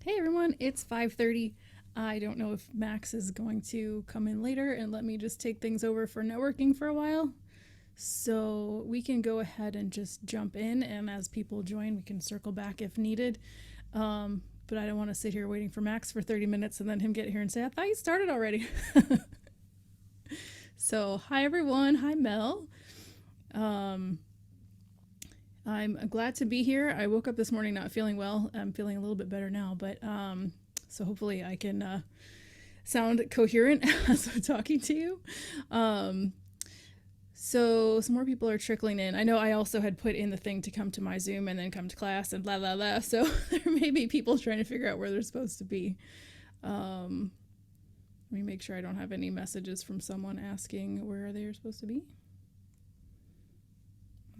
Hey everyone, it's 5:30. I don't know if Max is going to come in later and let me just take things over for networking for a while. So we can go ahead and just jump in, and as people join, we can circle back if needed. But I don't want to sit here waiting for Max for 30 minutes and then him get here and say, I thought you started already. So, hi everyone. Hi Mel. Um, I'm glad to be here. I woke up this morning not feeling well. I'm feeling a little bit better now, but so hopefully I can sound coherent as I'm talking to you. So some more people are trickling in. I know I also had put in the thing to come to my Zoom and then come to class and blah blah blah. So there may be people trying to figure out where they're supposed to be. Let me make sure I don't have any messages from someone asking where they are supposed to be.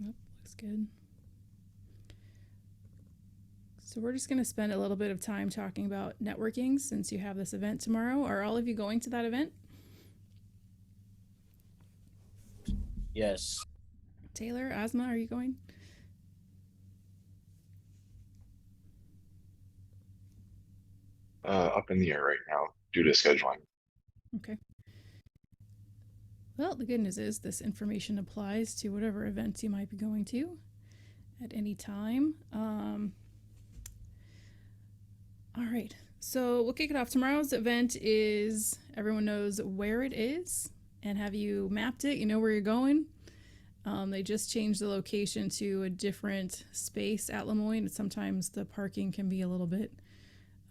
Yep, looks good. So we're just going to spend a little bit of time talking about networking since you have this event tomorrow. Are all of you going to that event? Yes. Taylor, Asma, are you going? Up in the air right now due to scheduling. Okay. Well, the good news is this information applies to whatever events you might be going to at any time. All right. So we'll kick it off. Tomorrow's event is everyone knows where it is, and have you mapped it? You know where you're going. They just changed the location to a different space at Lemoyne. Sometimes the parking can be a little bit,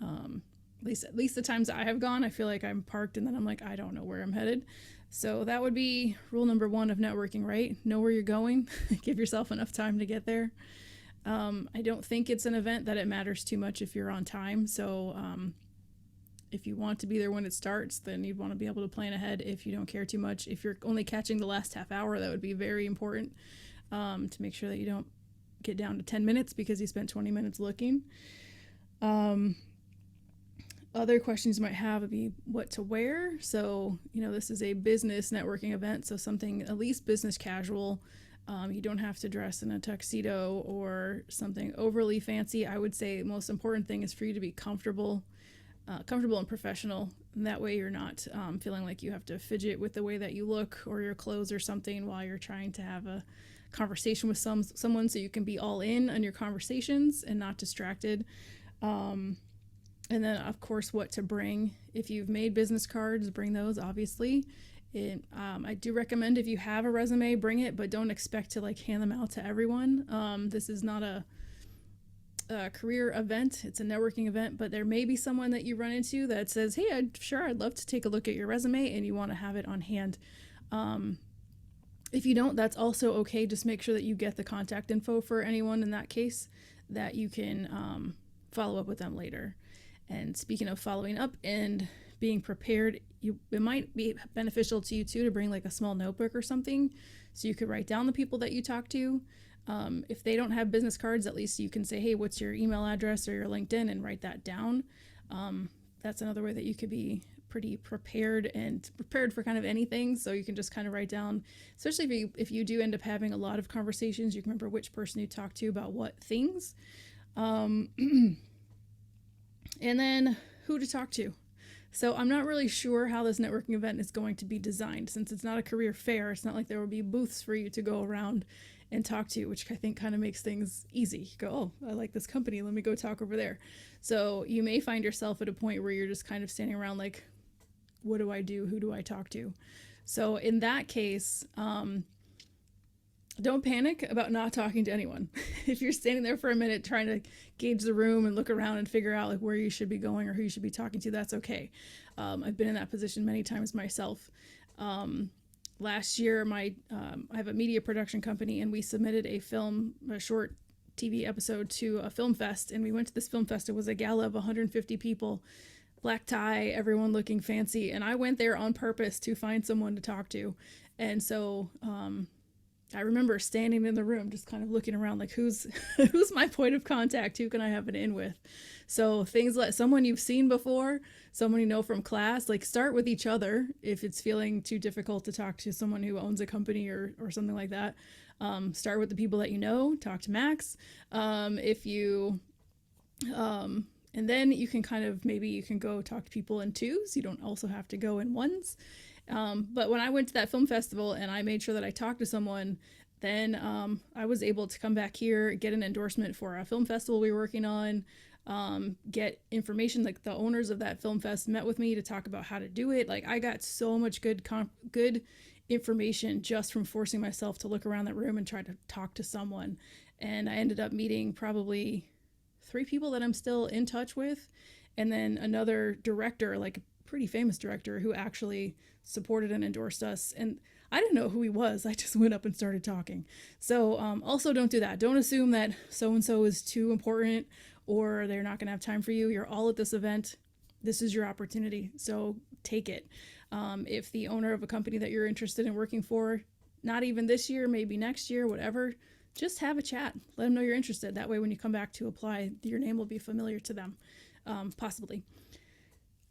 at least the times I have gone, I feel like I'm parked and then I'm like, I don't know where I'm headed. So that would be rule number one of networking, right? Know where you're going. Give yourself enough time to get there. I don't think it's an event that it matters too much if you're on time. So if you want to be there when it starts, then you'd want to be able to plan ahead if you don't care too much. If you're only catching the last half hour, that would be very important to make sure that you don't get down to 10 minutes because you spent 20 minutes looking. Other questions you might have would be what to wear. So, this is a business networking event, so something at least business casual. You don't have to dress in a tuxedo or something overly fancy. I would say the most important thing is for you to be comfortable and professional. And that way you're not feeling like you have to fidget with the way that you look or your clothes or something while you're trying to have a conversation with someone, so you can be all in on your conversations and not distracted. And then, of course, what to bring. If you've made business cards, bring those, obviously. I do recommend if you have a resume, bring it, but don't expect to hand them out to everyone. This is not a career event. It's a networking event, but there may be someone that you run into that says, hey, I'd love to take a look at your resume, and you want to have it on hand. If you don't, that's also okay. Just make sure that you get the contact info for anyone in that case that you can follow up with them later. And speaking of following up and being prepared, it might be beneficial to you too to bring a small notebook or something so you could write down the people that you talk to. If they don't have business cards, at least you can say, hey, what's your email address or your LinkedIn, and write that down. That's another way that you could be pretty prepared for kind of anything. So you can just kind of write down, especially if you do end up having a lot of conversations, you can remember which person you talked to about what things. And then who to talk to. So I'm not really sure how this networking event is going to be designed. Since it's not a career fair, it's not like there will be booths for you to go around and talk to, which I think kind of makes things easy. You go, oh, I like this company, let me go talk over there. So you may find yourself at a point where you're just kind of standing around like, what do I do? Who do I talk to? So in that case, don't panic about not talking to anyone. If you're standing there for a minute trying to gauge the room and look around and figure out where you should be going or who you should be talking to, that's okay. I've been in that position many times myself. Last year, I have a media production company, and we submitted a short TV episode to a film fest, and we went to this film fest. It was a gala of 150 people, black tie, everyone looking fancy, and I went there on purpose to find someone to talk to. And so I remember standing in the room just kind of looking around who's my point of contact, who can I have an in with. So things like someone you've seen before, someone you know from class, start with each other if it's feeling too difficult to talk to someone who owns a company or something like that. Start with the people that you know, talk to Max. If you And then you can kind of, maybe you can go talk to people in twos. You don't also have to go in ones. But when I went to that film festival and I made sure that I talked to someone, then I was able to come back here, get an endorsement for a film festival we were working on, get information. Like the owners of that film fest met with me to talk about how to do it. Like I got so much good information just from forcing myself to look around that room and try to talk to someone. And I ended up meeting probably 3 people that I'm still in touch with, and then another director, like a pretty famous director, who actually supported and endorsed us. And I didn't know who he was. I just went up and started talking. So also don't do that. Don't assume that so-and-so is too important or they're not going to have time for you. You're all at this event. This is your opportunity. So take it. If the owner of a company that you're interested in working for, not even this year, maybe next year, whatever, just have a chat. Let them know you're interested. That way, when you come back to apply, your name will be familiar to them, possibly.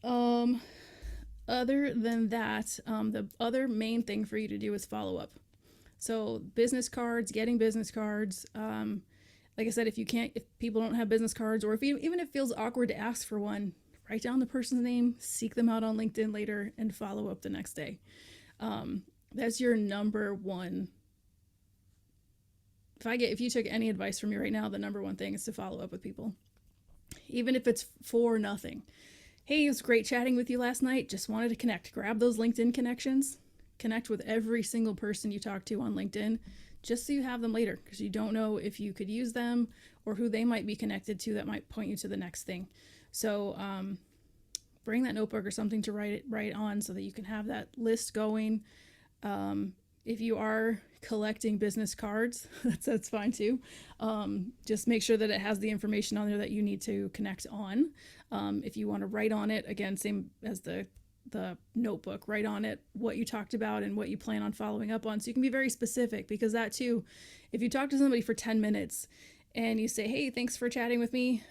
Other than that, the other main thing for you to do is follow up. So business cards, getting business cards. Like I said, if people don't have business cards, or even if it feels awkward to ask for one, write down the person's name, seek them out on LinkedIn later, and follow up the next day. That's your number one. If you took any advice from me right now, the number one thing is to follow up with people, even if it's for nothing. Hey, it was great chatting with you last night. Just wanted to connect. Grab those LinkedIn connections. Connect with every single person you talk to on LinkedIn, just so you have them later, because you don't know if you could use them or who they might be connected to that might point you to the next thing. So bring that notebook or something to write on so that you can have that list going. If you are collecting business cards, that's fine too. Just make sure that it has the information on there that you need to connect on. If you want to write on it, again, same as the notebook, write on it what you talked about and what you plan on following up on. So you can be very specific, because that too, if you talk to somebody for 10 minutes and you say, hey, thanks for chatting with me.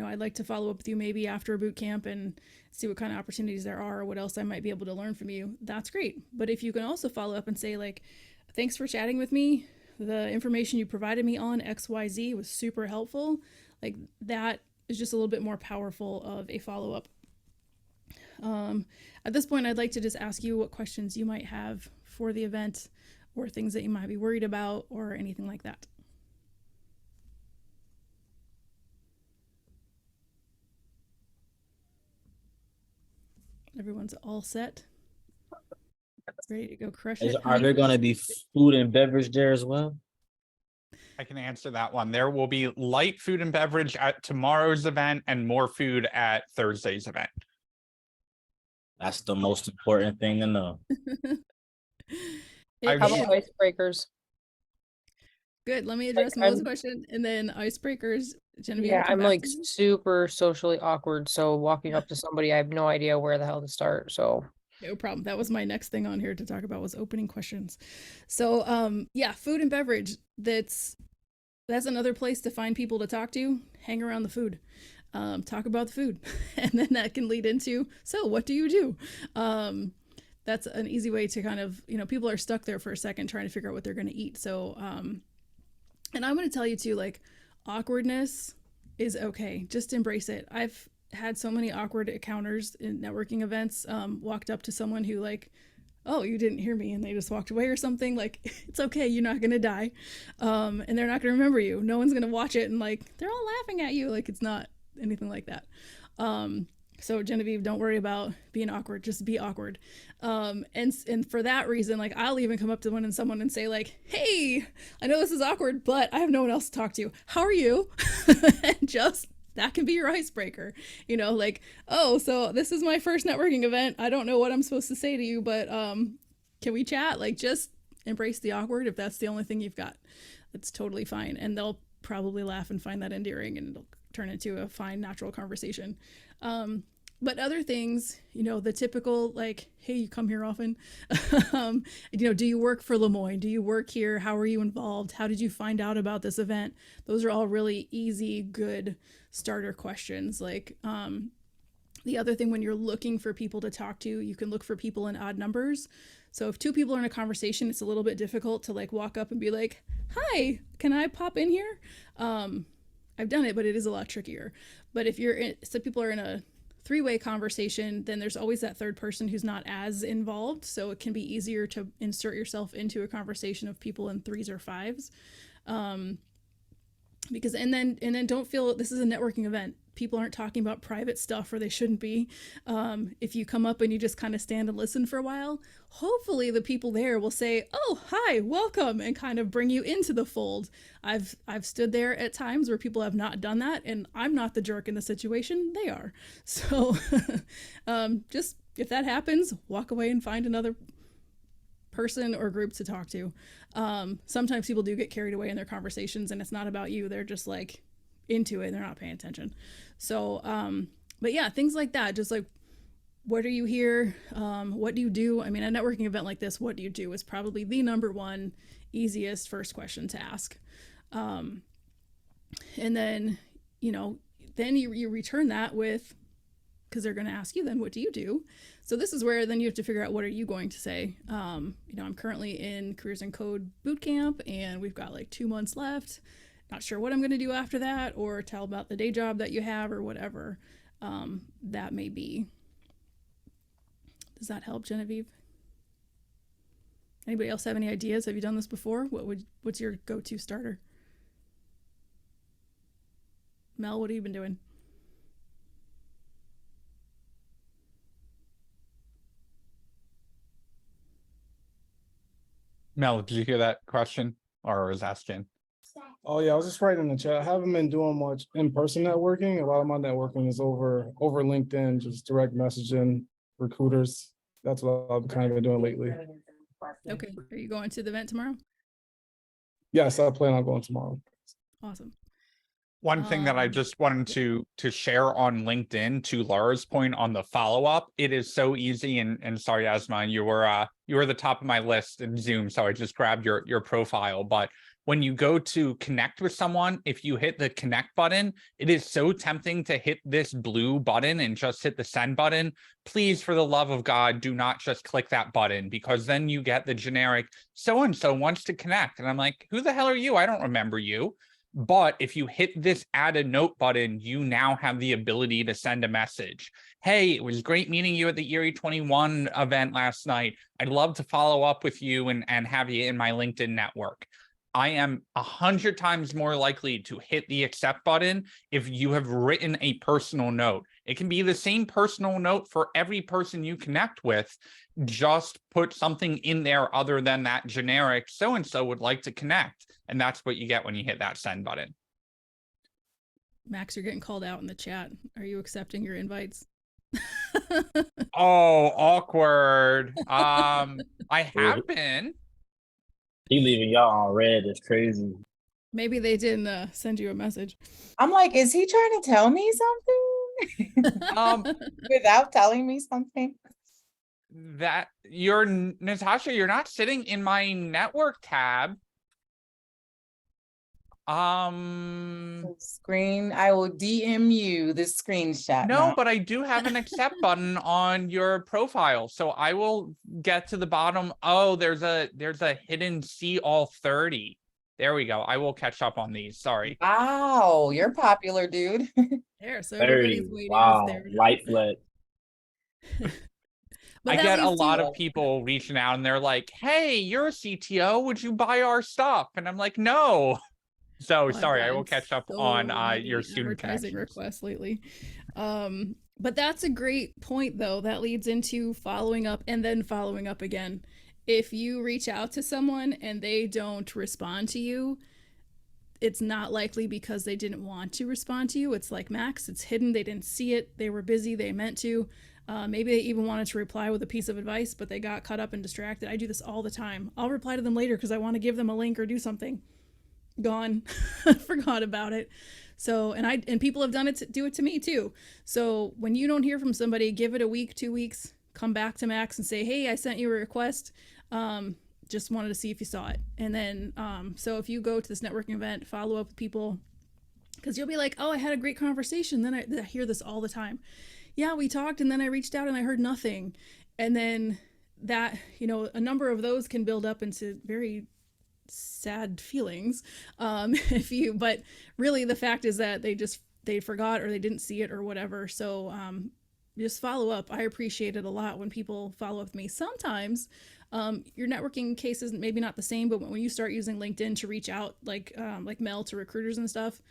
I'd like to follow up with you maybe after a boot camp and see what kind of opportunities there are or what else I might be able to learn from you. That's great. But if you can also follow up and say, like, thanks for chatting with me. The information you provided me on XYZ was super helpful. Like, that is just a little bit more powerful of a follow-up. At this point, I'd like to just ask you what questions you might have for the event, or things that you might be worried about, or anything like that. Everyone's all set? Ready to go crush it? Are there going to be food and beverage there as well? I can answer that one. There will be light food and beverage at tomorrow's event and more food at Thursday's event. That's the most important thing to know. How about icebreakers? Good. Let me address Mo's question, and then icebreakers. Genevieve, Yeah, I'm like super socially awkward. So walking up to somebody, I have no idea where the hell to start. So no problem. That was my next thing on here to talk about, was opening questions. So yeah, food and beverage. That's another place to find people to talk to. Hang around the food. Talk about the food. And then that can lead into, so what do you do? That's an easy way to kind of, people are stuck there for a second trying to figure out what they're going to eat. So, and I'm going to tell you too, like, awkwardness is okay. Just embrace it. I've had so many awkward encounters in networking events. Walked up to someone who, like, oh, you didn't hear me, and they just walked away or something. Like, it's okay. You're not going to die. And they're not going to remember you. No one's going to watch it and, like, they're all laughing at you. Like, it's not anything like that. So Genevieve, don't worry about being awkward. Just be awkward. And for that reason, like, I'll even come up to someone and say, like, hey, I know this is awkward, but I have no one else to talk to. How are you? And just, that can be your icebreaker. Like, oh, so this is my first networking event. I don't know what I'm supposed to say to you, but can we chat? Like, just embrace the awkward if that's the only thing you've got. That's totally fine. And they'll probably laugh and find that endearing, and it'll turn into a fine, natural conversation. But other things, the typical, like, hey, you come here often? Do you work for Lemoyne? Do you work here? How are you involved? How did you find out about this event? Those are all really easy, good starter questions. Like, the other thing, when you're looking for people to talk to, you can look for people in odd numbers. So if 2 people are in a conversation, it's a little bit difficult to, like, walk up and be like, hi, can I pop in here? I've done it, but it is a lot trickier. But if some people are in a three-way conversation, then there's always that third person who's not as involved. So it can be easier to insert yourself into a conversation of people in threes or fives. Because and then don't feel this is a networking event. People aren't talking about private stuff, or they shouldn't be. If you come up and you just kind of stand and listen for a while, hopefully the people there will say, "Oh, hi, welcome," and kind of bring you into the fold. I've stood there at times where people have not done that, and I'm not the jerk in the situation; they are. So, just if that happens, walk away and find another person or group to talk to. Sometimes people do get carried away in their conversations, and it's not about you. They're just like into it and they're not paying attention. So but yeah, things like that, just like, what are you here, what do you do? I mean, a networking event like this, what do you do, is probably the number one easiest first question to ask. And then then you return that with, because they're going to ask you then, what do you do? So this is where then you have to figure out, what are you going to say? I'm currently in Careers and Code bootcamp, and we've got like 2 months left. Not sure what I'm going to do after that, or tell about the day job that you have, or whatever that may be. Does that help, Genevieve? Anybody else have any ideas? Have you done this before? What's your go-to starter? Mel, what have you been doing? Mel, did you hear that question, or was that Jen? Oh yeah, I was just writing in the chat. I haven't been doing much in-person networking. A lot of my networking is over LinkedIn, just direct messaging recruiters. That's what I've kind of been doing lately. Okay, are you going to the event tomorrow? Yes, I plan on going tomorrow. Awesome. One thing that I just wanted to share on LinkedIn, to Laura's point on the follow-up, it is so easy, and sorry, Asma, you were the top of my list in Zoom, so I just grabbed your profile. But when you go to connect with someone, if you hit the connect button, it is so tempting to hit this blue button and just hit the send button. Please, for the love of God, do not just click that button, because then you get the generic so-and-so wants to connect. And I'm like, who the hell are you? I don't remember you. But if you hit this add a note button, you now have the ability to send a message. Hey, it was great meeting you at the Erie 21 event last night. I'd love to follow up with you and have you in my LinkedIn network. I am 100 times more likely to hit the accept button if you have written a personal note. It can be the same personal note for every person you connect with. Just put something in there other than that generic so-and-so would like to connect. And that's what you get when you hit that send button. Max, you're getting called out in the chat. Are you accepting your invites? Oh, awkward. I have been. He leaving y'all on red is crazy. Maybe they didn't send you a message. I'm like, is he trying to tell me something? Without telling me something? That Natasha, you're not sitting in my network tab. Screen, I will DM you the screenshot. No, now. but I do have an accept button on your profile, so I will get to the bottom. Oh, there's a hidden see all 30. There we go. I will catch up on these. Sorry. Wow, you're popular, dude. There, so 30. everybody's waiting. Wow, There light flex. I get a lot of people reaching out and they're like, hey, you're a CTO. Would you buy our stuff? And I'm like, no. So sorry, I will catch up on your student advertising requests lately. But that's a great point, though. That leads into following up and then following up again. If you reach out to someone and they don't respond to you, it's not likely because they didn't want to respond to you. It's like Max, it's hidden. They didn't see it. They were busy. They meant to. Maybe they even wanted to reply with a piece of advice, but they got caught up and distracted. I do this all the time. I'll reply to them later because I want to give them a link or do something. Gone. Forgot about it. So, and people have done it do it to me too. So when you don't hear from somebody, give it a week, 2 weeks, come back to Max and say, hey, I sent you a request. Just wanted to see if you saw it. And then, so if you go to this networking event, follow up with people, because you'll be like, oh, I had a great conversation. Then I hear this all the time. Yeah, we talked and then I reached out and I heard nothing. And then that, a number of those can build up into very sad feelings. If you, but really the fact is that they forgot or they didn't see it or whatever. So just follow up. I appreciate it a lot when people follow up with me. Sometimes your networking case isn't maybe not the same, but when you start using LinkedIn to reach out like mail to recruiters and stuff,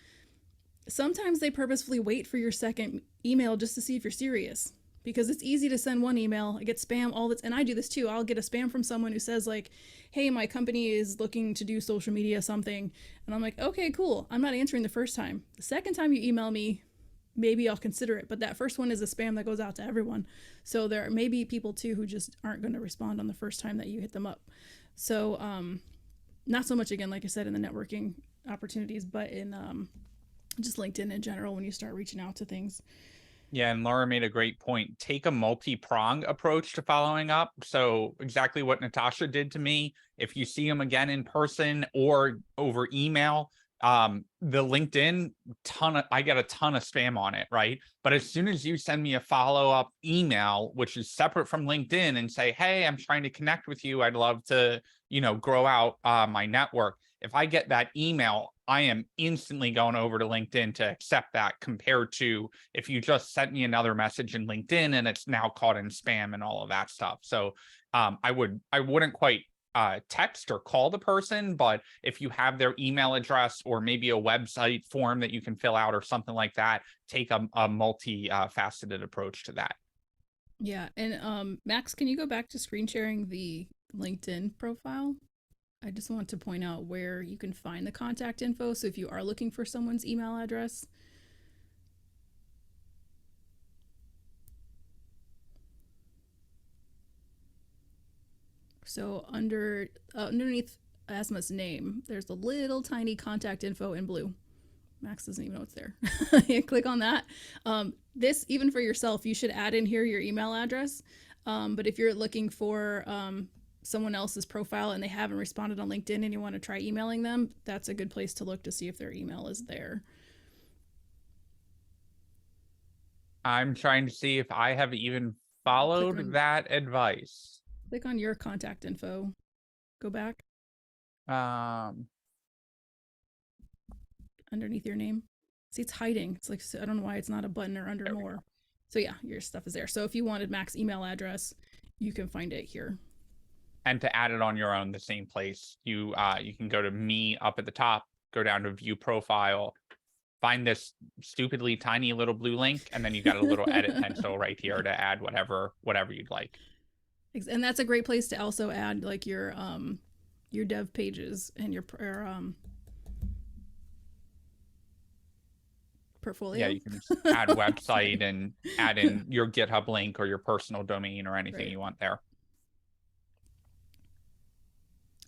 sometimes they purposefully wait for your second email just to see if you're serious, because it's easy to send one email. I get spam all the and I do this too. I'll get a spam from someone who says like, hey, my company is looking to do social media something. And I'm like, okay, cool. I'm not answering the first time. The second time you email me, maybe I'll consider it. But that first one is a spam that goes out to everyone. So there may be people too who just aren't going to respond on the first time that you hit them up. So not so much, again, like I said, in the networking opportunities, but in just LinkedIn in general when you start reaching out to things. Yeah, and Laura made a great point. Take a multi-prong approach to following up. So exactly what Natasha did to me. If you see them again in person or over email, the LinkedIn I get a ton of spam on it, right? But as soon as you send me a follow-up email, which is separate from LinkedIn, and say, hey, I'm trying to connect with you, I'd love to, grow out my network. If I get that email, I am instantly going over to LinkedIn to accept that, compared to if you just sent me another message in LinkedIn and it's now caught in spam and all of that stuff. So I wouldn't quite text or call the person, but if you have their email address or maybe a website form that you can fill out or something like that, take a multi-faceted approach to that. Yeah, and Max, can you go back to screen sharing the LinkedIn profile? I just want to point out where you can find the contact info. So if you are looking for someone's email address. So underneath Asma's name, there's a little tiny contact info in blue. Max doesn't even know it's there. You click on that. This, even for yourself, you should add in here your email address. But if you're looking for someone else's profile and they haven't responded on LinkedIn and you want to try emailing them, that's a good place to look to see if their email is there. I'm trying to see if I have even followed that advice. Click on your contact info. Go back. Underneath your name. See, it's hiding. It's like, I don't know why it's not a button or under more. So yeah, your stuff is there. So if you wanted Mac's email address, you can find it here. And to add it on your own, the same place, you can go to me up at the top, go down to view profile, find this stupidly tiny little blue link, and then you got a little edit pencil right here to add whatever you'd like. And that's a great place to also add like your dev pages and your portfolio. Yeah, you can add website and add in your GitHub link or your personal domain or anything you want there.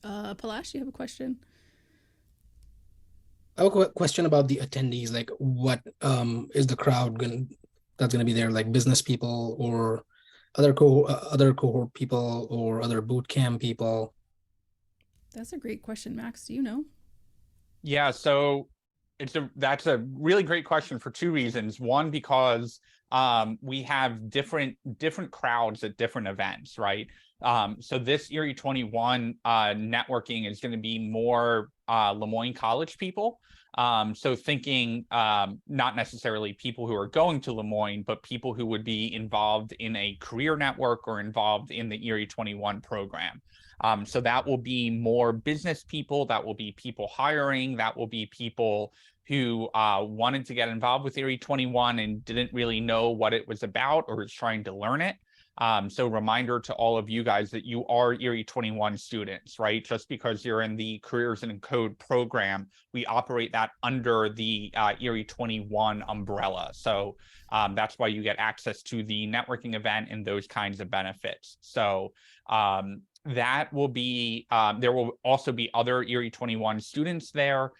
Palash, you have a question? I have a question about the attendees. Like, what is the crowd that's gonna be there? Like business people or other cohort people or other boot camp people? That's a great question, Max. Do you know? Yeah, so that's a really great question for two reasons. One, because we have different crowds at different events, right? So this Erie 21 networking is going to be more Lemoyne College people. So thinking not necessarily people who are going to Lemoyne, but people who would be involved in a career network or involved in the Erie 21 program. So that will be more business people, that will be people hiring, that will be people who wanted to get involved with Erie 21 and didn't really know what it was about or was trying to learn it. So reminder to all of you guys that you are Erie 21 students, right? Just because you're in the Careers in Code program, we operate that under the Erie 21 umbrella. So that's why you get access to the networking event and those kinds of benefits. So that will be, there will also be other Erie 21 students there,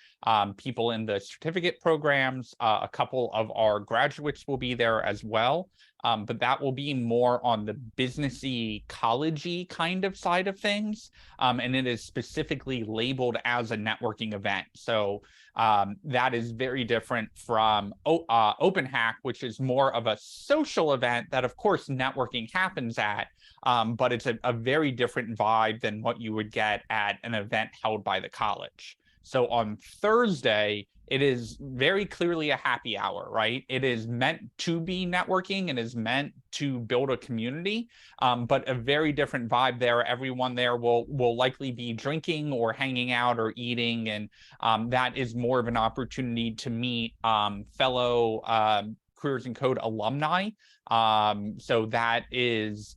people in the certificate programs, a couple of our graduates will be there as well. But that will be more on the businessy, college-y kind of side of things. And it is specifically labeled as a networking event. So That is very different from Open Hack, which is more of a social event that, of course, networking happens at, but it's a very different vibe than what you would get at an event held by the college. So on Thursday, it is very clearly a happy hour, right? It is meant to be networking and is meant to build a community, but a very different vibe there. Everyone there will likely be drinking or hanging out or eating, and that is more of an opportunity to meet fellow Careers in Code alumni. So that is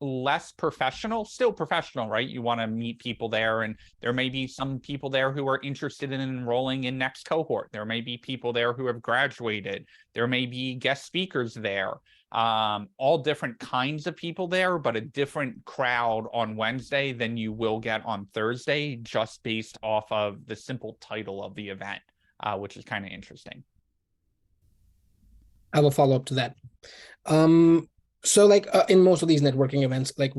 less professional, still professional, right? You want to meet people there, and there may be some people there who are interested in enrolling in next cohort. There may be people there who have graduated. There may be guest speakers there. All different kinds of people there, but a different crowd on Wednesday than you will get on Thursday, just based off of the simple title of the event, which is kind of interesting. I will follow up to that. So like in most of these networking events, like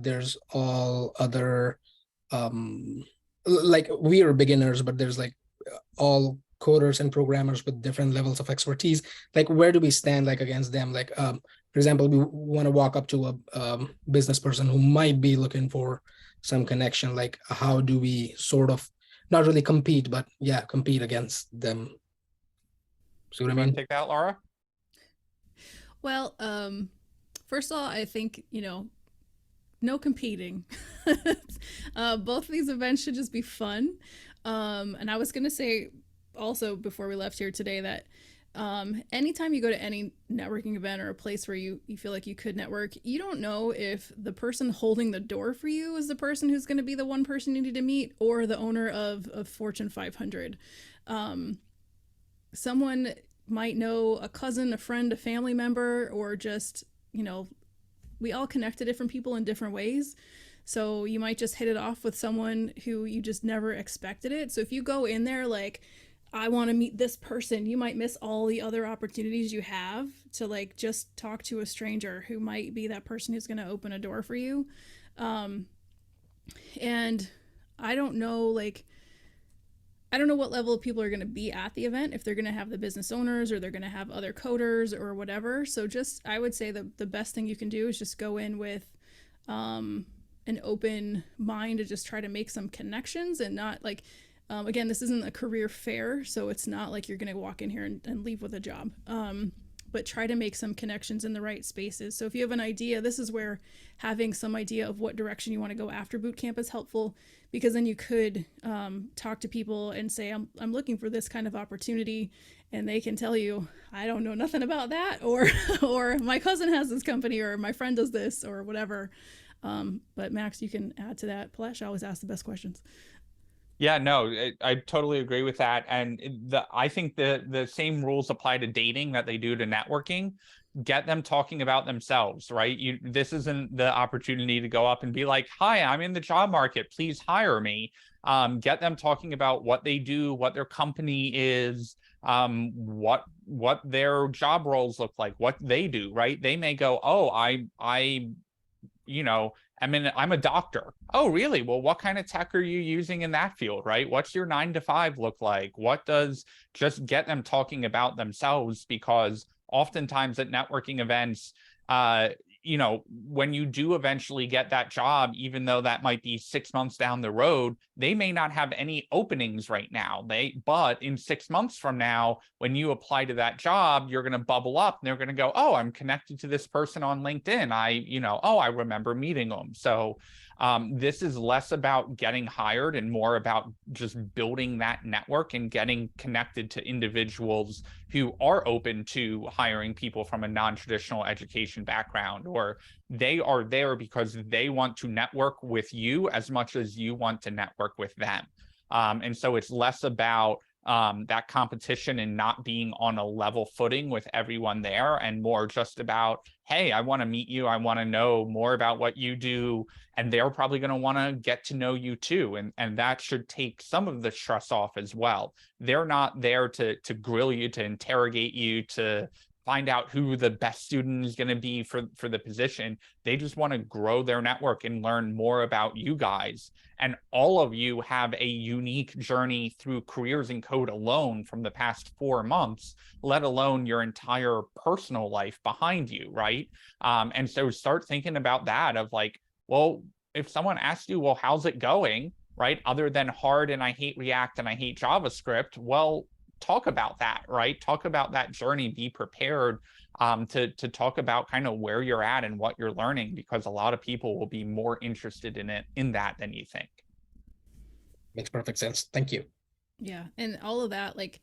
there's all other, like we are beginners, but there's like all coders and programmers with different levels of expertise. Like where do we stand like against them? Like, for example, we want to walk up to a business person who might be looking for some connection. Like how do we sort of not really compete, but yeah, compete against them? See what I mean? Take that, Laura? Well, first of all, I think, no competing. Both of these events should just be fun. And I was going to say also before we left here today that anytime you go to any networking event or a place where you feel like you could network, you don't know if the person holding the door for you is the person who's going to be the one person you need to meet, or the owner of Fortune 500. Someone might know a cousin, a friend, a family member, or just, we all connect to different people in different ways. So you might just hit it off with someone who you just never expected it. So if you go in there like, I want to meet this person, you might miss all the other opportunities you have to like just talk to a stranger who might be that person who's going to open a door for you. And I don't know what level of people are going to be at the event, if they're going to have the business owners or they're going to have other coders or whatever. So I would say the best thing you can do is just go in with an open mind to just try to make some connections, and not like, again, this isn't a career fair, so it's not like you're going to walk in here and leave with a job. But try to make some connections in the right spaces. So if you have an idea, this is where having some idea of what direction you want to go after boot camp is helpful, because then you could talk to people and say, I'm looking for this kind of opportunity, and they can tell you, I don't know nothing about that, or my cousin has this company, or my friend does this, or whatever. But Max, you can add to that. Palash always asks the best questions. Yeah, no, I totally agree with that. And I think the same rules apply to dating that they do to networking. Get them talking about themselves, right? This isn't the opportunity to go up and be like, hi, I'm in the job market, please hire me. Get them talking about what they do, what their company is, what their job roles look like, what they do, right? They may go, oh, I'm a doctor. Oh, really? Well, what kind of tech are you using in that field, right? What's your 9 to 5 look like? Just get them talking about themselves, because oftentimes at networking events, when you do eventually get that job, even though that might be 6 months down the road, they may not have any openings right now. But in 6 months from now, when you apply to that job, you're going to bubble up and they're going to go, oh, I'm connected to this person on LinkedIn. I remember meeting them. So this is less about getting hired and more about just building that network and getting connected to individuals who are open to hiring people from a non-traditional education background, or they are there because they want to network with you as much as you want to network with them. And so it's less about that competition and not being on a level footing with everyone there, and more just about, hey, I want to meet you, I want to know more about what you do, and they're probably going to want to get to know you too, and that should take some of the stress off as well. They're not there to grill you, to interrogate you, to find out who the best student is going to be for the position. They just want to grow their network and learn more about you guys. And all of you have a unique journey through careers in code alone from the past 4 months, let alone your entire personal life behind you, right? And so start thinking about that of like, well, if someone asks you, well, how's it going, right? Other than hard and I hate React and I hate JavaScript, well, talk about that, right? Talk about that journey, be prepared to talk about kind of where you're at and what you're learning, because a lot of people will be more interested in that than you think. Makes perfect sense. Thank you. Yeah, and all of that, like,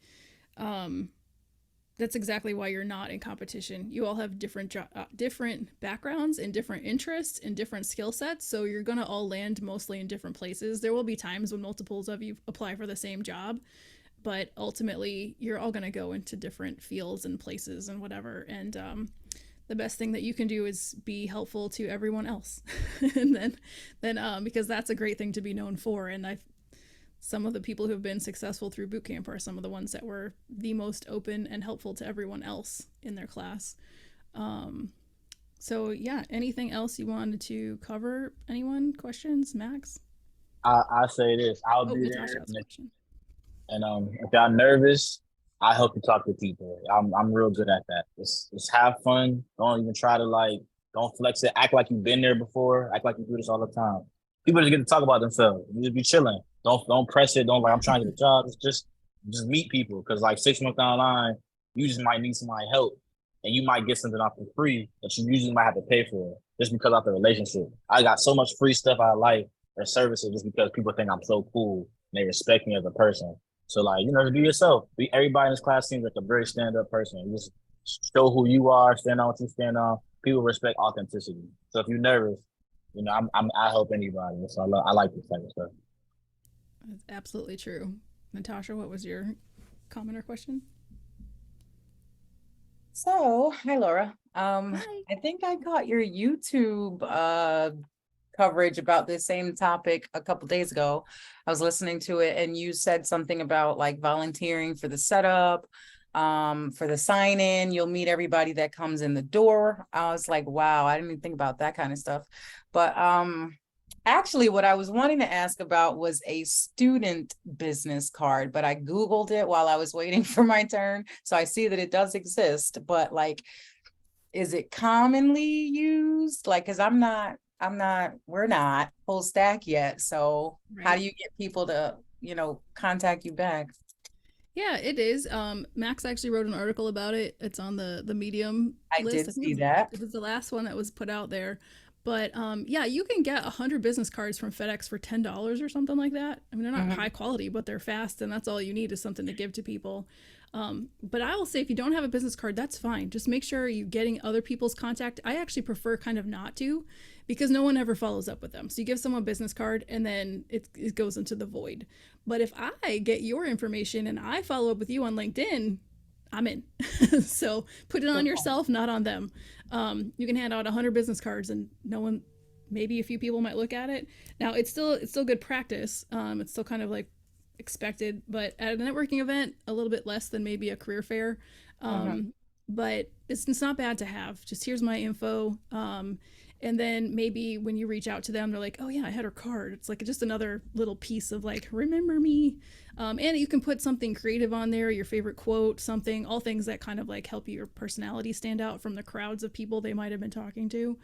that's exactly why you're not in competition. You all have different different backgrounds and different interests and different skill sets, so you're gonna all land mostly in different places. There will be times when multiples of you apply for the same job, but ultimately you're all going to go into different fields and places and whatever. And the best thing that you can do is be helpful to everyone else. and then because that's a great thing to be known for. And some of the people who have been successful through boot camp are some of the ones that were the most open and helpful to everyone else in their class. So yeah, anything else you wanted to cover? Anyone? Questions? Max? I say this. I'll be Natasha there. has a question. And if y'all nervous, I help you talk to people. I'm real good at that. Just have fun. Don't even try to don't flex it. Act like you've been there before. Act like you do this all the time. People just get to talk about themselves. You just be chilling. Don't press it. Don't I'm trying to get a job. It's just meet people. Cause 6 months down the line, you just might need somebody help, and you might get something off for free that you usually might have to pay for just because of the relationship. I got so much free stuff out of life or services just because people think I'm so cool and they respect me as a person. So just be yourself. Everybody in this class seems like a very stand-up person. You just show who you are, stand on what you stand on. People respect authenticity. So if you're nervous, I help anybody. So I like this type of stuff. That's absolutely true. Natasha, what was your comment or question? So, hi Laura. Hi. I think I got your YouTube coverage about this same topic a couple days ago. I was listening to it and you said something about volunteering for the setup, for the sign in. You'll meet everybody that comes in the door. I was like, wow, I didn't even think about that kind of stuff. But actually what I was wanting to ask about was a student business card, but I Googled it while I was waiting for my turn. So I see that it does exist, but is it commonly used? Cause we're not full stack yet. So Right. How do you get people to, contact you back? Yeah, it is. Max actually wrote an article about it. It's on the Medium I list. did think see that. It was the last one that was put out there. But yeah, you can get 100 business cards from FedEx for $10 or something like that. I mean, they're not high quality, but they're fast, and that's all you need is something to give to people. But I will say, if you don't have a business card, that's fine. Just make sure you're getting other people's contact. I actually prefer kind of not to, because no one ever follows up with them. So you give someone a business card and then it goes into the void. But if I get your information and I follow up with you on LinkedIn, I'm in. So put it on yourself, not on them. You can hand out 100 business cards and no one, maybe a few people might look at it. Now it's still good practice. It's still kind of expected, but at a networking event, a little bit less than maybe a career fair. But it's not bad to have. Just here's my info. And then maybe when you reach out to them, they're like, oh yeah, I had her card. It's just another little piece of remember me. And you can put something creative on there, your favorite quote, something, all things that kind of help your personality stand out from the crowds of people they might have been talking to.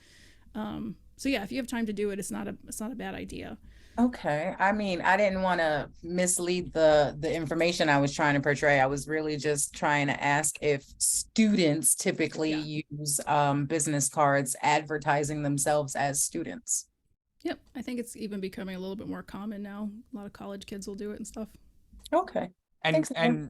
So yeah, if you have time to do it, it's not a bad idea. Okay. I mean, I didn't want to mislead the information I was trying to portray. I was really just trying to ask if students typically use business cards advertising themselves as students. Yep. I think it's even becoming a little bit more common now. A lot of college kids will do it and stuff. Okay. And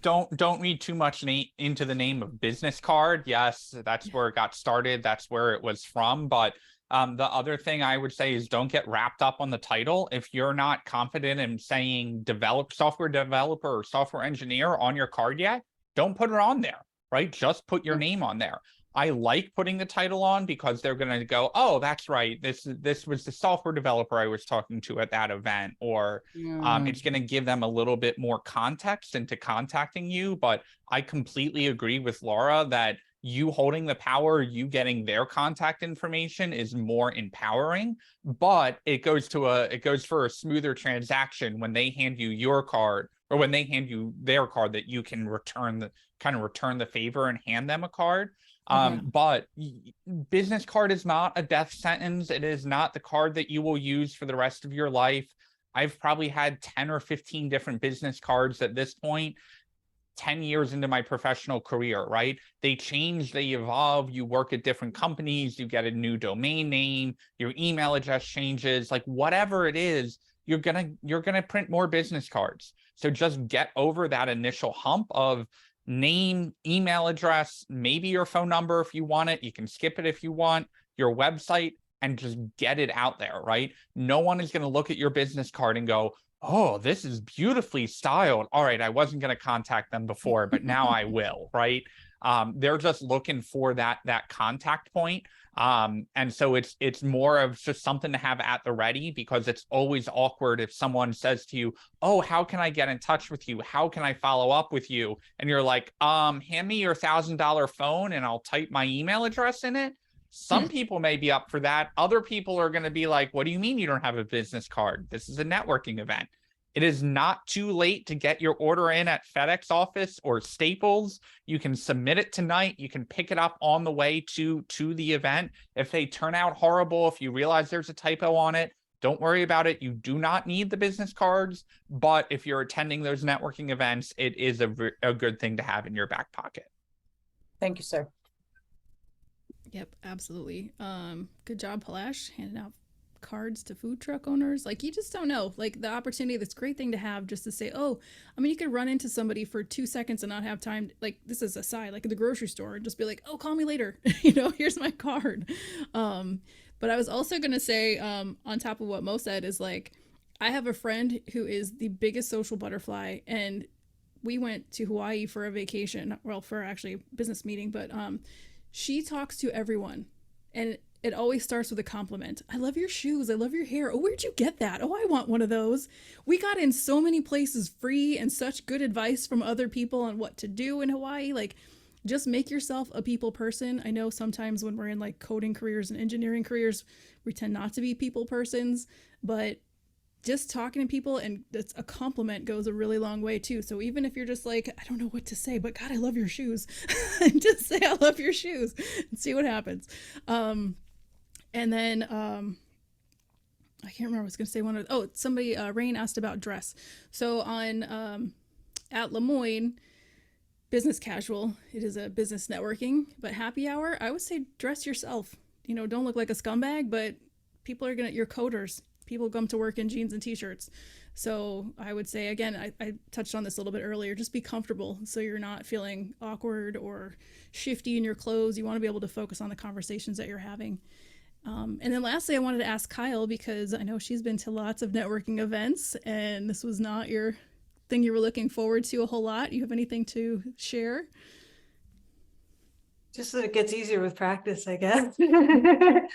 don't read too much into the name of business card. Yes, that's where it got started. That's where it was from. But the other thing I would say is don't get wrapped up on the title. If you're not confident in saying software developer or software engineer on your card yet, don't put it on there, right? Just put your name on there. I like putting the title on because they're going to go, oh, that's right. This was the software developer I was talking to at that event, or it's going to give them a little bit more context into contacting you. But I completely agree with Laura that you holding the power, you getting their contact information is more empowering, but it goes for a smoother transaction when they hand you your card, or when they hand you their card, that you can return the favor and hand them a card. But business card is not a death sentence. It is not the card that you will use for the rest of your life. I've probably had 10 or 15 different business cards at this point, 10 years into my professional career, right? They change, they evolve. You work at different companies, you get a new domain name, your email address changes, like whatever it is, you're gonna print more business cards. So just get over that initial hump of name, email address, maybe your phone number if you want it. You can skip it if you want, your website, and just get it out there, right? No one is going to look at your business card and go, oh, this is beautifully styled. All right, I wasn't going to contact them before, but now I will, right? They're just looking for that contact point. And so it's more of just something to have at the ready, because it's always awkward if someone says to you, oh, how can I get in touch with you? How can I follow up with you? And you're like, hand me your $1,000 phone and I'll type my email address in it. Some people may be up for that. Other people are going to be like, what do you mean you don't have a business card? This is a networking event. It is not too late to get your order in at FedEx office or Staples. You can submit it tonight. You can pick it up on the way to the event. If they turn out horrible, if you realize there's a typo on it, don't worry about it. You do not need the business cards. But if you're attending those networking events, it is a good thing to have in your back pocket. Thank you, sir. Yep, absolutely. Good job, Palash, handing out cards to food truck owners. Like, you just don't know, like, the opportunity, this great thing to have, just to say, oh, I mean, you could run into somebody for 2 seconds and not have time, like, this is a side, like at the grocery store, and just be like, oh, call me later, here's my card. But I was also gonna say, on top of what Mo said, is like, I have a friend who is the biggest social butterfly, and we went to Hawaii for a vacation, well, for actually a business meeting, but she talks to everyone, and it always starts with a compliment. I love your shoes. I love your hair. Oh, where'd you get that? Oh, I want one of those. We got in so many places free, and such good advice from other people on what to do in Hawaii. Like, just make yourself a people person. I know sometimes when we're in like coding careers and engineering careers, we tend not to be people persons, but just talking to people, and that's a compliment, goes a really long way too. So even if you're just like, I don't know what to say, but God, I love your shoes, just say I love your shoes and see what happens. And then I can't remember. I was going to say somebody, Rain asked about dress. So on at Lemoyne, business casual, it is a business networking, but happy hour, I would say dress yourself. Don't look like a scumbag, but people are you're coders. People come to work in jeans and t-shirts. So I would say, again, I touched on this a little bit earlier, just be comfortable so you're not feeling awkward or shifty in your clothes. You want to be able to focus on the conversations that you're having. And then lastly, I wanted to ask Kyle, because I know she's been to lots of networking events, and this was not your thing you were looking forward to a whole lot. You have anything to share? Just that it gets easier with practice, I guess. And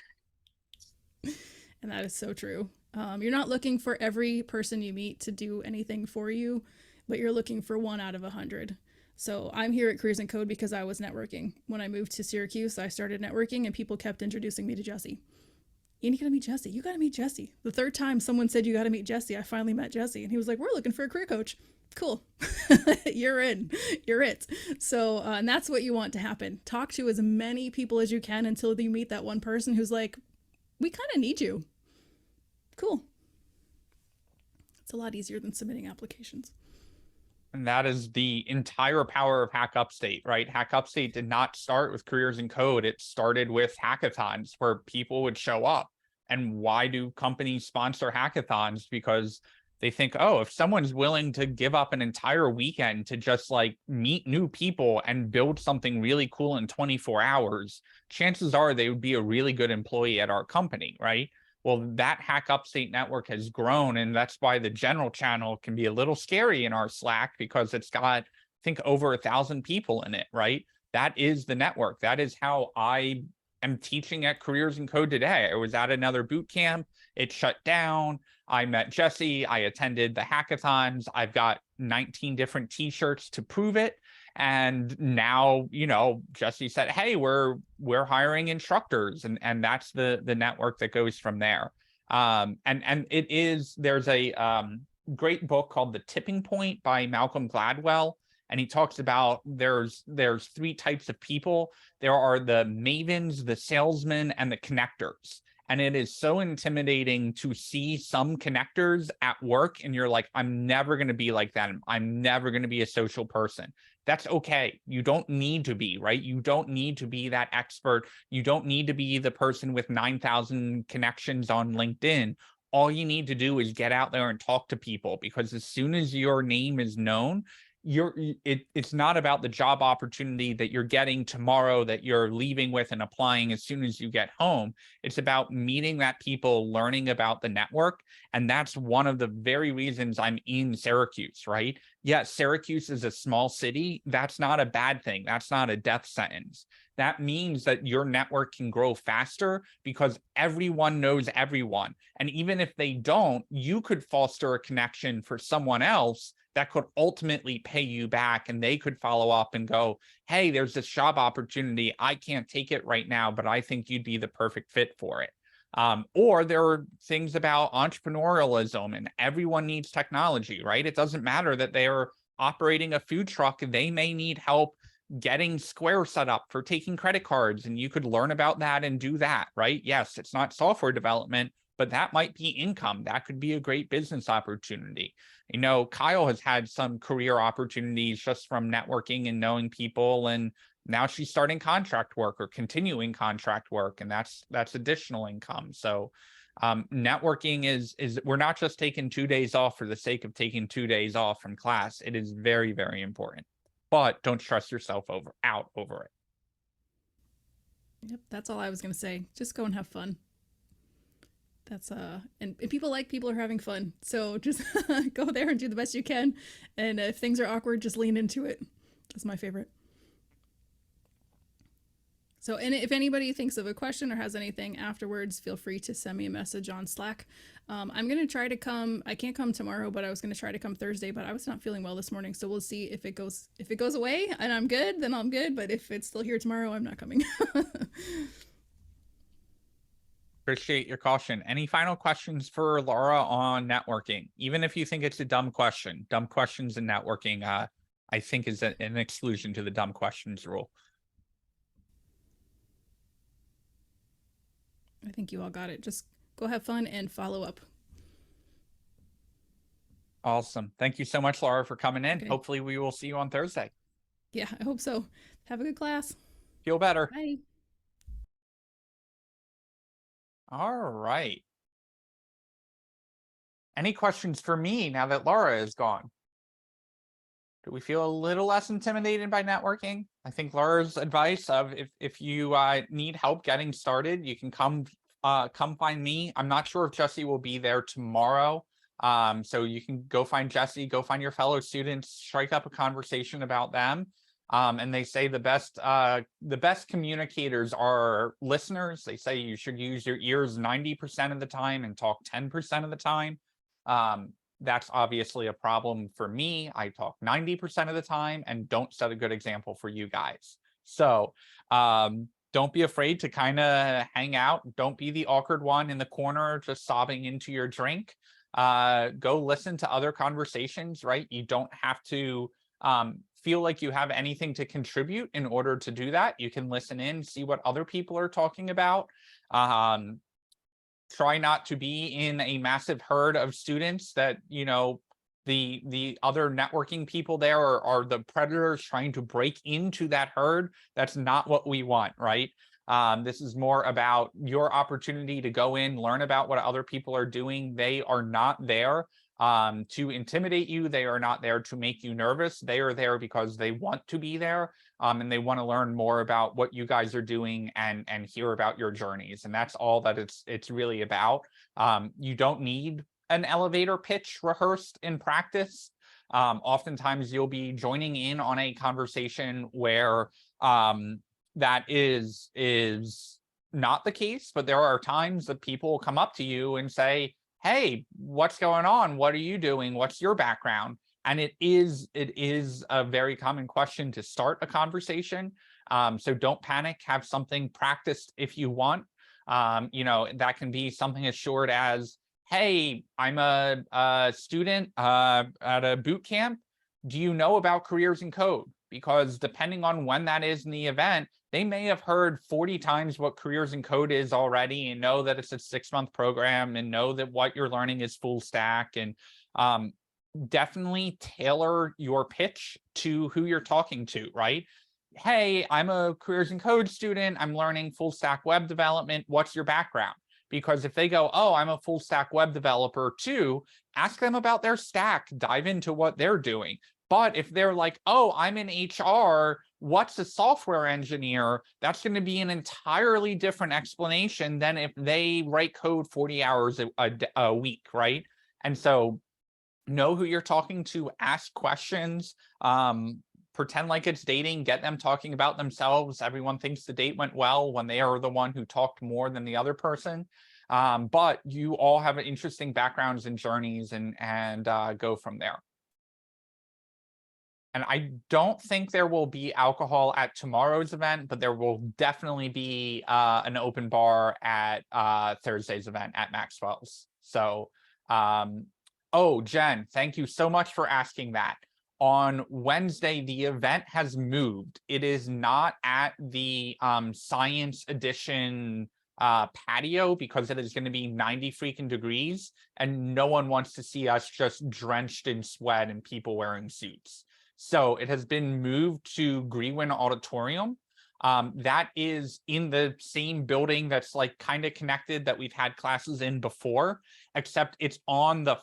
that is so true. You're not looking for every person you meet to do anything for you, but you're looking for 1 out of 100. So I'm here at Careers and Code because I was networking. When I moved to Syracuse, I started networking, and people kept introducing me to Jesse. You gotta meet Jesse. You gotta meet Jesse. The third time someone said you gotta meet Jesse, I finally met Jesse, and he was like, we're looking for a career coach. Cool. You're in. You're it. So, and that's what you want to happen. Talk to as many people as you can until you meet that one person who's like, we kind of need you. Cool. It's a lot easier than submitting applications. And that is the entire power of Hack Upstate, right? Hack Upstate did not start with Careers in Code. It started with hackathons where people would show up. And why do companies sponsor hackathons? Because they think, oh, if someone's willing to give up an entire weekend to just like meet new people and build something really cool in 24 hours, chances are they would be a really good employee at our company, right? Well, that Hack Upstate network has grown, and that's why the general channel can be a little scary in our Slack, because it's got, I think, over 1,000 people in it, right? That is the network. That is how I am teaching at Careers in Code today. I was at another boot camp. It shut down. I met Jesse. I attended the hackathons. I've got 19 different t-shirts to prove it. And now, you know, Jesse said, hey, we're hiring instructors. And that's the network that goes from there. And there's a great book called The Tipping Point by Malcolm Gladwell. And he talks about there's 3 types of people. There are the mavens, the salesmen, and the connectors. And it is so intimidating to see some connectors at work and you're like, I'm never going to be like that. I'm never going to be a social person. That's okay. You don't need to be, right? You don't need to be that expert. You don't need to be the person with 9,000 connections on LinkedIn. All you need to do is get out there and talk to people, because as soon as your name is known, it's not about the job opportunity that you're getting tomorrow that you're leaving with and applying as soon as you get home. It's about meeting that people, learning about the network. And that's one of the very reasons I'm in Syracuse, right? Yes, Syracuse is a small city. That's not a bad thing. That's not a death sentence. That means that your network can grow faster because everyone knows everyone. And even if they don't, you could foster a connection for someone else that could ultimately pay you back, and they could follow up and go, hey, there's this job opportunity. I can't take it right now, but I think you'd be the perfect fit for it. Or there are things about entrepreneurialism, and everyone needs technology, right? It doesn't matter that they're operating a food truck. They may need help getting Square set up for taking credit cards, and you could learn about that and do that, right? Yes, it's not software development, but that might be income. That could be a great business opportunity. You know, Kyle has had some career opportunities just from networking and knowing people, and now she's starting contract work or continuing contract work, and that's additional income. So networking is we're not just taking 2 days off for the sake of taking 2 days off from class. It is very, very important, but don't stress yourself out over it. Yep, that's all I was gonna say. Just go and have fun. That's and people are having fun, so just go there and do the best you can, and if things are awkward, just lean into it. That's my favorite. So, and if anybody thinks of a question or has anything afterwards, feel free to send me a message on Slack. I'm gonna try to come. I can't come tomorrow, but I was gonna try to come Thursday, but I was not feeling well this morning, so we'll see if it goes away and I'm good, then I'm good. But if it's still here tomorrow, I'm not coming. Appreciate your caution. Any final questions for Laura on networking? Even if you think it's a dumb question, dumb questions in networking, I think is an exclusion to the dumb questions rule. I think you all got it. Just go have fun and follow up. Awesome. Thank you so much, Laura, for coming in. Okay. Hopefully we will see you on Thursday. Yeah, I hope so. Have a good class. Feel better. Bye. All right. Any questions for me now that Laura is gone? Do we feel a little less intimidated by networking? I think Laura's advice of if you need help getting started, you can come find me. I'm not sure if Jesse will be there tomorrow. So you can go find Jesse, go find your fellow students, strike up a conversation about them. And they say the best communicators are listeners. They say you should use your ears 90% of the time and talk 10% of the time. That's obviously a problem for me. I talk 90% of the time and don't set a good example for you guys. So don't be afraid to kind of hang out. Don't be the awkward one in the corner just sobbing into your drink. Go listen to other conversations, right? You don't have to feel like you have anything to contribute in order to do that. You can listen in, see what other people are talking about. Try not to be in a massive herd of students that, you know, the other networking people there are the predators trying to break into that herd. That's not what we want, right? This is more about your opportunity to go in, learn about what other people are doing. They are not there to intimidate you. They are not there to make you nervous. They are there because they want to be there, and they want to learn more about what you guys are doing and hear about your journeys. And that's all that it's really about. You don't need an elevator pitch rehearsed in practice. Oftentimes you'll be joining in on a conversation where that is not the case, but there are times that people will come up to you and say, hey, what's going on? What are you doing? What's your background? And it is a very common question to start a conversation. So don't panic, have something practiced if you want. You know, that can be something as short as, hey, I'm a student at a boot camp. Do you know about careers in code? Because depending on when that is in the event, they may have heard 40 times what careers in code is already and know that it's a 6-month program and know that what you're learning is full stack. And definitely tailor your pitch to who you're talking to, right? Hey, I'm a careers in code student. I'm learning full stack web development. What's your background? Because if they go, oh, I'm a full stack web developer too, ask them about their stack, dive into what they're doing. But if they're like, oh, I'm in HR, what's a software engineer? That's going to be an entirely different explanation than if they write code 40 hours a week, right? And so know who you're talking to, ask questions, pretend like it's dating, get them talking about themselves. Everyone thinks the date went well when they are the one who talked more than the other person. But you all have interesting backgrounds and journeys, and go from there. And I don't think there will be alcohol at tomorrow's event, but there will definitely be an open bar at Thursday's event at Maxwell's. So, oh, Jen, thank you so much for asking that. On Wednesday, the event has moved. It is not at the Science Edition patio because it is going to be 90 freaking degrees, and no one wants to see us just drenched in sweat and people wearing suits. So it has been moved to Greenwin Auditorium. That is in the same building that's like kind of connected that we've had classes in before, except it's on the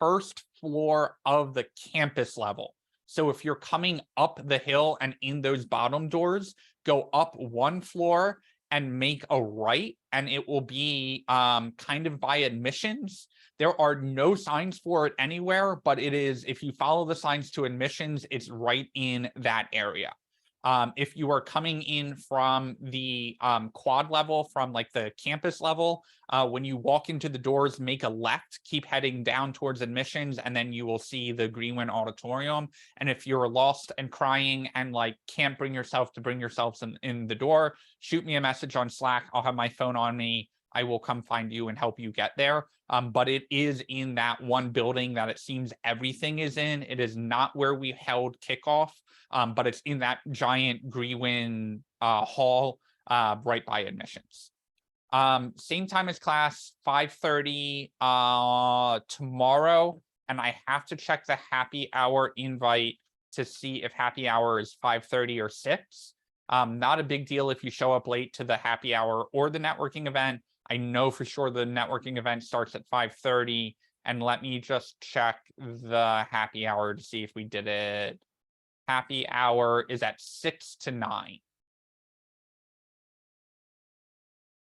first floor of the campus level. So if you're coming up the hill and in those bottom doors, go up one floor and make a right, and it will be kind of by admissions. There are no signs for it anywhere, but it is, if you follow the signs to admissions, it's right in that area. If you are coming in from the quad level, from like the campus level, when you walk into the doors, make a left, keep heading down towards admissions, and then you will see the Greenwin Auditorium. And if you're lost and crying and like can't bring yourself to bring yourselves in the door, shoot me a message on Slack. I'll have my phone on me. I will come find you and help you get there. But it is in that one building that it seems everything is in. It is not where we held kickoff, but it's in that giant Greenwin hall right by admissions. Same time as class, 5:30 tomorrow. And I have to check the happy hour invite to see if happy hour is 5:30 or 6. Not a big deal if you show up late to the happy hour or the networking event. I know for sure the networking event starts at 5:30, and let me just check the happy hour to see if we did it. Happy hour is at 6 to 9.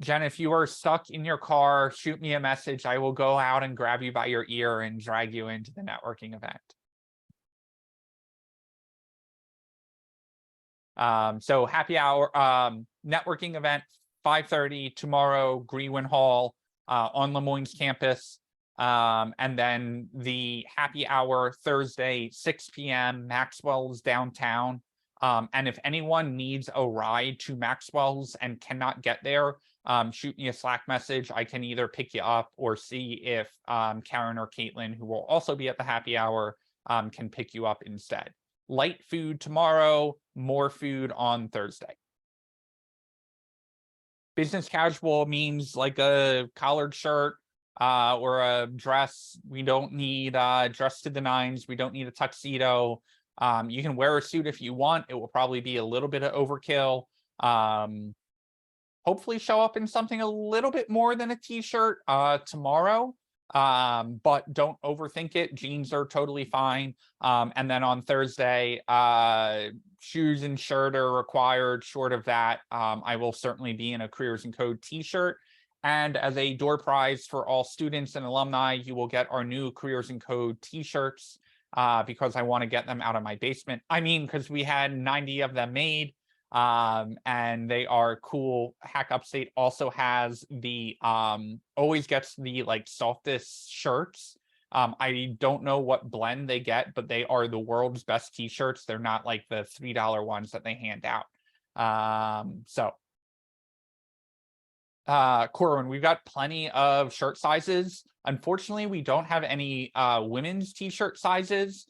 Jen, if you are stuck in your car, shoot me a message. I will go out and grab you by your ear and drag you into the networking event. So happy hour, networking event, 5:30 tomorrow, Greenwin Hall on Lemoyne's campus. And then the happy hour Thursday, 6 p.m., Maxwell's downtown. And if anyone needs a ride to Maxwell's and cannot get there, shoot me a Slack message. I can either pick you up or see if Karen or Caitlin, who will also be at the happy hour, can pick you up instead. Light food tomorrow, more food on Thursday. Business casual means like a collared shirt or a dress. We don't need dress to the nines. We don't need a tuxedo. You can wear a suit if you want. It will probably be a little bit of overkill. Hopefully show up in something a little bit more than a t-shirt tomorrow. But don't overthink it. Jeans are totally fine. And then on Thursday, shoes and shirt are required. Short of that, I will certainly be in a Careers and Code t-shirt. And as a door prize for all students and alumni, you will get our new Careers and Code t-shirts because I want to get them out of my basement. I mean, because we had 90 of them made. And they are cool. Hack Upstate also has the always gets the like softest shirts. I don't know what blend they get, but they are the world's best t-shirts. They're not like the $3 ones that they hand out. Corwin, we've got plenty of shirt sizes. Unfortunately, we don't have any women's t-shirt sizes,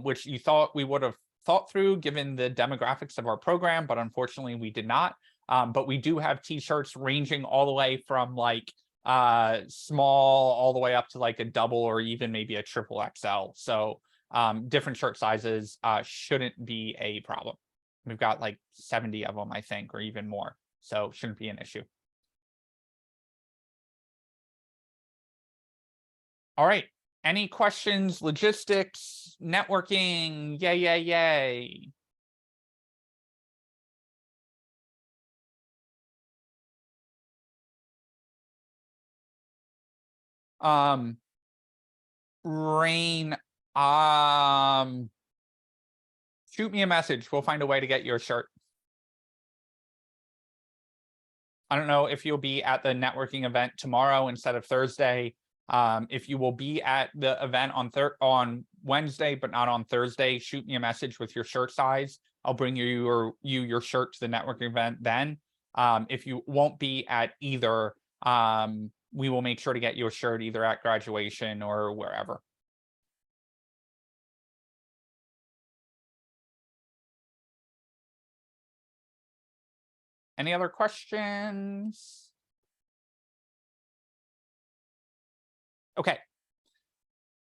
which you thought we would have thought through given the demographics of our program, but unfortunately we did not. But we do have t-shirts ranging all the way from like small all the way up to like a double or even maybe a triple XL. So different shirt sizes shouldn't be a problem. We've got like 70 of them, I think, or even more. So shouldn't be an issue. All right. Any questions, logistics, networking? Yay, yay, yay. Rain, shoot me a message. We'll find a way to get your shirt. I don't know if you'll be at the networking event tomorrow instead of Thursday. If you will be at the event on Wednesday, but not on Thursday, shoot me a message with your shirt size. I'll bring you your shirt to the networking event then. If you won't be at either, we will make sure to get you a shirt either at graduation or wherever. Any other questions? Okay.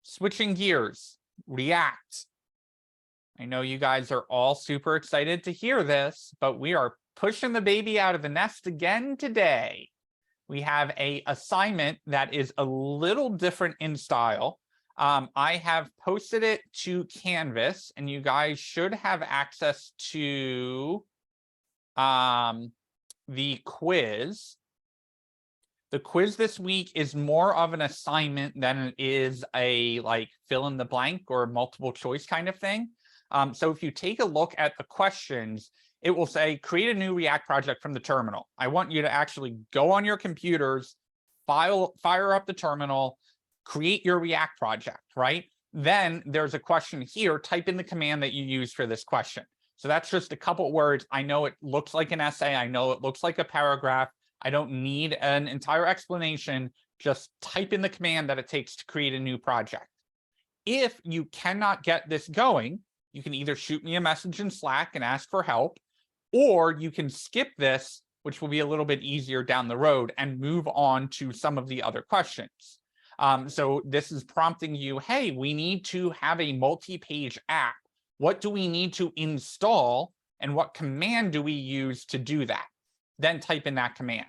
Switching gears, React. I know you guys are all super excited to hear this, but we are pushing the baby out of the nest again today. We have an assignment that is a little different in style. I have posted it to Canvas, and you guys should have access to the quiz. The quiz this week is more of an assignment than it is a like fill in the blank or multiple choice kind of thing. So if you take a look at the questions, it will say create a new React project from the terminal. I want you to actually go on your computers, fire up the terminal, create your React project, right? Then there's a question here, type in the command that you use for this question. So that's just a couple words. I know it looks like an essay. I know it looks like a paragraph. I don't need an entire explanation. Just type in the command that it takes to create a new project. If you cannot get this going, you can either shoot me a message in Slack and ask for help, or you can skip this, which will be a little bit easier down the road, and move on to some of the other questions. So this is prompting you, hey, we need to have a multi-page app. What do we need to install, and what command do we use to do that? Then type in that command.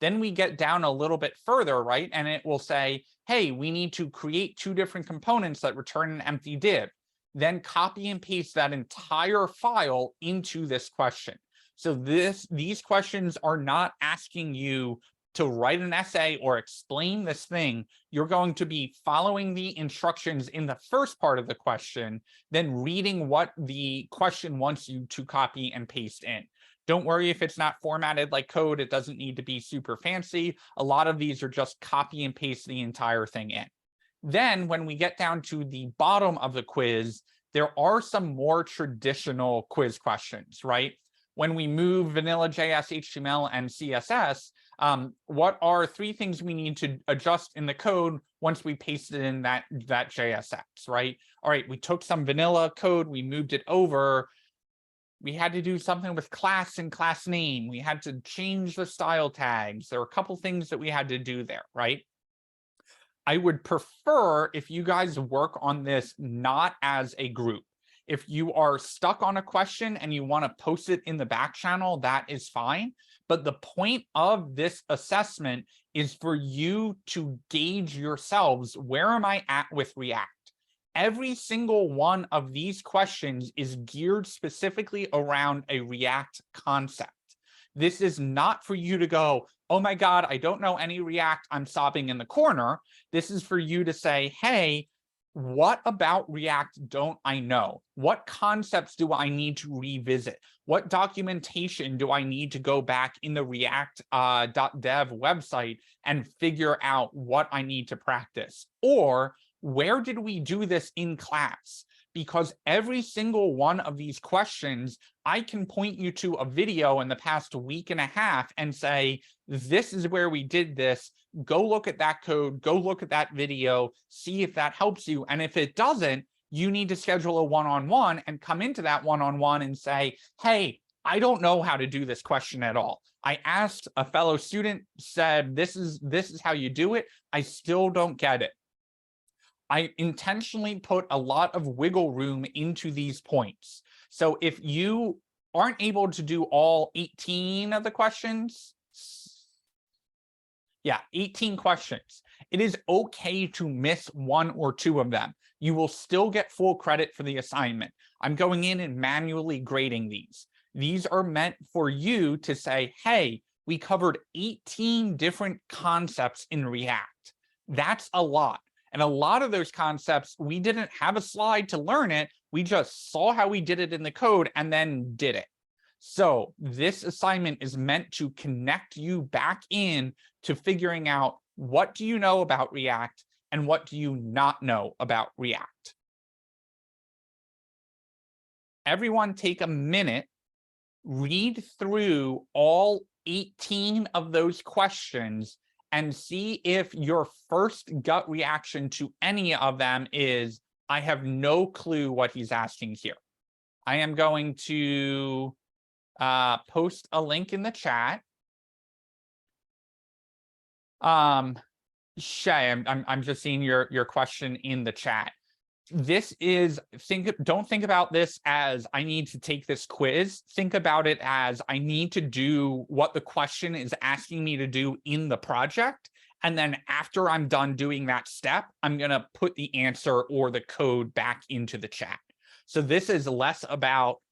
Then we get down a little bit further, right? And it will say, hey, we need to create two different components that return an empty div. Then copy and paste that entire file into this question. So these questions are not asking you to write an essay or explain this thing. You're going to be following the instructions in the first part of the question, then reading what the question wants you to copy and paste in. Don't worry if it's not formatted like code. It doesn't need to be super fancy. A lot of these are just copy and paste the entire thing in. Then when we get down to the bottom of the quiz, there are some more traditional quiz questions, right? When we move vanilla JS, HTML, and CSS, what are 3 things we need to adjust in the code once we pasted in that JSX, right? All right, we took some vanilla code, we moved it over. We had to do something with class and class name. We had to change the style tags. There are a couple things that we had to do there, right? I would prefer if you guys work on this not as a group. If you are stuck on a question and you want to post it in the back channel, that is fine. But the point of this assessment is for you to gauge yourselves, where am I at with React? Every single one of these questions is geared specifically around a React concept. This is not for you to go, oh my God, I don't know any React, I'm sobbing in the corner. This is for you to say, hey, What about React don't I know? What concepts do I need to revisit? What documentation do I need to go back in the React.dev website and figure out what I need to practice? Or where did we do this in class? Because every single one of these questions, I can point you to a video in the past week and a half and say, this is where we did this. Go look at that code, go look at that video, see if that helps you. And if it doesn't, you need to schedule a one-on-one and come into that one-on-one and say, hey, I don't know how to do this question at all. I asked a fellow student, said, this is how you do it. I still don't get it. I intentionally put a lot of wiggle room into these points. So if you aren't able to do all 18 of the questions, 18 questions, it is okay to miss 1 or 2 of them. You will still get full credit for the assignment. I'm going in and manually grading these. These are meant for you to say, hey, we covered 18 different concepts in React. That's a lot. And a lot of those concepts, we didn't have a slide to learn it. We just saw how we did it in the code and then did it. So this assignment is meant to connect you back in to figuring out what do you know about React and what do you not know about React. Everyone take a minute, read through all 18 of those questions and see if your first gut reaction to any of them is, I have no clue what he's asking here. I am going to post a link in the chat. Shay, I'm just seeing your question in the chat. This is, don't think about this as I need to take this quiz. Think about it as I need to do what the question is asking me to do in the project. And then after I'm done doing that step, I'm going to put the answer or the code back into the chat. So this is less about,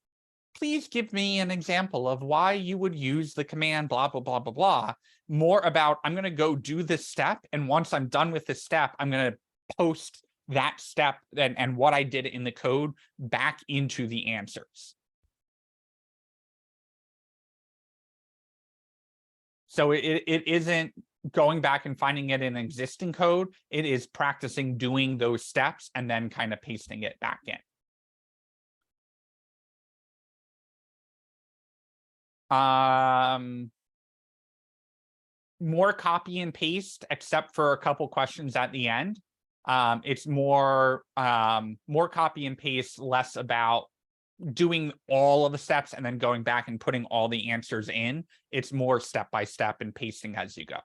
please give me an example of why you would use the command, blah, blah, blah, blah, blah. More about, I'm going to go do this step. And once I'm done with this step, I'm going to post that step and what I did in the code back into the answers. So it isn't going back and finding it in existing code. It is practicing doing those steps and then kind of pasting it back in. More copy and paste, except for a couple questions at the end. It's more copy and paste, less about doing all of the steps and then going back and putting all the answers in. It's more step by step and pasting as you go.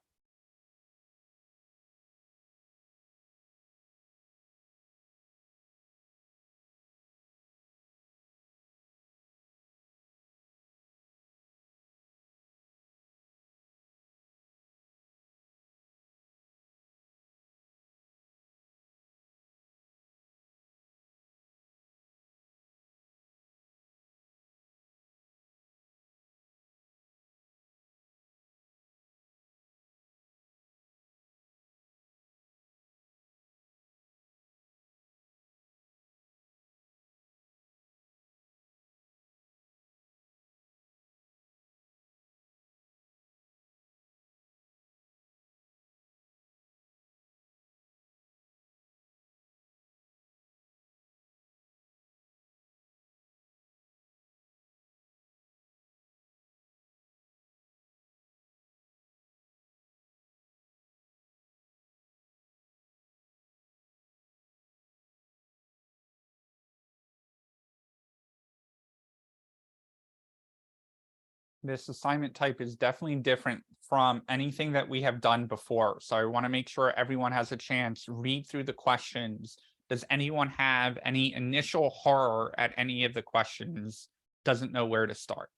This assignment type is definitely different from anything that we have done before. So I want to make sure everyone has a chance to read through the questions. Does anyone have any initial horror at any of the questions? Doesn't know where to start.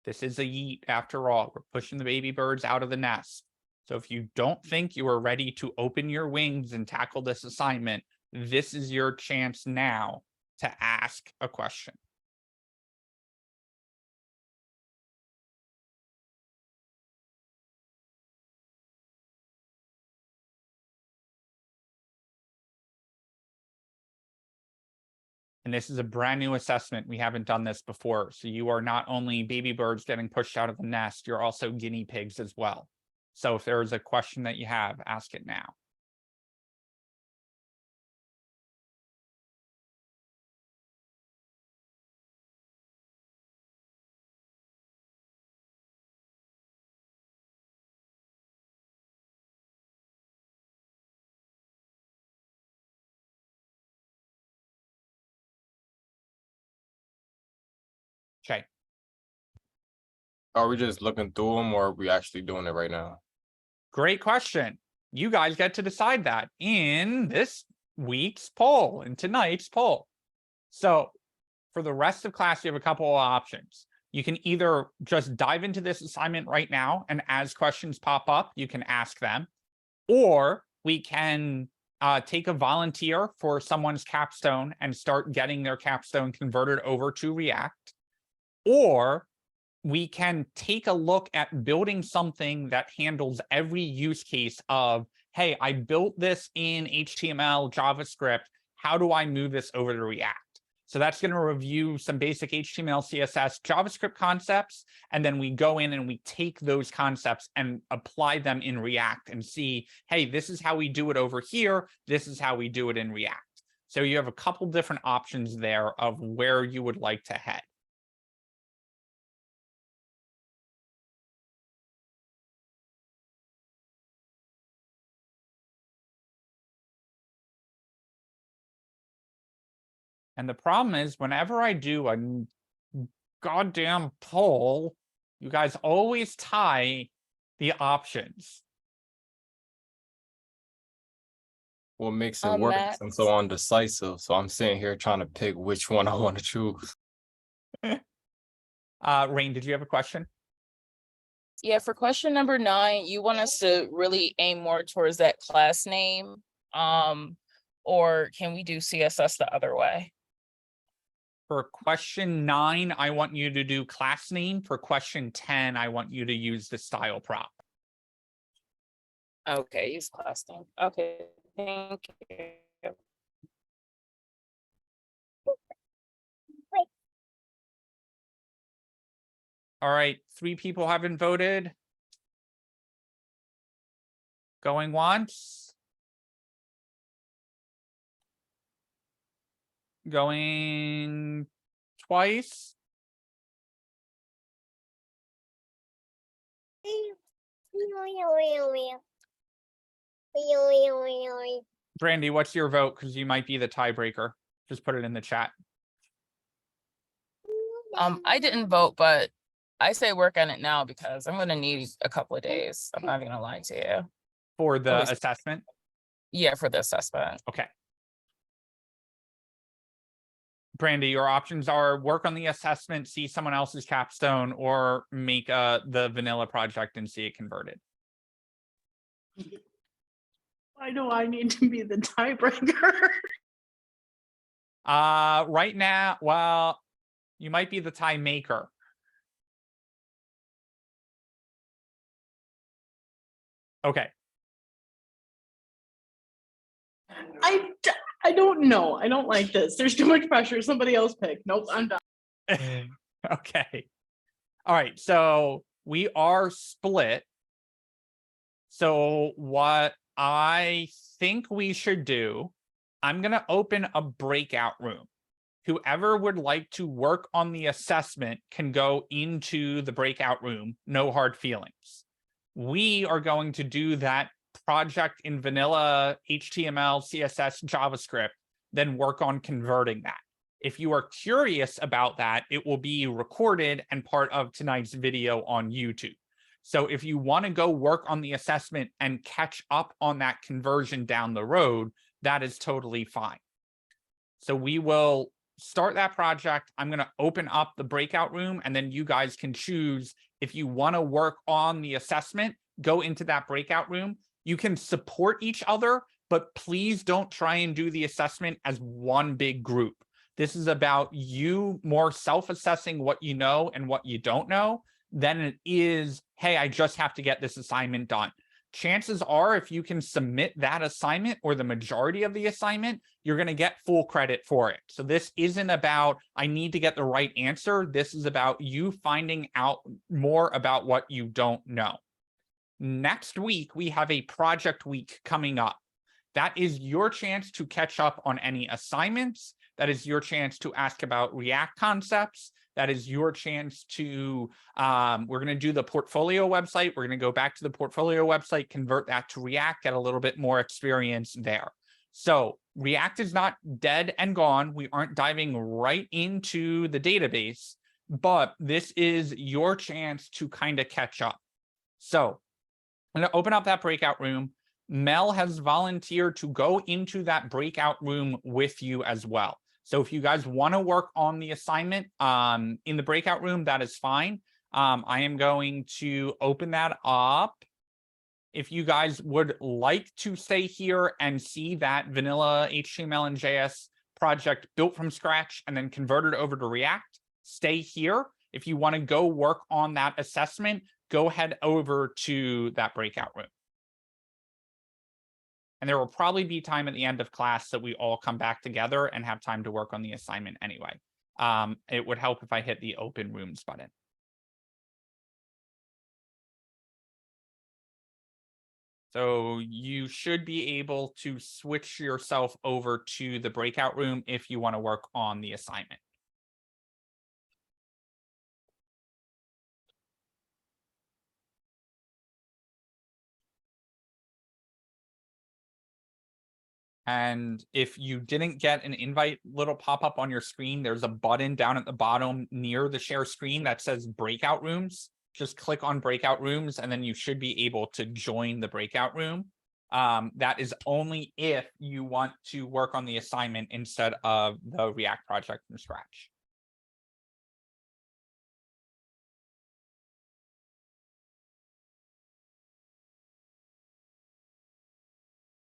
This is a yeet after all. We're pushing the baby birds out of the nest. So if you don't think you are ready to open your wings and tackle this assignment, this is your chance now to ask a question. And this is a brand new assessment. We haven't done this before. So you are not only baby birds getting pushed out of the nest, you're also guinea pigs as well. So if there is a question that you have, ask it now. Okay. Are we just looking through them or are we actually doing it right now? Great question. You guys get to decide that in this week's poll, in tonight's poll. So for the rest of class, you have a couple of options. You can either just dive into this assignment right now, and as questions pop up, you can ask them, or we can take a volunteer for someone's capstone and start getting their capstone converted over to React, or we can take a look at building something that handles every use case of, hey, I built this in HTML, JavaScript. How do I move this over to React? So that's going to review some basic HTML, CSS, JavaScript concepts. And then we go in and we take those concepts and apply them in React and see, hey, this is how we do it over here. This is how we do it in React. So you have a couple different options there of where you would like to head. And the problem is, whenever I do a goddamn poll, you guys always tie the options. What makes it work? Max. I'm so undecisive. So I'm sitting here trying to pick which one I want to choose. Rain, did you have a question? Yeah, for question number 9, you want us to really aim more towards that class name, or can we do CSS the other way? For question 9, I want you to do class name. For question 10, I want you to use the style prop. Okay, use class name. Okay, thank you. All right, 3 people haven't voted. Going once. Going twice. Brandy, what's your vote? Because you might be the tiebreaker. Just put it in the chat. I didn't vote, but I say work on it now because I'm gonna need a couple of days. I'm not even gonna lie to you. For the Always. assessment? Yeah, for the assessment. Okay. Brandy, your options are work on the assessment, see someone else's capstone, or make the vanilla project and see it converted. Why do I need to be the tiebreaker? Right now, well, you might be the tie maker. Okay. I don't know. I don't like this. There's too much pressure. Somebody else pick. Nope, I'm done. Okay. All right. So we are split. So what I think we should do, I'm going to open a breakout room. Whoever would like to work on the assessment can go into the breakout room. No hard feelings. We are going to do that project in vanilla HTML, CSS, JavaScript, then work on converting that. If you are curious about that, it will be recorded and part of tonight's video on YouTube. So if you want to go work on the assessment and catch up on that conversion down the road, that is totally fine. So we will start that project. I'm going to open up the breakout room, and then you guys can choose if you want to work on the assessment, go into that breakout room. You can support each other, but please don't try and do the assessment as one big group. This is about you more self-assessing what you know and what you don't know than it is, hey, I just have to get this assignment done. chances are if you can submit that assignment or the majority of the assignment, you're going to get full credit for it. So this isn't about, I need to get the right answer. This is about you finding out more about what you don't know. Next week, we have a project week coming up. That is your chance to catch up on any assignments. That is your chance to ask about React concepts. That is your chance to, we're going to do the portfolio website. We're going to go back to the portfolio website, convert that to React, get a little bit more experience there. So React is not dead and gone. We aren't diving right into the database, but this is your chance to kind of catch up. So I'm going to open up that breakout room. Mel has volunteered to go into that breakout room with you as well. So if you guys want to work on the assignment in the breakout room, that is fine. I am going to open that up. If you guys would like to stay here and see that vanilla HTML and JS project built from scratch and then converted over to React, stay here. If you want to go work on that assessment, go head over to that breakout room. And there will probably be time at the end of class that we all come back together and have time to work on the assignment anyway. It would help if I hit the open rooms button. So you should be able to switch yourself over to the breakout room if you want to work on the assignment. And if you didn't get an invite little pop-up on your screen, there's a button down at the bottom near the share screen that says breakout rooms. Just click on breakout rooms, and then you should be able to join the breakout room. That is only if you want to work on the assignment instead of the React project from scratch.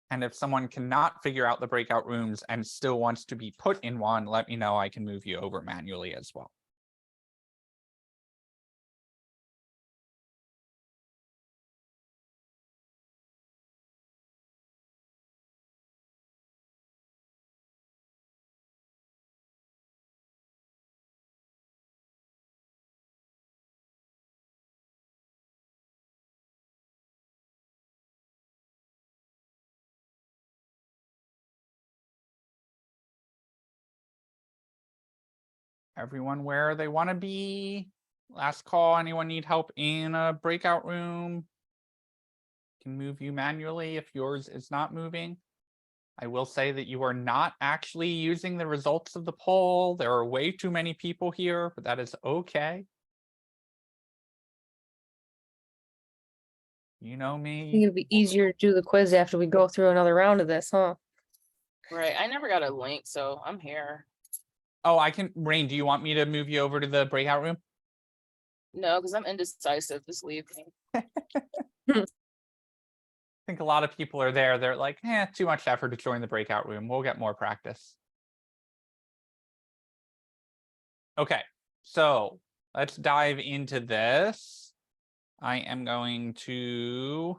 And if someone cannot figure out the breakout rooms and still wants to be put in one, let me know. I can move you over manually as well. Everyone where they want to be. Last call. Anyone need help in a breakout room? Can move you manually if yours is not moving. I will say that you are not actually using the results of the poll. There are way too many people here, but that is okay. You know I think me. it'd be easier to do the quiz after we go through another round of this, huh? Right. I never got a link, so I'm here. Oh, I can. Rain, do you want me to move you over to the breakout room? No, because I'm indecisive. Just leave me. I think a lot of people are there. They're like, too much effort to join the breakout room. We'll get more practice. Okay, so let's dive into this. I am going to...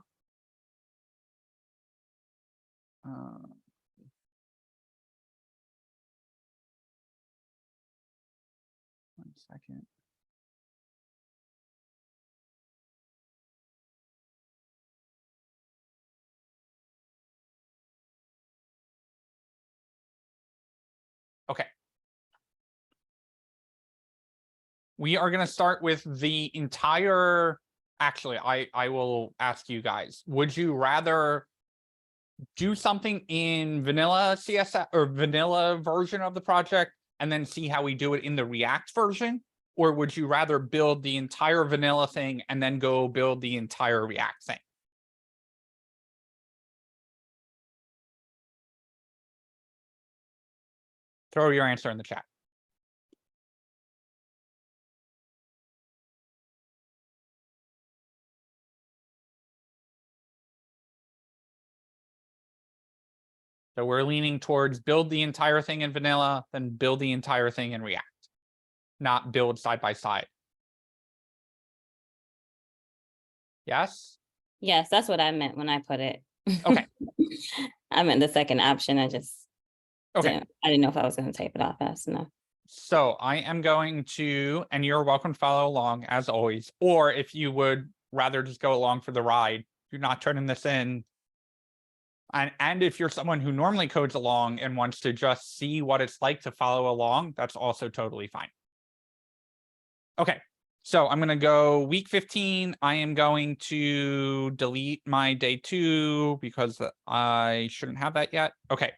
one second. Okay. We are going to start with the entire, actually, I will ask you guys, would you rather do something in vanilla CSS or vanilla version of the project and then see how we do it in the React version? Or would you rather build the entire vanilla thing and then go build the entire React thing? Throw your answer in the chat. So we're leaning towards build the entire thing in vanilla, then build the entire thing in React, not build side by side. Yes? Yes, that's what I meant when I put it. Okay. I meant the second option. I Okay. didn't know if I was going to type it off fast enough. So I am going to, and you're welcome to follow along as always, or if you would rather just go along for the ride, you're not turning this in. And if you're someone who normally codes along and wants to just see what it's like to follow along, that's also totally fine. Okay, so I'm going to go week 15. I am going to delete my day 2 because I shouldn't have that yet. Okay,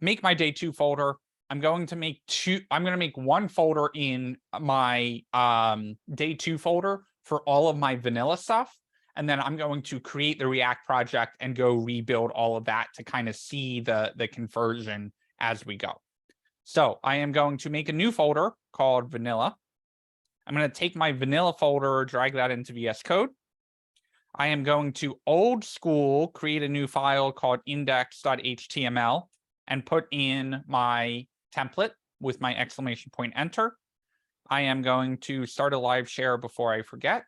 make my day 2 folder. I'm going to make one folder in my day 2 folder for all of my vanilla stuff. And then I'm going to create the React project and go rebuild all of that to kind of see the conversion as we go. So I am going to make a new folder called vanilla. I'm going to take my vanilla folder, drag that into VS Code. I am going to old school create a new file called index.html and put in my template with my exclamation point enter. I am going to start a live share before I forget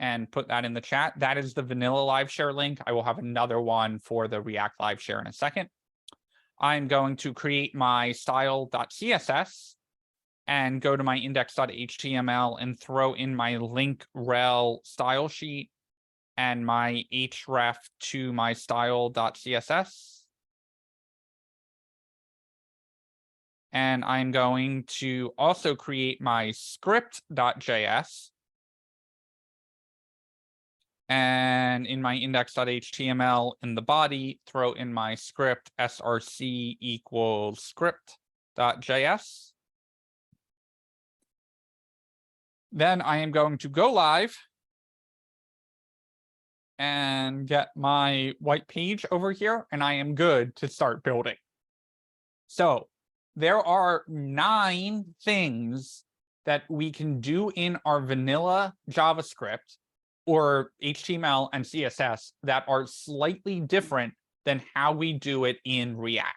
and put that in the chat. That is the vanilla live share link. I will have another one for the React live share in a second. I'm going to create my style.css and go to my index.html and throw in my link rel style sheet and my href to my style.css. And I'm going to also create my script.js. And in my index.html in the body, throw in my script src equals script.js. Then I am going to go live and get my white page over here, and I am good to start building. So there are 9 things that we can do in our vanilla JavaScript or HTML and CSS that are slightly different than how we do it in React.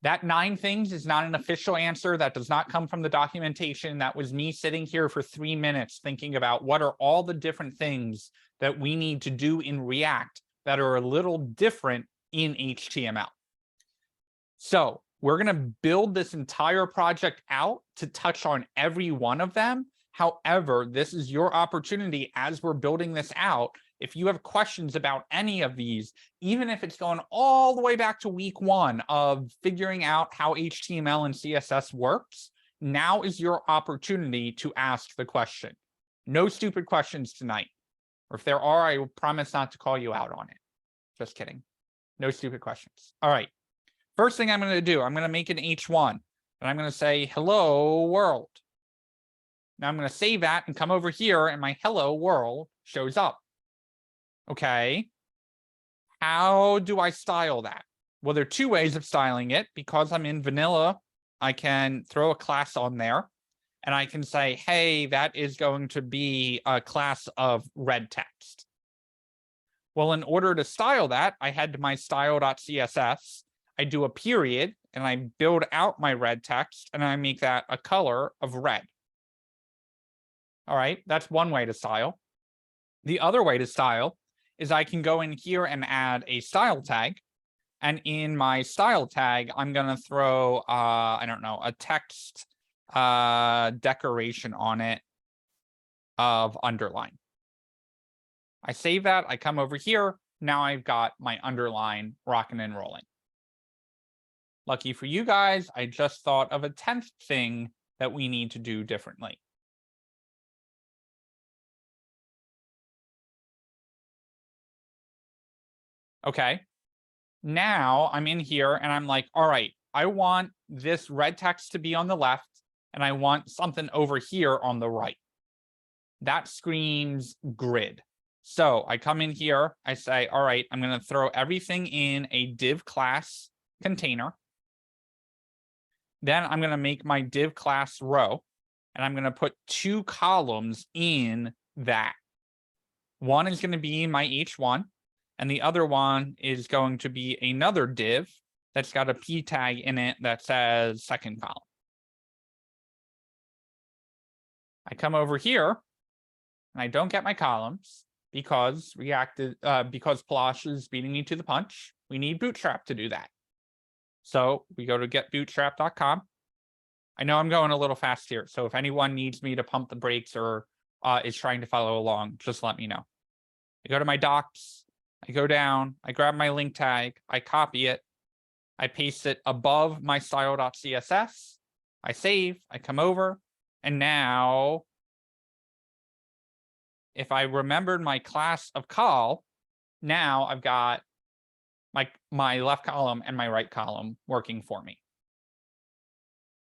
That 9 things is not an official answer. That does not come from the documentation. That was me sitting here for 3 minutes thinking about what are all the different things that we need to do in React that are a little different in HTML. So we're going to build this entire project out to touch on every one of them. However, this is your opportunity as we're building this out. If you have questions about any of these, even if it's going all the way back to week 1 of figuring out how HTML and CSS works, now is your opportunity to ask the question. No stupid questions tonight. Or if there are, I will promise not to call you out on it. Just kidding. No stupid questions. All right. First thing I'm going to do, I'm going to make an H1. And I'm going to say, hello, world. Now I'm going to save that and come over here, and my hello world shows up. Okay. How do I style that? Well, there are 2 ways of styling it. Because I'm in vanilla, I can throw a class on there, and I can say, hey, that is going to be a class of red text. Well, in order to style that, I head to my style.css, I do a period, and I build out my red text, and I make that a color of red. All right, that's one way to style. The other way to style is I can go in here and add a style tag. And in my style tag, I'm going to throw, I don't know, a text decoration on it of underline. I save that. I come over here. Now I've got my underline rocking and rolling. Lucky for you guys, I just thought of a 10th thing that we need to do differently. Okay, now I'm in here and I'm like, all right, I want this red text to be on the left and I want something over here on the right. That screams grid. So I come in here, I say, all right, I'm going to throw everything in a div class container. Then I'm going to make my div class row, and I'm going to put 2 columns in that. One is going to be my H1, and the other one is going to be another div that's got a p tag in it that says second column. I come over here, and I don't get my columns because because Plosh is beating me to the punch. We need Bootstrap to do that. So we go to getbootstrap.com. I know I'm going a little fast here, so if anyone needs me to pump the brakes or is trying to follow along, just let me know. I go to my docs, I go down, I grab my link tag, I copy it, I paste it above my style.css, I save, I come over, and now if I remembered my class of col, now I've got my left column and my right column working for me.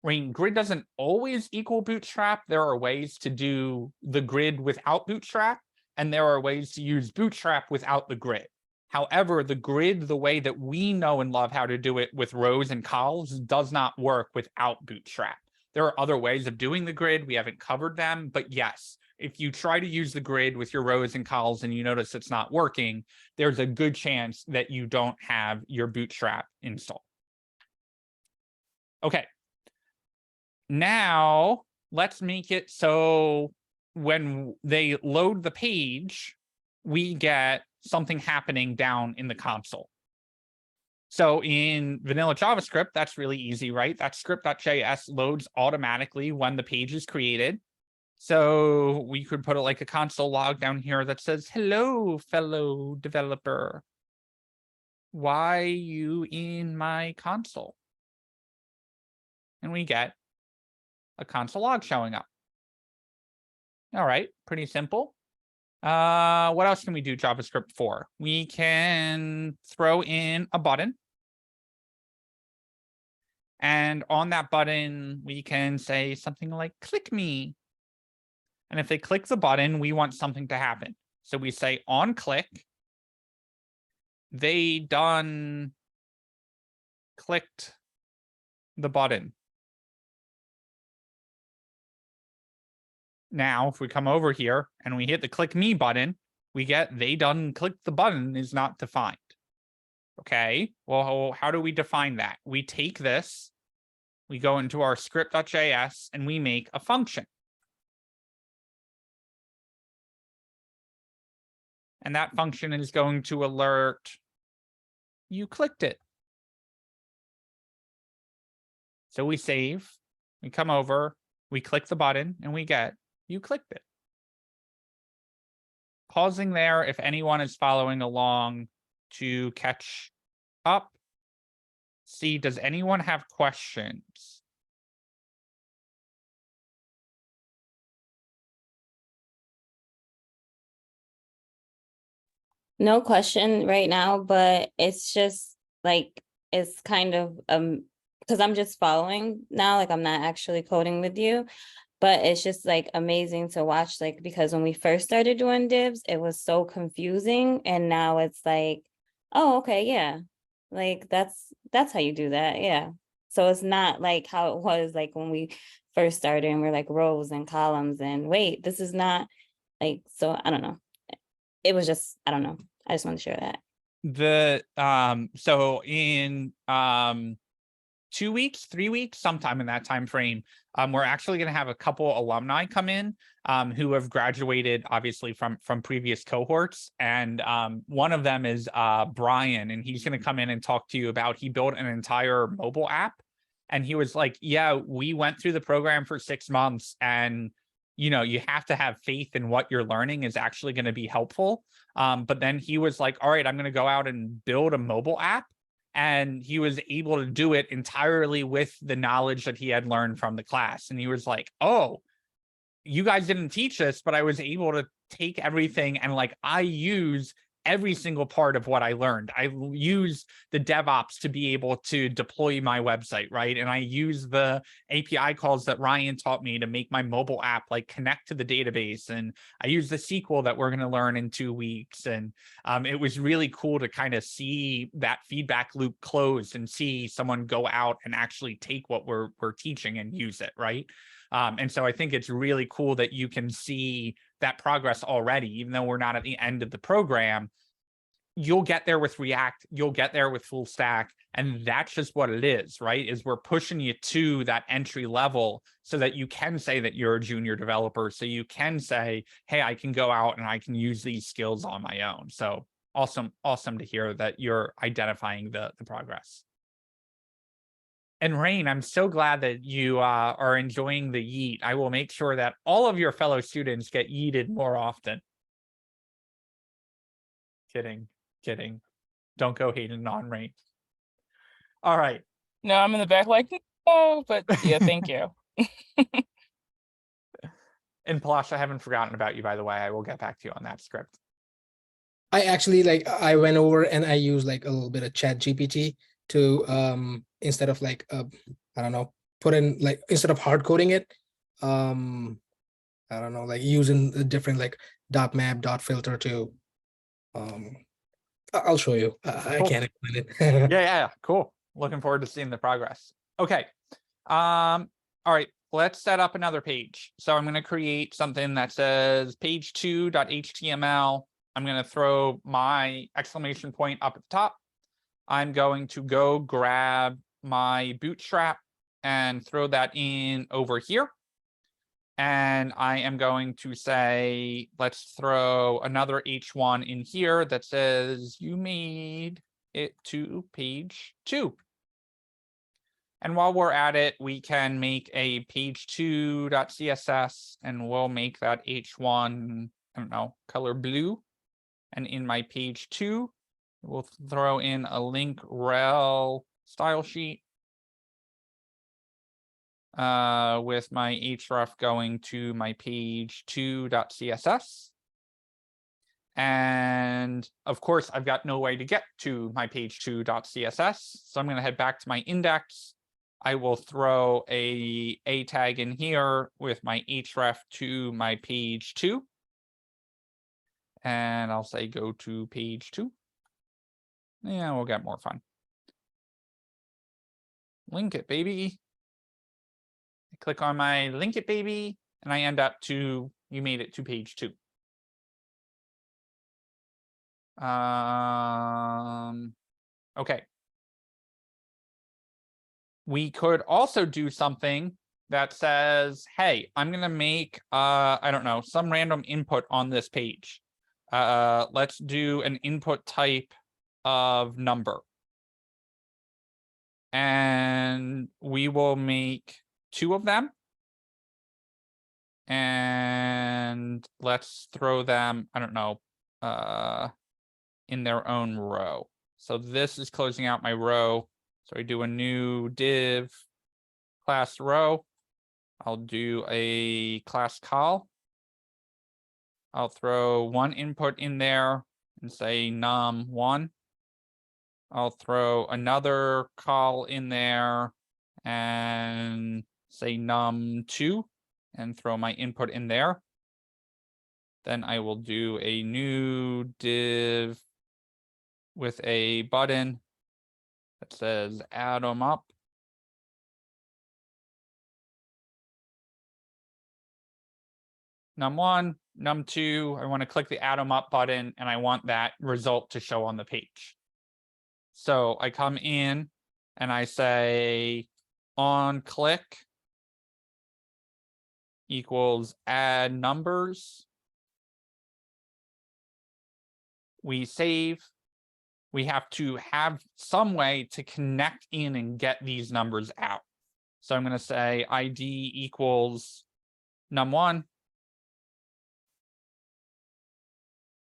I mean, grid doesn't always equal Bootstrap. There are ways to do the grid without Bootstrap, and there are ways to use Bootstrap without the grid. However, the grid, the way that we know and love how to do it with rows and cols, does not work without Bootstrap. There are other ways of doing the grid. We haven't covered them, but yes, if you try to use the grid with your rows and cols and you notice it's not working, there's a good chance that you don't have your Bootstrap installed. Okay. Now let's make it so when they load the page, we get something happening down in the console. So in vanilla JavaScript, that's really easy, right? That script.js loads automatically when the page is created. So we could put it like a console log down here that says, hello, fellow developer. Why you in my console? And we get a console log showing up. All right, pretty simple. What else can we do JavaScript for? We can throw in a button. And on that button, we can say something like, click me. And if they click the button, we want something to happen. So we say on click, they done clicked the button. Now, if we come over here and we hit the click me button, we get they done clicked the button is not defined. Okay, well, how do we define that? We take this, we go into our script.js, and we make a function. And that function is going to alert you clicked it. So we save, we come over, we click the button, and we get you clicked it. Pausing there if anyone is following along to catch up. See, does anyone have questions? No question right now, but it's just like, it's kind of, because I'm just following now, like I'm not actually coding with you, but it's just like amazing to watch, like, because when we first started doing divs, it was so confusing. And now it's like, oh, okay, yeah. Like that's how you do that. Yeah. So it's not like how it was like when we first started and we're like rows and columns and wait, this is not like, so I don't know. It was just, I don't know. I just want to share that. So in 2 weeks, 3 weeks, sometime in that time frame, we're actually going to have a couple alumni come in who have graduated, obviously, from previous cohorts. And one of them is Brian, and he's going to come in and talk to you about, he built an entire mobile app. And he was like, yeah, we went through the program for 6 months, and you know, you have to have faith in what you're learning is actually going to be helpful. But then he was like, all right, I'm going to go out and build a mobile app. And he was able to do it entirely with the knowledge that he had learned from the class. And he was like, oh, you guys didn't teach this, but I was able to take everything and like, I use every single part of what I learned. I use the DevOps to be able to deploy my website, right? And I use the API calls that Ryan taught me to make my mobile app like connect to the database. And I use the SQL that we're going to learn in 2 weeks. And it was really cool to kind of see that feedback loop close and see someone go out and actually take what we're teaching and use it, right? And so I think it's really cool that you can see that progress already, even though we're not at the end of the program. you'll get there with React, you'll get there with full stack, and that's just what it is, right? Is we're pushing you to that entry level so that you can say that you're a junior developer, so you can say, hey, I can go out and I can use these skills on my own. So awesome to hear that you're identifying the progress. And Rain, I'm so glad that you are enjoying the yeet. I will make sure that all of your fellow students get yeeted more often. Kidding. Don't go hating on Rain. All right. No, I'm in the back like, no, but yeah, thank you. And Palash, I haven't forgotten about you, by the way. I will get back to you on that script. I actually I went over and I used like a little bit of Chat GPT to instead of like I don't know, put in like instead of hard coding it, I don't know, like using the different like dot map, dot filter to I'll show you. I Cool. can't explain it. Yeah, cool. Looking forward to seeing the progress. Okay. All right, let's set up another page. So I'm going to create something that says page2.html. I'm going to throw my exclamation point up at the top. I'm going to go grab my bootstrap and throw that in over here. And I am going to say, let's throw another H1 in here that says you made it to page 2. And while we're at it, we can make a page2.css and we'll make that H1, I don't know, color blue. And in my page 2, we'll throw in a link rel style sheet. With my href going to my page2.css. And of course, I've got no way to get to my page2.css. So I'm going to head back to my index. I will throw a tag in here with my href to my page 2. And I'll say go to page 2. Yeah, we'll get more fun. Link it, baby. I click on my link it, baby, and I end up to, you made it to page 2. Okay. We could also do something that says, hey, I'm going to make, I don't know, some random input on this page. Let's do an input type of number. And we will make 2 of them. And let's throw them, I don't know, in their own row. So this is closing out my row. So I do a new div class row. I'll do a class call. I'll throw 1 input in there and say num1. I'll throw another call in there and say num2 and throw my input in there. Then I will do a new div with a button that says add them up. Num1, num2, I want to click the add them up button and I want that result to show on the page. So I come in and I say on click equals add numbers. We save. We have to have some way to connect in and get these numbers out. So I'm going to say ID equals num1.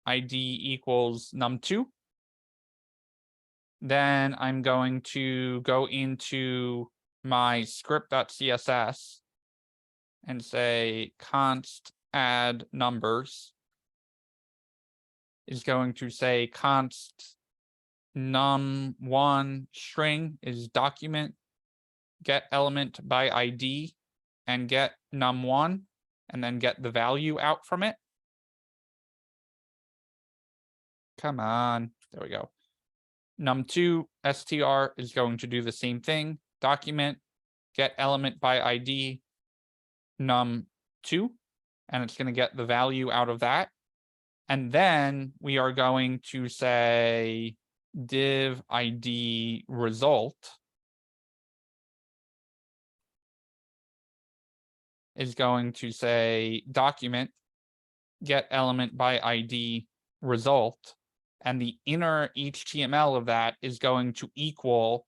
ID equals num2. Then I'm going to go into my script.css and say const add numbers is going to say const num1 string is document get element by ID and get num1 and then get the value out from it. Come on, there we go. Num2 str is going to do the same thing. Document get element by ID num2, and it's going to get the value out of that. And then we are going to say div ID result is going to say document get element by ID result. And the inner HTML of that is going to equal,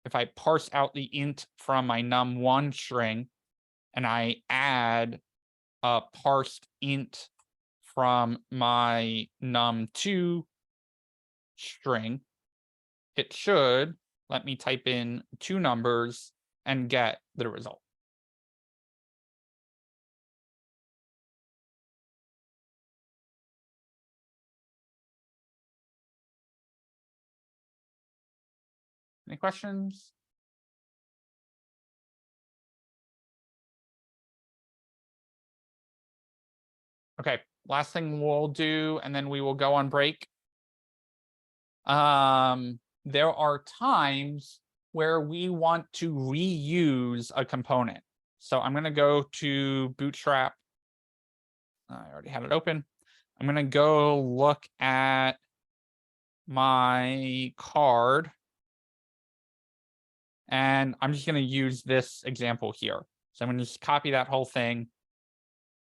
if I parse out the int from my num1 string and I add a parsed int from my num2 string, it should let me type in 2 numbers and get the result. Any questions? Okay, last thing we'll do, and then we will go on break. There are times where we want to reuse a component. So I'm going to go to Bootstrap. I already had it open. I'm going to go look at my card. And I'm just going to use this example here. So I'm going to just copy that whole thing.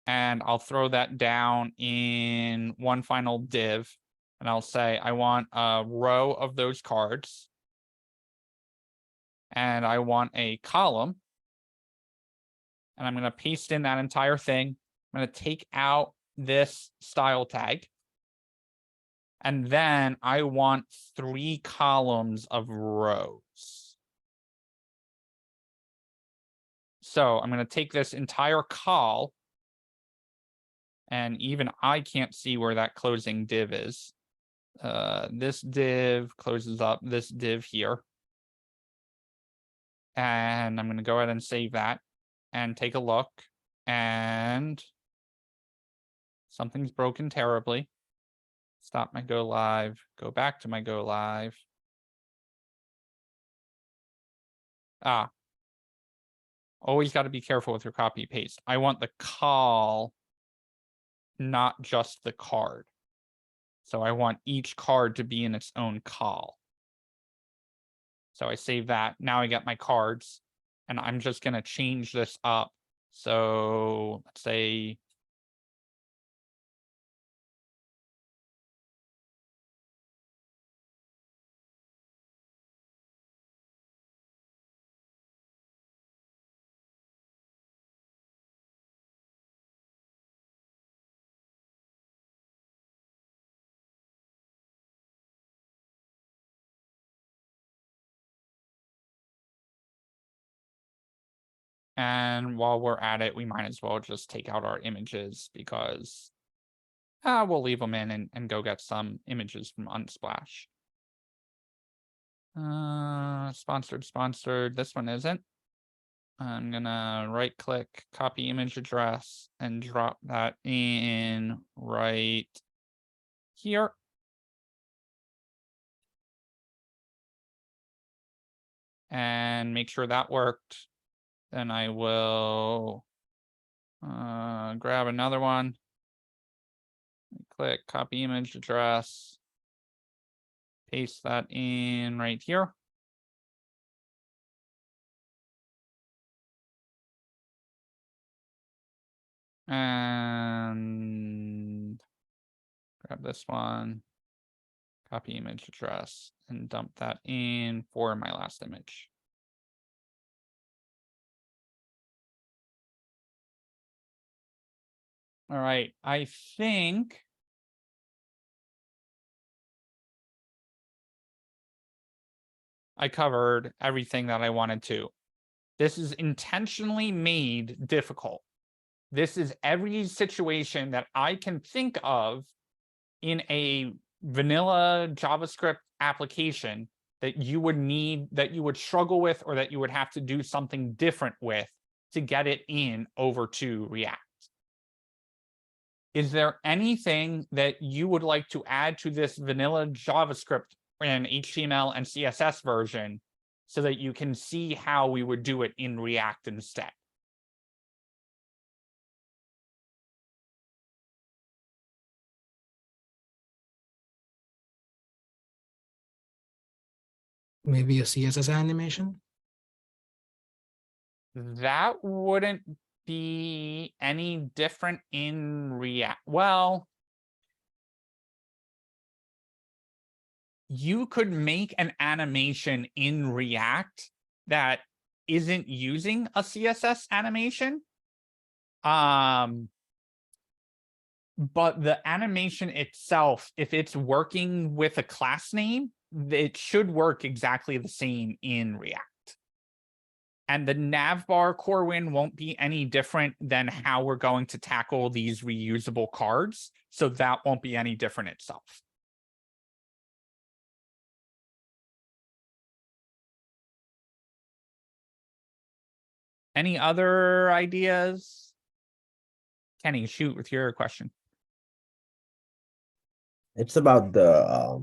And I'll throw that down in one final div. And I'll say, I want a row of those cards. And I want a column. And I'm going to paste in that entire thing. I'm going to take out this style tag. And then I want 3 columns of rows. So I'm going to take this entire col. And even I can't see where that closing div is. This div closes up this div here. And I'm going to go ahead and save that and take a look. And something's broken terribly. Stop my go live, go back to my go live. Always got to be careful with your copy paste. I want the col, not just the card. So I want each card to be in its own col. So I save that. Now I got my cards, and I'm just going to change this up. So let's say and while we're at it, we might as well just take out our images because we'll leave them in and go get some images from Unsplash. Sponsored. This one isn't. I'm gonna right click, copy image address, and drop that in right here. And make sure that worked. Then I will grab another one. Click copy image address. Paste that in right here. And grab this one, copy image address, and dump that in for my last image. All right, I think I covered everything that I wanted to. This is intentionally made difficult. This is every situation that I can think of in a vanilla JavaScript application that you would need, that you would struggle with, or that you would have to do something different with to get it in over to React. Is there anything that you would like to add to this vanilla JavaScript and HTML and CSS version so that you can see how we would do it in React instead? Maybe a CSS animation? That wouldn't be any different in React. Well, you could make an animation in React that isn't using a CSS animation. But the animation itself, if it's working with a class name, it should work exactly the same in React. And the navbar core win won't be any different than how we're going to tackle these reusable cards. So that won't be any different itself. Any other ideas? Kenny, shoot with your question. It's about the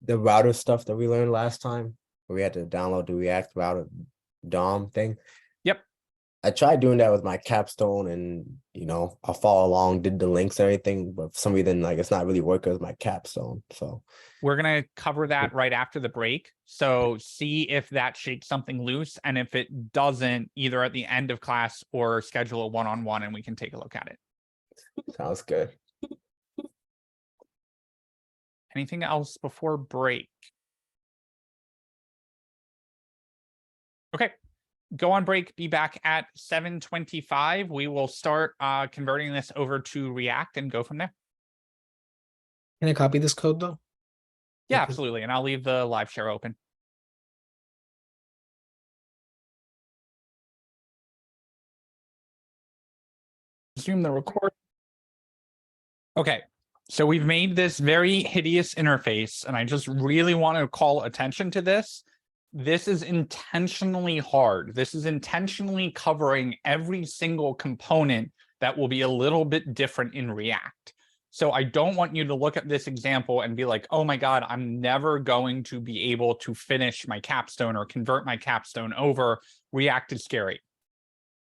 router stuff that we learned last time, where we had to download the React router DOM thing. Yep. I tried doing that with my capstone, and I follow along, did the links and everything, but for some reason, like, it's not really working with my capstone. So we're gonna cover that right after the break. So see if that shakes something loose, and if it doesn't, either at the end of class or schedule a one-on-one, and we can take a look at it. Sounds good. Anything else before break? Okay, go on break, be back at 7:25. We will start converting this over to React and go from there. Can I copy this code though? Yeah, absolutely. And I'll leave the live share open. Resume the record. Okay, so we've made this very hideous interface, and I just really want to call attention to this. This is intentionally hard. This is intentionally covering every single component that will be a little bit different in React. So I don't want you to look at this example and be like, oh my God, I'm never going to be able to finish my capstone or convert my capstone over. React is scary.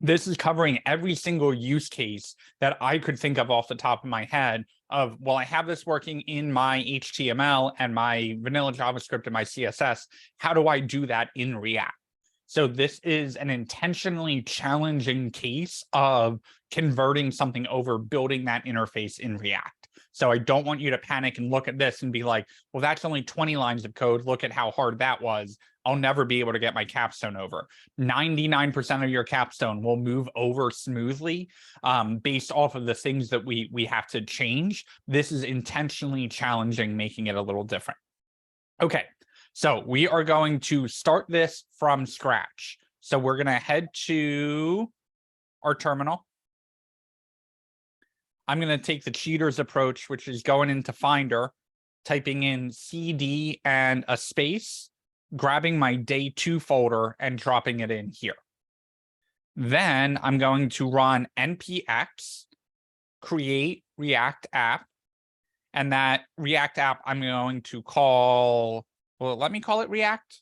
This is covering every single use case that I could think of off the top of my head of, well, I have this working in my HTML and my vanilla JavaScript and my CSS. How do I do that in React? So this is an intentionally challenging case of converting something over, building that interface in React. So I don't want you to panic and look at this and be like, well, that's only 20 lines of code. Look at how hard that was. I'll never be able to get my capstone over. 99% of your capstone will move over smoothly based off of the things that we have to change. This is intentionally challenging, making it a little different. Okay, so we are going to start this from scratch. So we're going to head to our terminal. I'm going to take the cheaters approach, which is going into Finder, typing in CD and a space, grabbing my day 2 folder and dropping it in here. Then I'm going to run npx create React app, and that React app I'm going to call, will it let me call it React?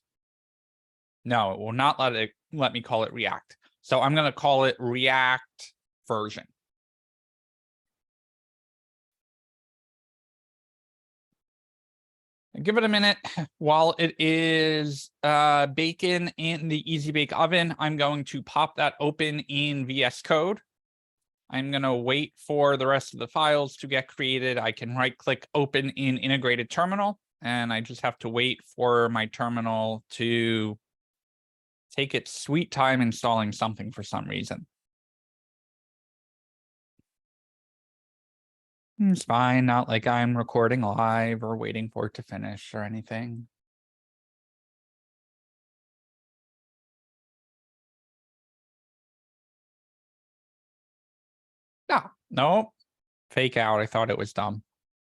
No, it will not let me call it React. So I'm going to call it React version. Give it a minute. While it is baking in the Easy Bake Oven, I'm going to pop that open in VS Code. I'm going to wait for the rest of the files to get created. I can right-click Open in Integrated Terminal, and I just have to wait for my terminal to take its sweet time installing something for some reason. It's fine, not like I'm recording live or waiting for it to finish or anything. Ah, nope. Fake out. I thought it was dumb.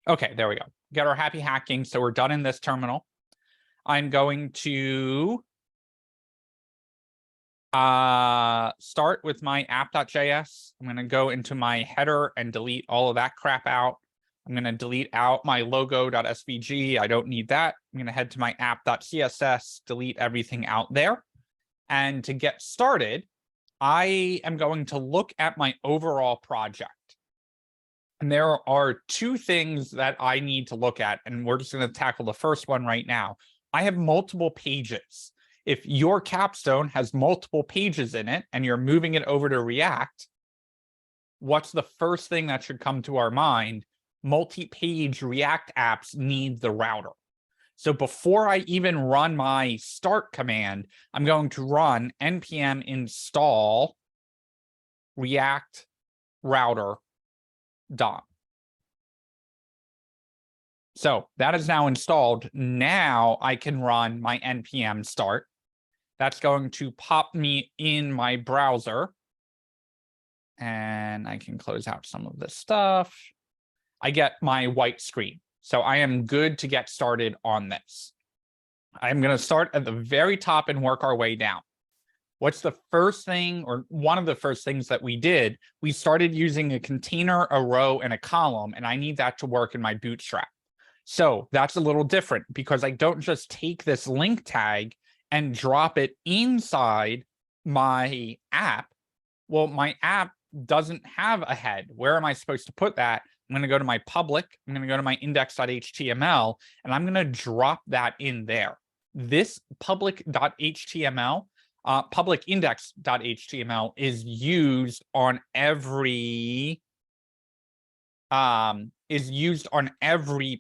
Okay, there we go. Get our happy hacking. So we're done in this terminal. I'm going to start with my app.js. I'm going to go into my header and delete all of that crap out. I'm going to delete out my logo.svg. I don't need that. I'm going to head to my app.css, delete everything out there. And to get started, I am going to look at my overall project. And there are 2 things that I need to look at, and we're just going to tackle the first one right now. I have multiple pages. If your capstone has multiple pages in it and you're moving it over to React, what's the first thing that should come to our mind? Multi-page React apps need the router. So before I even run my start command, I'm going to run npm install React router dom. So that is now installed. Now I can run my npm start. That's going to pop me in my browser. And I can close out some of this stuff. I get my white screen. So I am good to get started on this. I'm going to start at the very top and work our way down. What's the first thing, or one of the first things that we did? We started using a container, a row, and a column, and I need that to work in my Bootstrap. So that's a little different because I don't just take this link tag and drop it inside my app. Well, my app doesn't have a head. Where am I supposed to put that? I'm going to go to my public. I'm going to go to my index.html, and I'm going to drop that in there. This public.html, public index.html is used on every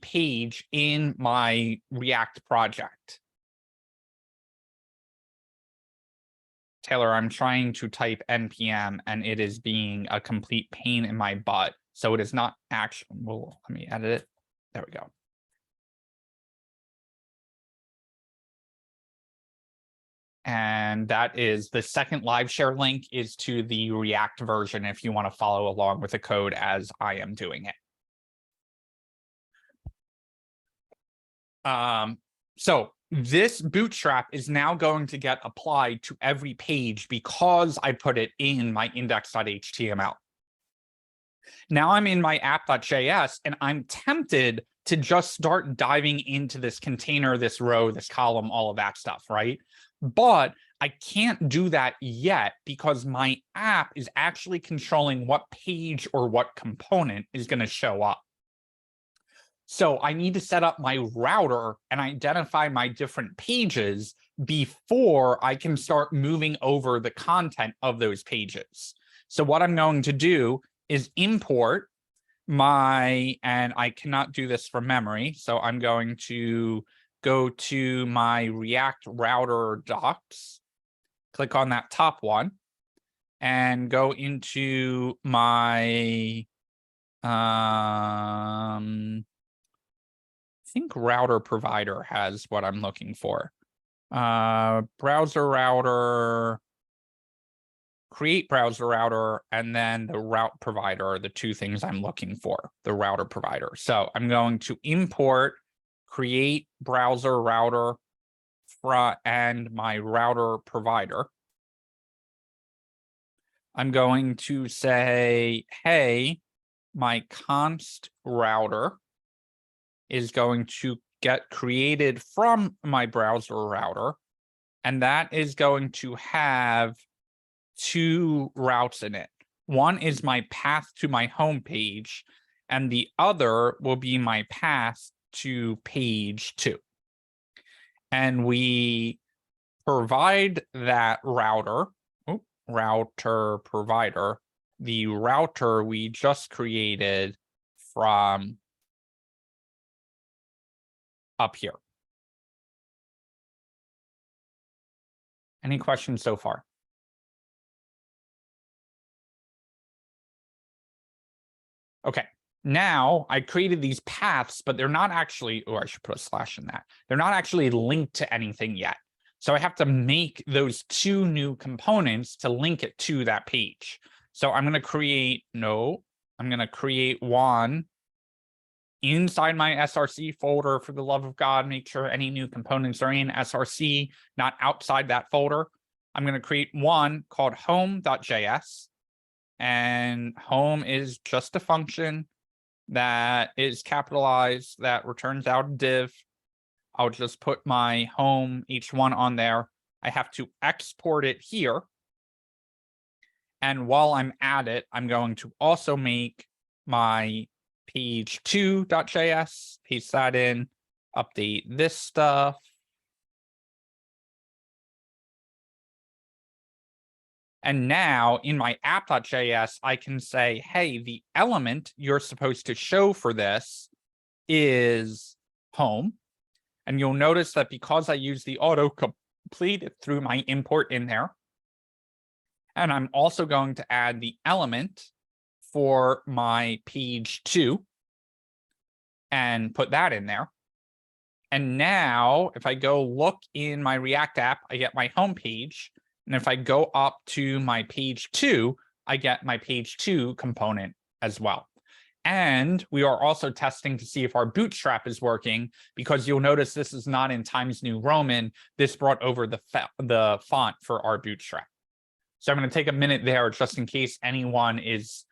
page in my React project. Taylor, I'm trying to type npm and it is being a complete pain in my butt. So it is not actually, well, let me edit it. There we go. And that is the second live share link is to the React version if you want to follow along with the code as I am doing it. So this Bootstrap is now going to get applied to every page because I put it in my index.html. Now I'm in my app.js and I'm tempted to just start diving into this container, this row, this column, all of that stuff, right? But I can't do that yet because my app is actually controlling what page or what component is going to show up. So I need to set up my router and identify my different pages before I can start moving over the content of those pages. So what I'm going to do is import my, and I cannot do this from memory, so I'm going to go to my React router docs, click on that top one, and go into my, I think router provider has what I'm looking for. Browser router, create browser router, and then the route provider are the two things I'm looking for, the router provider. So I'm going to import, create browser router and my router provider. I'm going to say, hey, my const router is going to get created from my browser router, and that is going to have two routes in it. One is my path to my home page, and the other will be my path to page 2. And we provide that router, router provider, the router we just created from up here. Any questions so far? Okay, now I created these paths, but they're not actually, or I should put a slash in that. They're not actually linked to anything yet. So I have to make those two new components to link it to that page. So I'm going to create, I'm going to create one inside my SRC folder. For the love of God, make sure any new components are in SRC, not outside that folder. I'm going to create one called home.js. And home is just a function that is capitalized that returns out a div. I'll just put my home h1 on there. I have to export it here. And while I'm at it, I'm going to also make my page2.js, paste that in, update this stuff, And now in my app.js, I can say, hey, the element you're supposed to show for this is home. And you'll notice that because I use the autocomplete, it threw my import in there. And I'm also going to add the element for my page 2 and put that in there. And now if I go look in my React app, I get my home page. And if I go up to my page 2, I get my page 2 component as well. And we are also testing to see if our bootstrap is working, because you'll notice this is not in Times New Roman. This brought over the font for our bootstrap. So I'm going to take a minute there just in case anyone is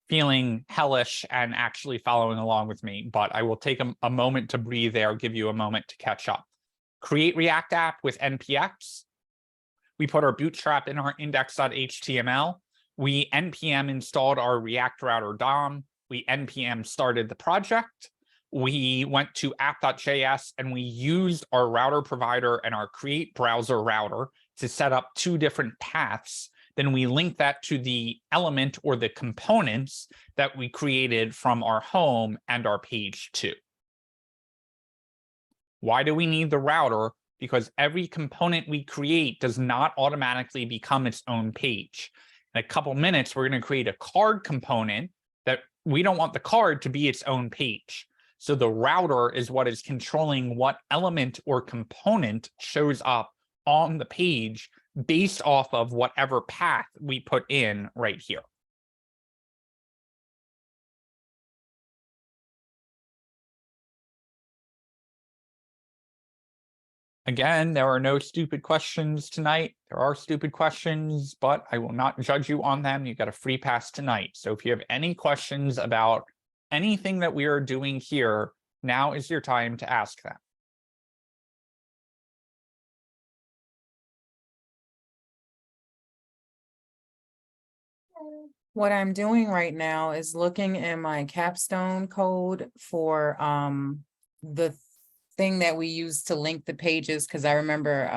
feeling hellish and actually following along with me, but I will take a moment to breathe there, give you a moment to catch up. Create React app with npx. We put our bootstrap in our index.html. We npm installed our React router DOM. We npm started the project. We went to app.js and we used our router provider and our create browser router to set up 2 different paths. Then we link that to the element or the components that we created from our home and our page 2. Why do we need the router? Because every component we create does not automatically become its own page. In a couple minutes, we're going to create a card component that we don't want the card to be its own page. So the router is what is controlling what element or component shows up on the page based off of whatever path we put in right here. Again, there are no stupid questions tonight. There are stupid questions, but I will not judge you on them. You got a free pass tonight. So if you have any questions about anything that we are doing here, now is your time to ask them. What I'm doing right now is looking in my capstone code for the thing that we use to link the pages, because I remember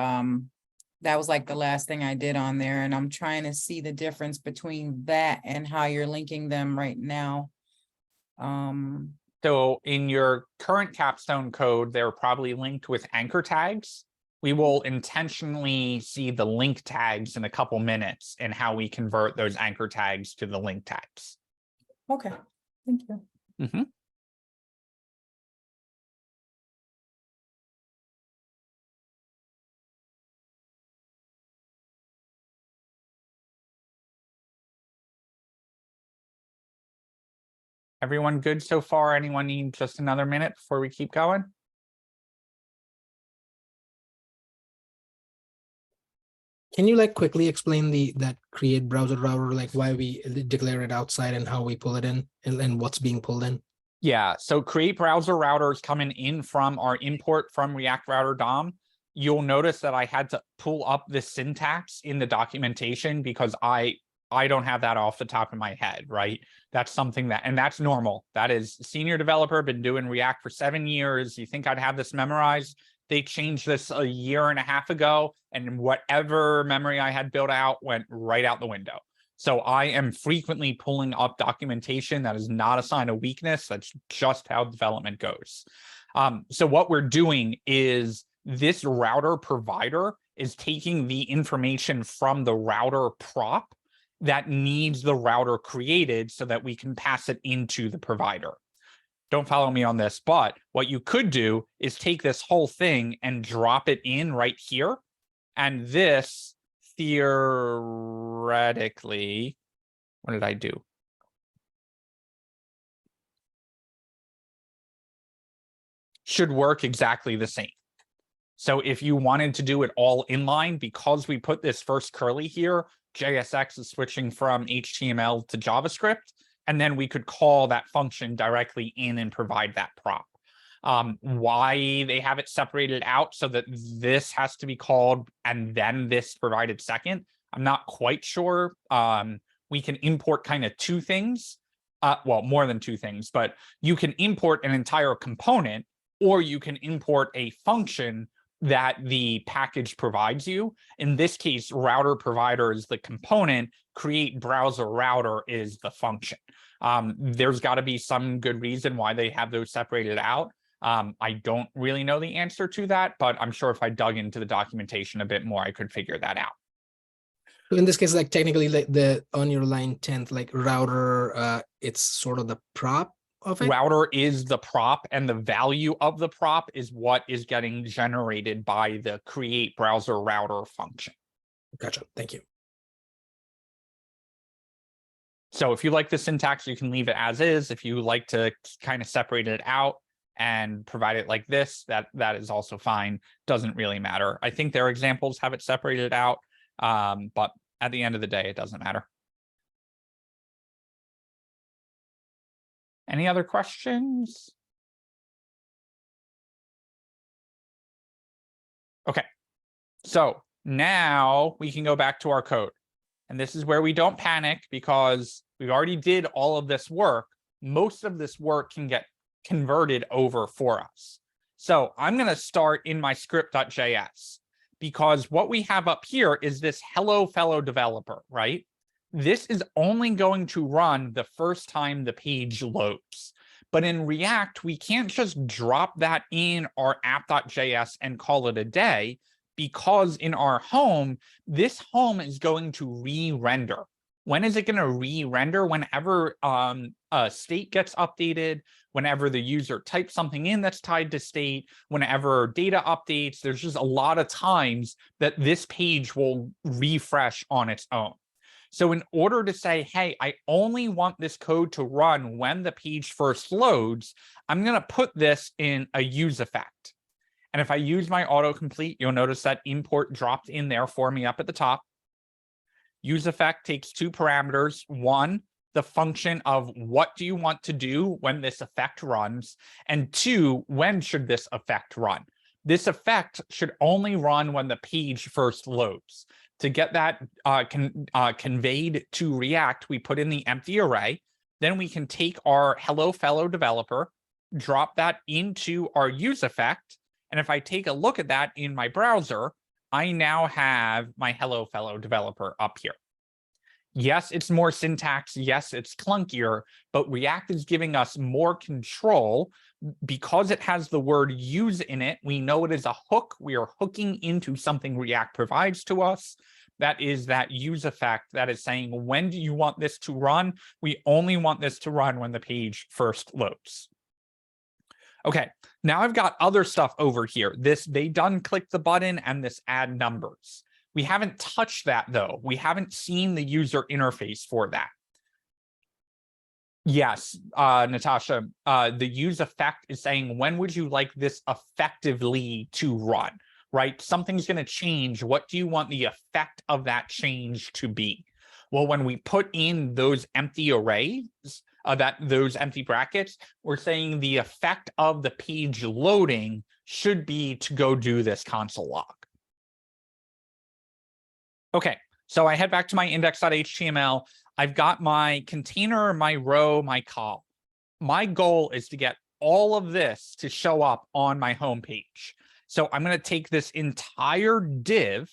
that was like the last thing I did on there, and I'm trying to see the difference between that and how you're linking them right now. So in your current capstone code, they're probably linked with anchor tags. We will intentionally see the link tags in a couple minutes and how we convert those anchor tags to the link tags. Okay, thank you. Mm-hmm. Everyone good so far? Anyone need just another minute before we keep going? Can you like quickly explain that create browser router, like why we declare it outside and how we pull it in and what's being pulled in? Yeah, so create browser routers coming in from our import from React Router DOM. You'll notice that I had to pull up the syntax in the documentation because I don't have that off the top of my head, right? That's something that, and that's normal. That is senior developer, been doing React for 7 years. You think I'd have this memorized? They changed this a year and a half ago, and whatever memory I had built out went right out the window. So I am frequently pulling up documentation. That is not a sign of weakness. That's just how development goes. So what we're doing is this router provider is taking the information from the router prop that needs the router created so that we can pass it into the provider. Don't follow me on this, but what you could do is take this whole thing and drop it in right here. And this theoretically, what did I do? Should work exactly the same. So if you wanted to do it all inline, because we put this first curly here, JSX is switching from HTML to JavaScript, and then we could call that function directly in and provide that prop. Why they have it separated out so that this has to be called and then this provided second, I'm not quite sure. We can import kind of 2 things, well, more than 2 things, but you can import an entire component or you can import a function that the package provides you. In this case, router provider is the component, create browser router is the function. There's got to be some good reason why they have those separated out. I don't really know the answer to that, but I'm sure if I dug into the documentation a bit more, I could figure that out. So in this case, like technically, like on your line 10th, like router, it's sort of the prop of it. Router is the prop, and the value of the prop is what is getting generated by the create browser router function. Gotcha. Thank you. So if you like the syntax, you can leave it as is. If you like to kind of separate it out and provide it like this, that is also fine. Doesn't really matter. I think their examples have it separated out, but at the end of the day, it doesn't matter. Any other questions? Okay, so now we can go back to our code. And this is where we don't panic because we already did all of this work. Most of this work can get converted over for us. So I'm going to start in my script.js because what we have up here is this hello fellow developer, right? This is only going to run the first time the page loads. But in React, we can't just drop that in our app.js and call it a day, because in our home, this home is going to re-render. When is it going to re-render? Whenever a state gets updated, whenever the user types something in that's tied to state, whenever data updates, there's just a lot of times that this page will refresh on its own. So in order to say, hey, I only want this code to run when the page first loads, I'm going to put this in a use effect. And if I use my autocomplete, you'll notice that import dropped in there for me up at the top. Use effect takes two parameters. One, the function of what do you want to do when this effect runs? And two, when should this effect run? This effect should only run when the page first loads. To get that conveyed to React, we put in the empty array. Then we can take our hello fellow developer, drop that into our use effect. And if I take a look at that in my browser, I now have my hello fellow developer up here. Yes, it's more syntax. Yes, it's clunkier, but React is giving us more control because it has the word use in it. We know it is a hook. We are hooking into something React provides to us. That is that use effect that is saying, when do you want this to run? We only want this to run when the page first loads. Okay, now I've got other stuff over here. This they done click the button and this add numbers. We haven't touched that though. We haven't seen the user interface for that. Yes, Natasha, the use effect is saying, when would you like this effectively to run, right? Something's going to change. What do you want the effect of that change to be? Well, when we put in those empty arrays, those empty brackets, we're saying the effect of the page loading should be to go do this console log. Okay, so I head back to my index.html. I've got my container, my row, my col. My goal is to get all of this to show up on my home page. So I'm going to take this entire div.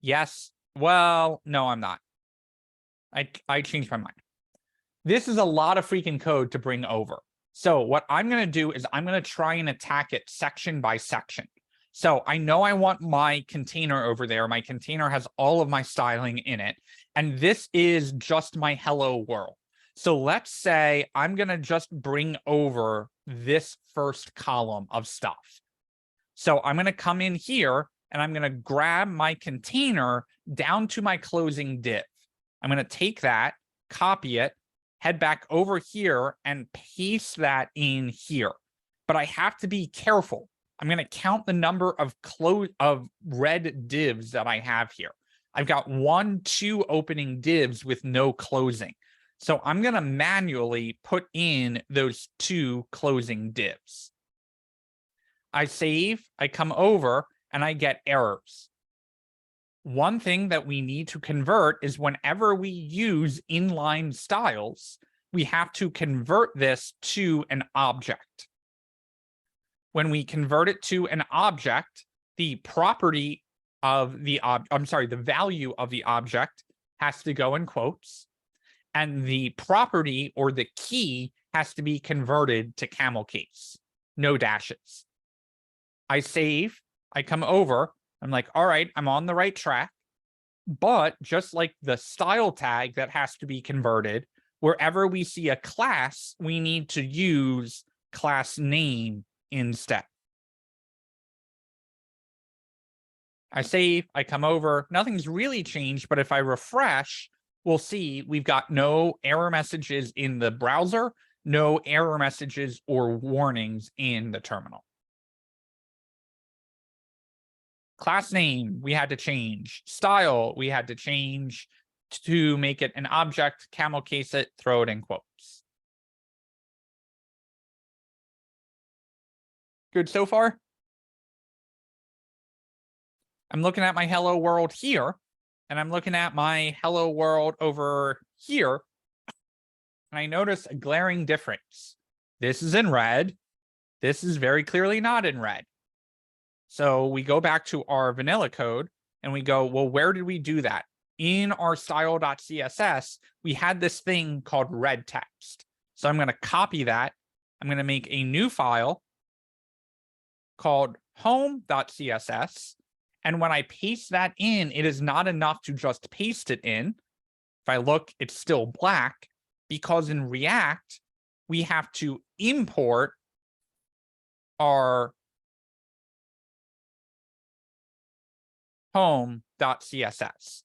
Yes, well, no, I'm not. I changed my mind. This is a lot of freaking code to bring over. So what I'm going to do is I'm going to try and attack it section by section. So I know I want my container over there. My container has all of my styling in it. And this is just my hello world. So let's say I'm going to just bring over this first column of stuff. So I'm going to come in here and I'm going to grab my container down to my closing div. I'm going to take that, copy it, head back over here and paste that in here. But I have to be careful. I'm going to count the number of red divs that I have here. I've got 1, 2 opening divs with no closing. So I'm going to manually put in those 2 closing divs. I save, I come over, and I get errors. One thing that we need to convert is whenever we use inline styles, we have to convert this to an object. when we convert it to an object, the property of the the value of the object has to go in quotes, and the property or the key has to be converted to camel case, no dashes. I save, I come over, I'm like, all right, I'm on the right track. But just like the style tag that has to be converted, wherever we see a class, we need to use class name instead. I save, I come over, nothing's really changed, but if I refresh, we'll see we've got no error messages in the browser, no error messages or warnings in the terminal. Class name, we had to change. Style, we had to change to make it an object, camel case it, throw it in quotes. Good so far? I'm looking at my hello world here, and I'm looking at my hello world over here, and I notice a glaring difference. This is in red. This is very clearly not in red. So we go back to our vanilla code and we go, well, where did we do that? In our style.css, we had this thing called red text. So I'm going to copy that. I'm going to make a new file called home.css. And when I paste that in, it is not enough to just paste it in. If I look, it's still black because in React, we have to import our home.css.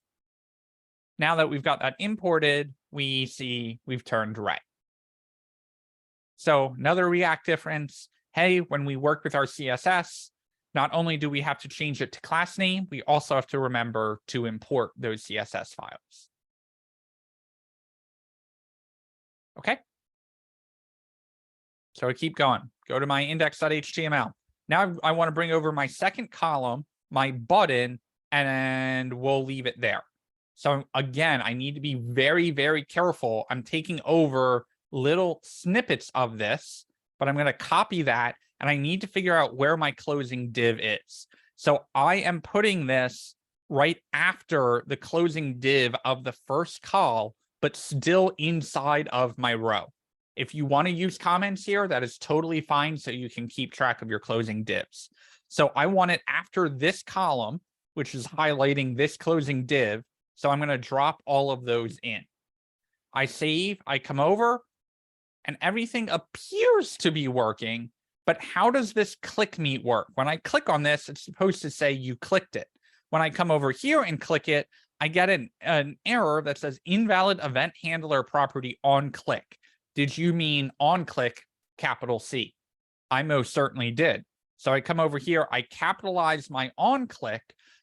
Now that we've got that imported, we see we've turned red. So another React difference. Hey, when we work with our CSS, not only do we have to change it to class name, we also have to remember to import those CSS files. Okay. So I keep going. Go to my index.html. Now I want to bring over my second column, my button, and we'll leave it there. So again, I need to be very, very careful. I'm taking over little snippets of this, but I'm going to copy that, and I need to figure out where my closing div is. So I am putting this right after the closing div of the first call, but still inside of my row. If you want to use comments here, that is totally fine, so you can keep track of your closing divs. So I want it after this column, which is highlighting this closing div. So I'm going to drop all of those in. I save, I come over, and everything appears to be working. But how does this click meet work? When I click on this, it's supposed to say you clicked it. When I come over here and click it, I get an error that says invalid event handler property on click. Did you mean on click, capital C? I most certainly did. So I come over here, I capitalize my on click,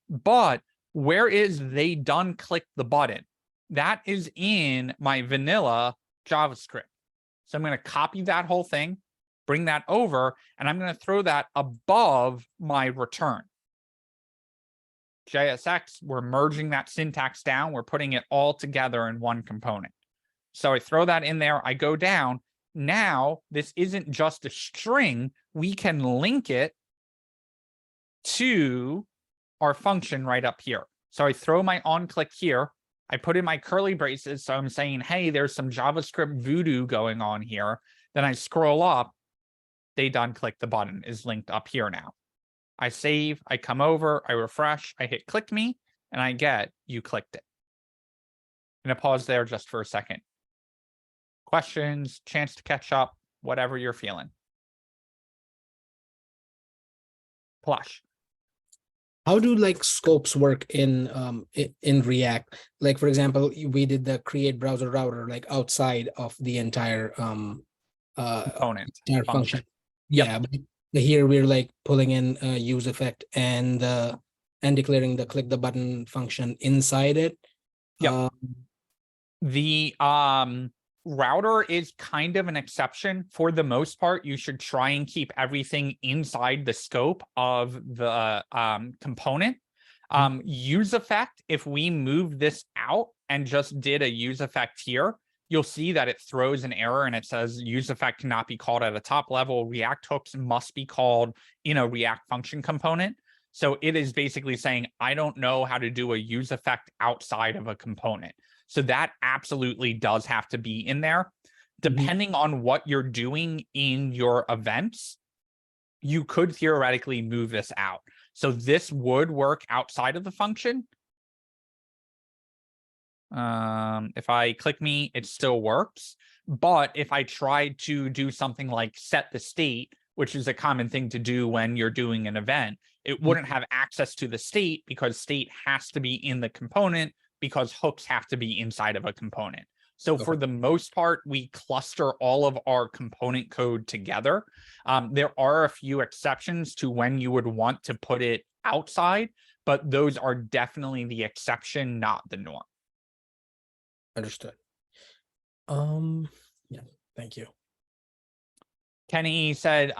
but where is they done click the button? That is in my vanilla JavaScript. So I'm going to copy that whole thing, bring that over, and I'm going to throw that above my return. JSX, we're merging that syntax down. We're putting it all together in one component. So I throw that in there. I go down. Now, this isn't just a string. We can link it to our function right up here. So I throw my on click here. I put in my curly braces. So I'm saying, hey, there's some JavaScript voodoo going on here. Then I scroll up. They done click the button is linked up here now. I save, I come over, I refresh, I hit click me, and I get you clicked it. I'm gonna pause there just for a second. Questions, chance to catch up, whatever you're feeling. Plush. How do like scopes work in React? Like for example, we did the create browser router like outside of the entire component function. Yeah, but here we're like pulling in use effect and declaring the click the button function inside it. Yep. The router is kind of an exception. For the most part, you should try and keep everything inside the scope of the component. Use effect, if we move this out and just did a use effect here, you'll see that it throws an error and it says use effect cannot be called at a top level. React hooks must be called in a React function component. So it is basically saying, I don't know how to do a use effect outside of a component. So that absolutely does have to be in there. Depending on what you're doing in your events, you could theoretically move this out. So this would work outside of the function. If I click me, it still works. But if I tried to do something like set the state, which is a common thing to do when you're doing an event, it wouldn't have access to the state because state has to be in the component because hooks have to be inside of a component. So for the most part, we cluster all of our component code together. There are a few exceptions to when you would want to put it outside, but those are definitely the exception, not the norm. Understood. Yeah, thank you. Kenny said,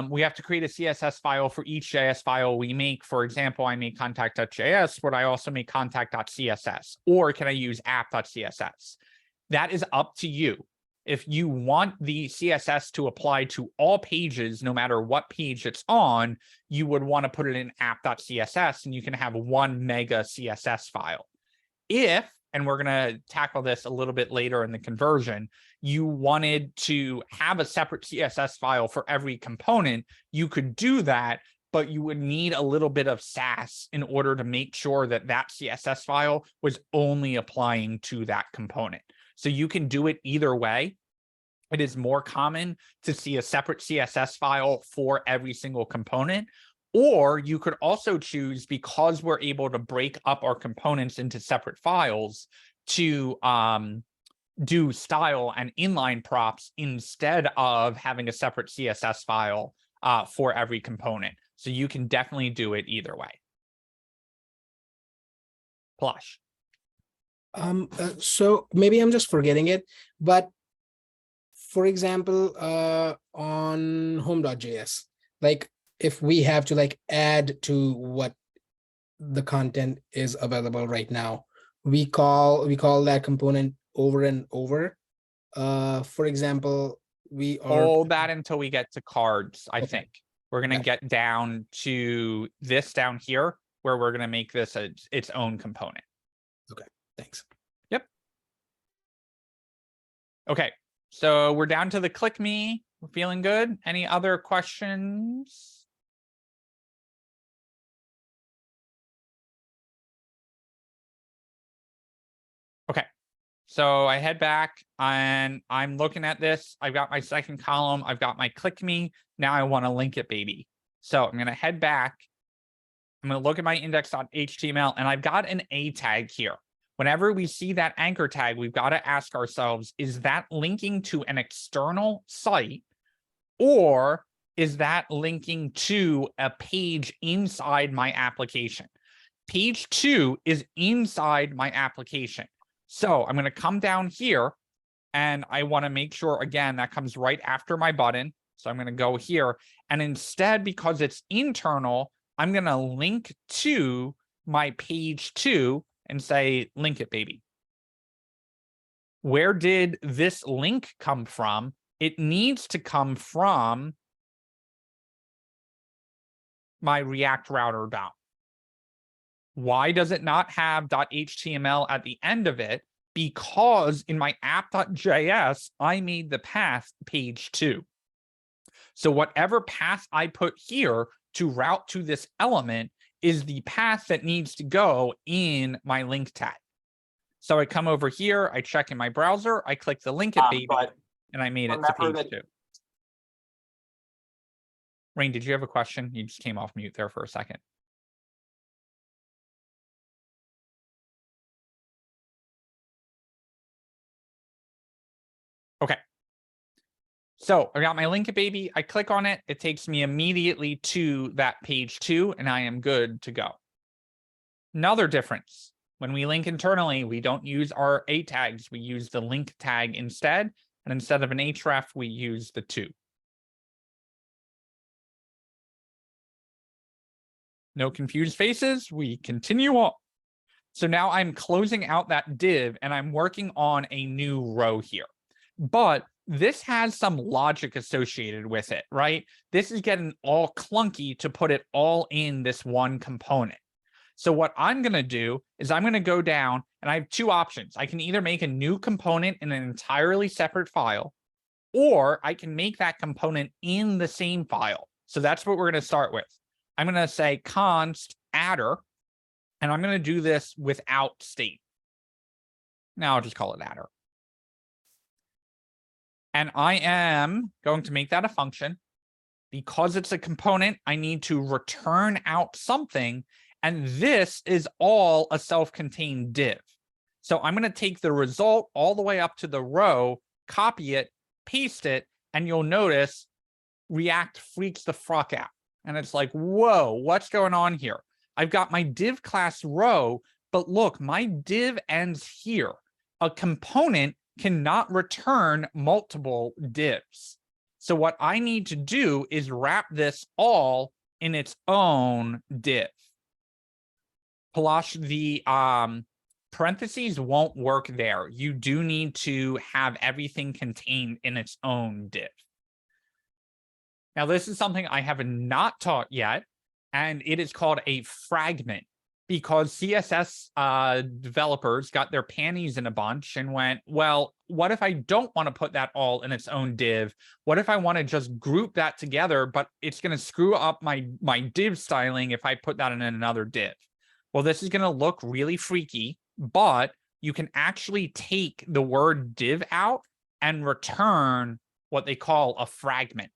we have to create a CSS file for each JS file we make. For example, I make contact.js, but I also make contact.css, or can I use app.css? That is up to you. If you want the CSS to apply to all pages, no matter what page it's on, you would want to put it in app.css and you can have 1 mega CSS file. If, and we're going to tackle this a little bit later in the conversion, you wanted to have a separate CSS file for every component, you could do that, but you would need a little bit of sass in order to make sure that that CSS file was only applying to that component. So you can do it either way. It is more common to see a separate CSS file for every single component. Or you could also choose, because we're able to break up our components into separate files, to do style and inline props instead of having a separate CSS file for every component. So you can definitely do it either way. Plush. So maybe I'm just forgetting it, but for example, on home.js, like if we have to like add to what the content is available right now, we call that component over and over. For example, we are hold that until we get to cards. I think we're going to get down to this down here where we're going to make this its own component. Okay, thanks. Yep. Okay, so we're down to the click me. We're feeling good. Any other questions? Okay, so I head back and I'm looking at this. I've got my second column. I've got my click me. Now I want to link it, baby. So I'm going to head back. I'm going to look at my index.html and I've got an A tag here. Whenever we see that anchor tag, we've got to ask ourselves, is that linking to an external site or is that linking to a page inside my application? Page 2 is inside my application. So I'm going to come down here and I want to make sure, again, that comes right after my button. So I'm going to go here. And instead, because it's internal, I'm going to link to my page 2 and say, link it, baby. Where did this link come from? It needs to come from my React router DOM. Why does it not have .html at the end of it? Because in my app.js, I made the path page 2. So whatever path I put here to route to this element is the path that needs to go in my link tag. So I come over here, I check in my browser, I click the link it, baby, and I made it to page 2. Rain, did you have a question? You just came off mute there for a second. Okay. So I got my link it, baby. I click on it. It takes me immediately to that page 2, and I am good to go. Another difference. When we link internally, we don't use our A tags. We use the link tag instead. And instead of an href, we use the 2. No confused faces. We continue on. So now I'm closing out that div and I'm working on a new row here. But this has some logic associated with it, right? This is getting all clunky to put it all in this one component. So what I'm going to do is I'm going to go down and I have two options. I can either make a new component in an entirely separate file, or I can make that component in the same file. So that's what we're going to start with. I'm going to say const adder, and I'm going to do this without state. Now I'll just call it adder. And I am going to make that a function. Because it's a component, I need to return out something. And this is all a self-contained div. So I'm going to take the result all the way up to the row, copy it, paste it, and you'll notice React freaks the fuck out. And it's like, whoa, what's going on here? I've got my div class row, but look, my div ends here. A component cannot return multiple divs. So what I need to do is wrap this all in its own div. Palash, the parentheses won't work there. You do need to have everything contained in its own div. Now, this is something I have not taught yet, and it is called a fragment, because CSS developers got their panties in a bunch and went, well, what if I don't want to put that all in its own div? What if I want to just group that together, but it's going to screw up my div styling if I put that in another div? Well, this is going to look really freaky, but you can actually take the word div out and return what they call a fragment.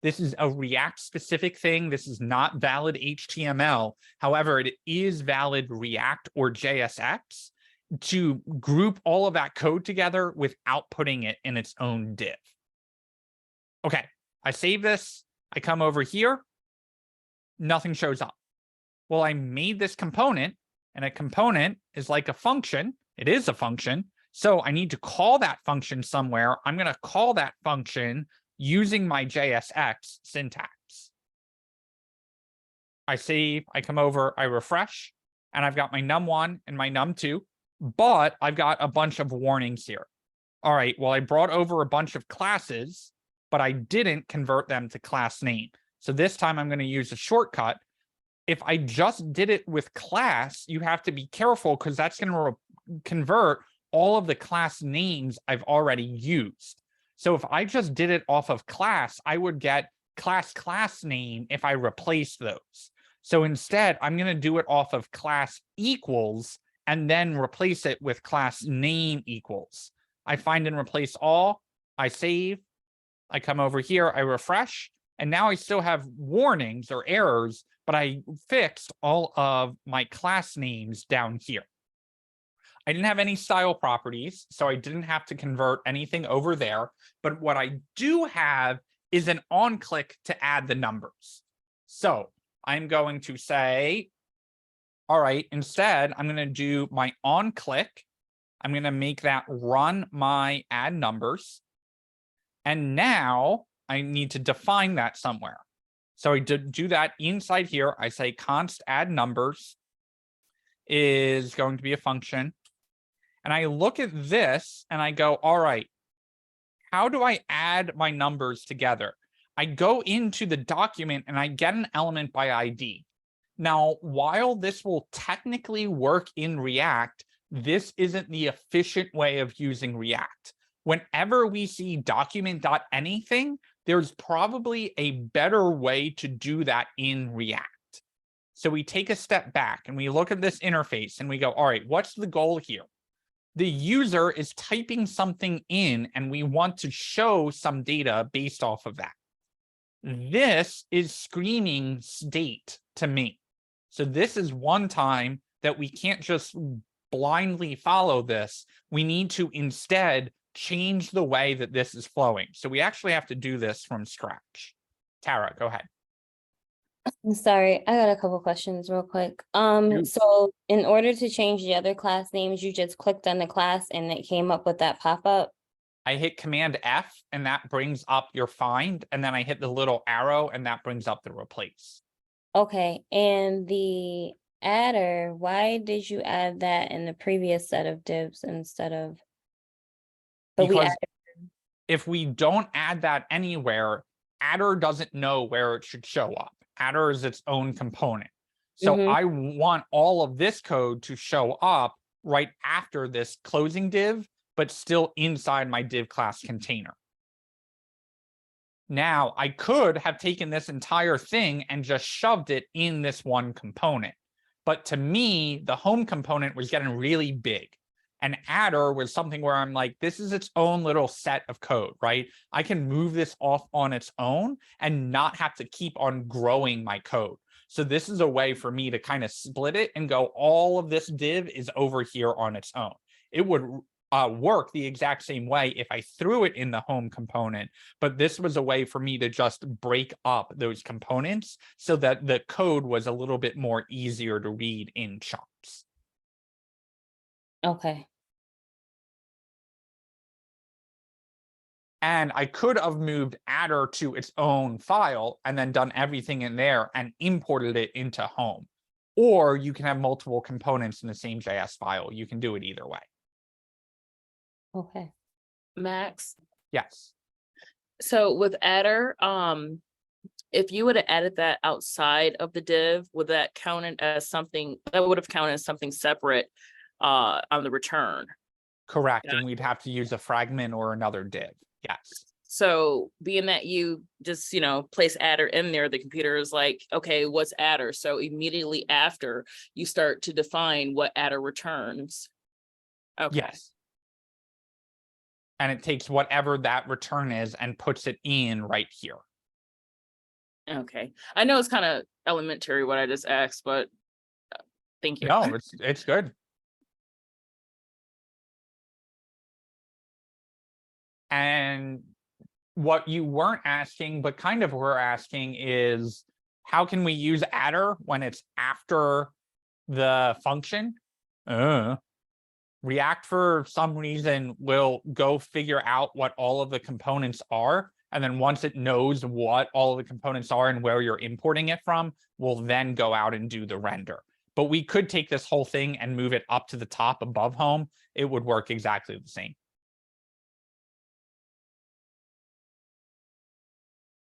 This is a React specific thing. This is not valid HTML. However, it is valid React or JSX to group all of that code together without putting it in its own div. Okay, I save this. I come over here. Nothing shows up. Well, I made this component, and a component is like a function. It is a function. So I need to call that function somewhere. I'm going to call that function using my JSX syntax. I save, I come over, I refresh, and I've got my num1 and my num2, but I've got a bunch of warnings here. All right, well, I brought over a bunch of classes, but I didn't convert them to class name. So this time I'm going to use a shortcut. If I just did it with class, you have to be careful because that's going to convert all of the class names I've already used. So if I just did it off of class, I would get class name if I replaced those. So instead, I'm going to do it off of class equals and then replace it with class name equals. I find and replace all, I save, I come over here, I refresh, and now I still have warnings or errors, but I fixed all of my class names down here. I didn't have any style properties, so I didn't have to convert anything over there. But what I do have is an on-click to add the numbers. So I'm going to say, all right, instead, I'm going to do my on-click. I'm going to make that run my add numbers. And now I need to define that somewhere. So I do that inside here. I say const add numbers is going to be a function. And I look at this and I go, all right, how do I add my numbers together? I go into the document and I get an element by ID. Now, while this will technically work in React, this isn't the efficient way of using React. Whenever we see document.anything, there's probably a better way to do that in React. So we take a step back and we look at this interface and we go, all right, what's the goal here? The user is typing something in and we want to show some data based off of that. This is screening state to me. So this is one time that we can't just blindly follow this. We need to instead change the way that this is flowing. So we actually have to do this from scratch. Tara, go ahead. Sorry, I got a couple questions real quick. So in order to change the other class names, you just clicked on the class and it came up with that pop-up? I hit Command F and that brings up your find, and then I hit the little arrow and that brings up the replace. Okay, and the adder, why did you add that in the previous set of divs instead of? But we Because added, if we don't add that anywhere, adder doesn't know where it should show up. Adder is its own component. So Mhm. I want all of this code to show up right after this closing div, but still inside my div class container. Now, I could have taken this entire thing and just shoved it in this one component. But to me, the home component was getting really big. And adder was something where I'm like, this is its own little set of code, right? I can move this off on its own and not have to keep on growing my code. So this is a way for me to kind of split it and go, all of this div is over here on its own. It would work the exact same way if I threw it in the home component, but this was a way for me to just break up those components so that the code was a little bit more easier to read in chunks. okay. And I could have moved adder to its own file and then done everything in there and imported it into home. Or you can have multiple components in the same JS file. You can do it either way. Okay. Max. Yes. So with adder, if you would have added that outside of the div, would that count as something that would have counted as something separate on the return? Correct. And we'd have to use a fragment or another div. Yes. So being that you just, place adder in there, the computer is like, okay, what's adder? So immediately after you start to define what adder returns. Okay. Yes. And it takes whatever that return is and puts it in right here. Okay. I know it's kind of elementary what I just asked, but thank you. No, it's good. And what you weren't asking, but kind of were asking, is how can we use adder when it's after the function? React, for some reason, will go figure out what all of the components are. And then once it knows what all of the components are and where you're importing it from, we'll then go out and do the render. But we could take this whole thing and move it up to the top above home. It would work exactly the same.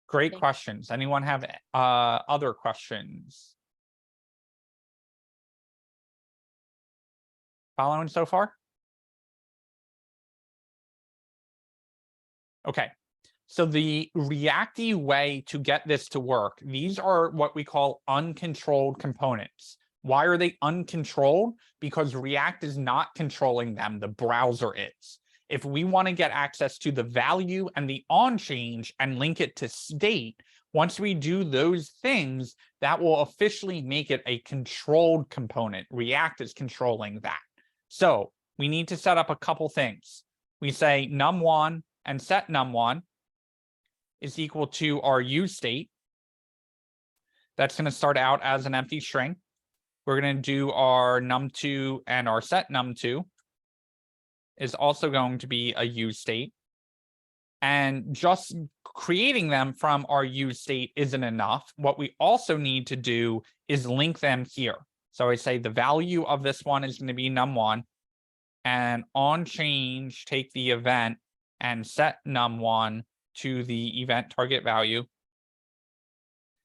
Great questions. Anyone have other questions? Following so far? Okay. So the Reacty way to get this to work, these are what we call uncontrolled components. Why are they uncontrolled? Because React is not controlling them, the browser is. If we want to get access to the value and the on change and link it to state, once we do those things, that will officially make it a controlled component. React is controlling that. So we need to set up a couple things. We say num1 and set num1 is equal to our use state. That's going to start out as an empty string. We're going to do our num2 and our set num2 is also going to be a use state. And just creating them from our use state isn't enough. What we also need to do is link them here. So I say the value of this one is going to be num1, and on change, take the event and set num1 to the event target value,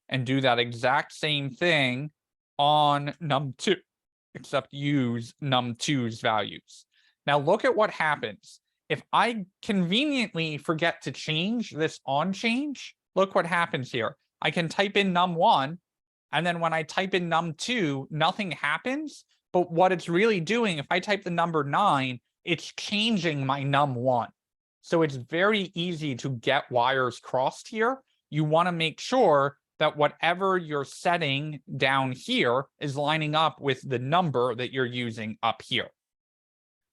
and do that exact same thing on num2, except use num2's values. Now look at what happens. If I conveniently forget to change this on change, look what happens here. I can type in num1, and then when I type in num2, nothing happens. But what it's really doing, if I type the number 9, it's changing my num1. So it's very easy to get wires crossed here. You want to make sure that whatever you're setting down here is lining up with the number that you're using up here.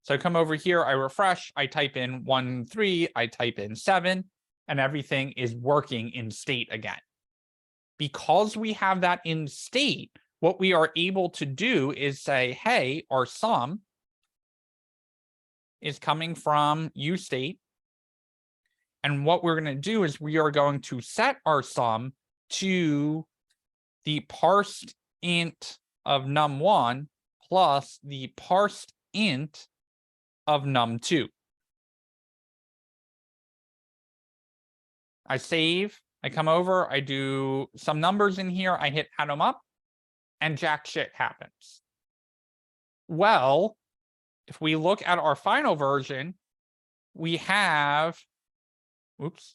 So I come over here, I refresh, I type in 1, 3, I type in 7, and everything is working in state again. Because we have that in state, what we are able to do is say, hey, our sum is coming from use state. And what we're going to do is we are going to set our sum to the parsed int of num1 plus the parsed int of num2. I save, I come over, I do some numbers in here, I hit add them up, and jack shit happens. Well, if we look at our final version, we have, oops.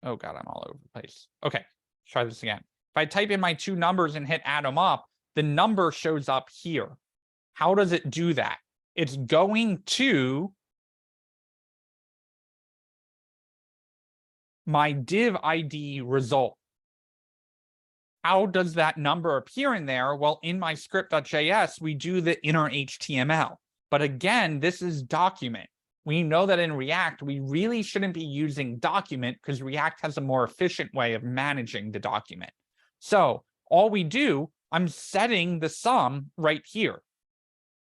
Oh God, I'm all over the place. Okay, let's try this again. If I type in my two numbers and hit add them up, the number shows up here. How does it do that? It's going to my div ID result. How does that number appear in there? Well, in my script.js, we do the inner HTML. But again, this is document. We know that in React, we really shouldn't be using document because React has a more efficient way of managing the document. So all we do, I'm setting the sum right here.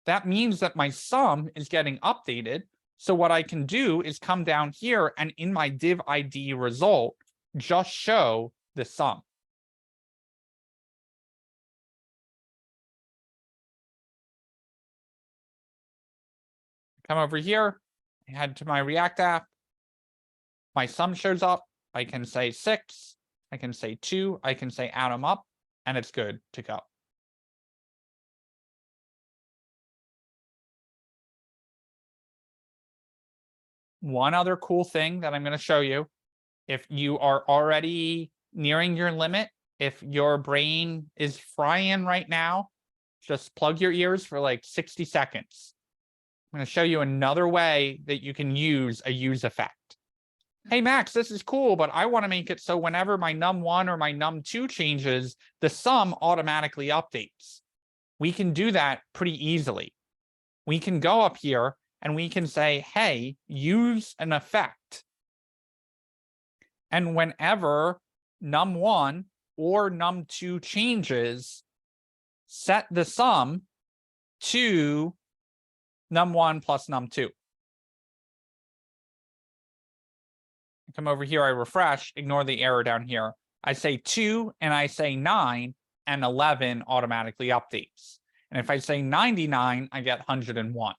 That means that my sum is getting updated. So what I can do is come down here and in my div ID result, just show the sum. Come over here, head to my React app. My sum shows up. I can say 6, I can say 2, I can say add them up, and it's good to go. One other cool thing that I'm going to show you, if you are already nearing your limit, if your brain is frying right now, just plug your ears for like 60 seconds. I'm going to show you another way that you can use a use effect. Hey, Max, this is cool, but I want to make it so whenever my num1 or my num2 changes, the sum automatically updates. We can do that pretty easily. We can go up here and we can say, hey, use an effect. And whenever num1 or num2 changes, set the sum to num1 plus num2. Come over here, I refresh, ignore the error down here. I say 2 and I say 9 and 11 automatically updates. And if I say 99, I get 101.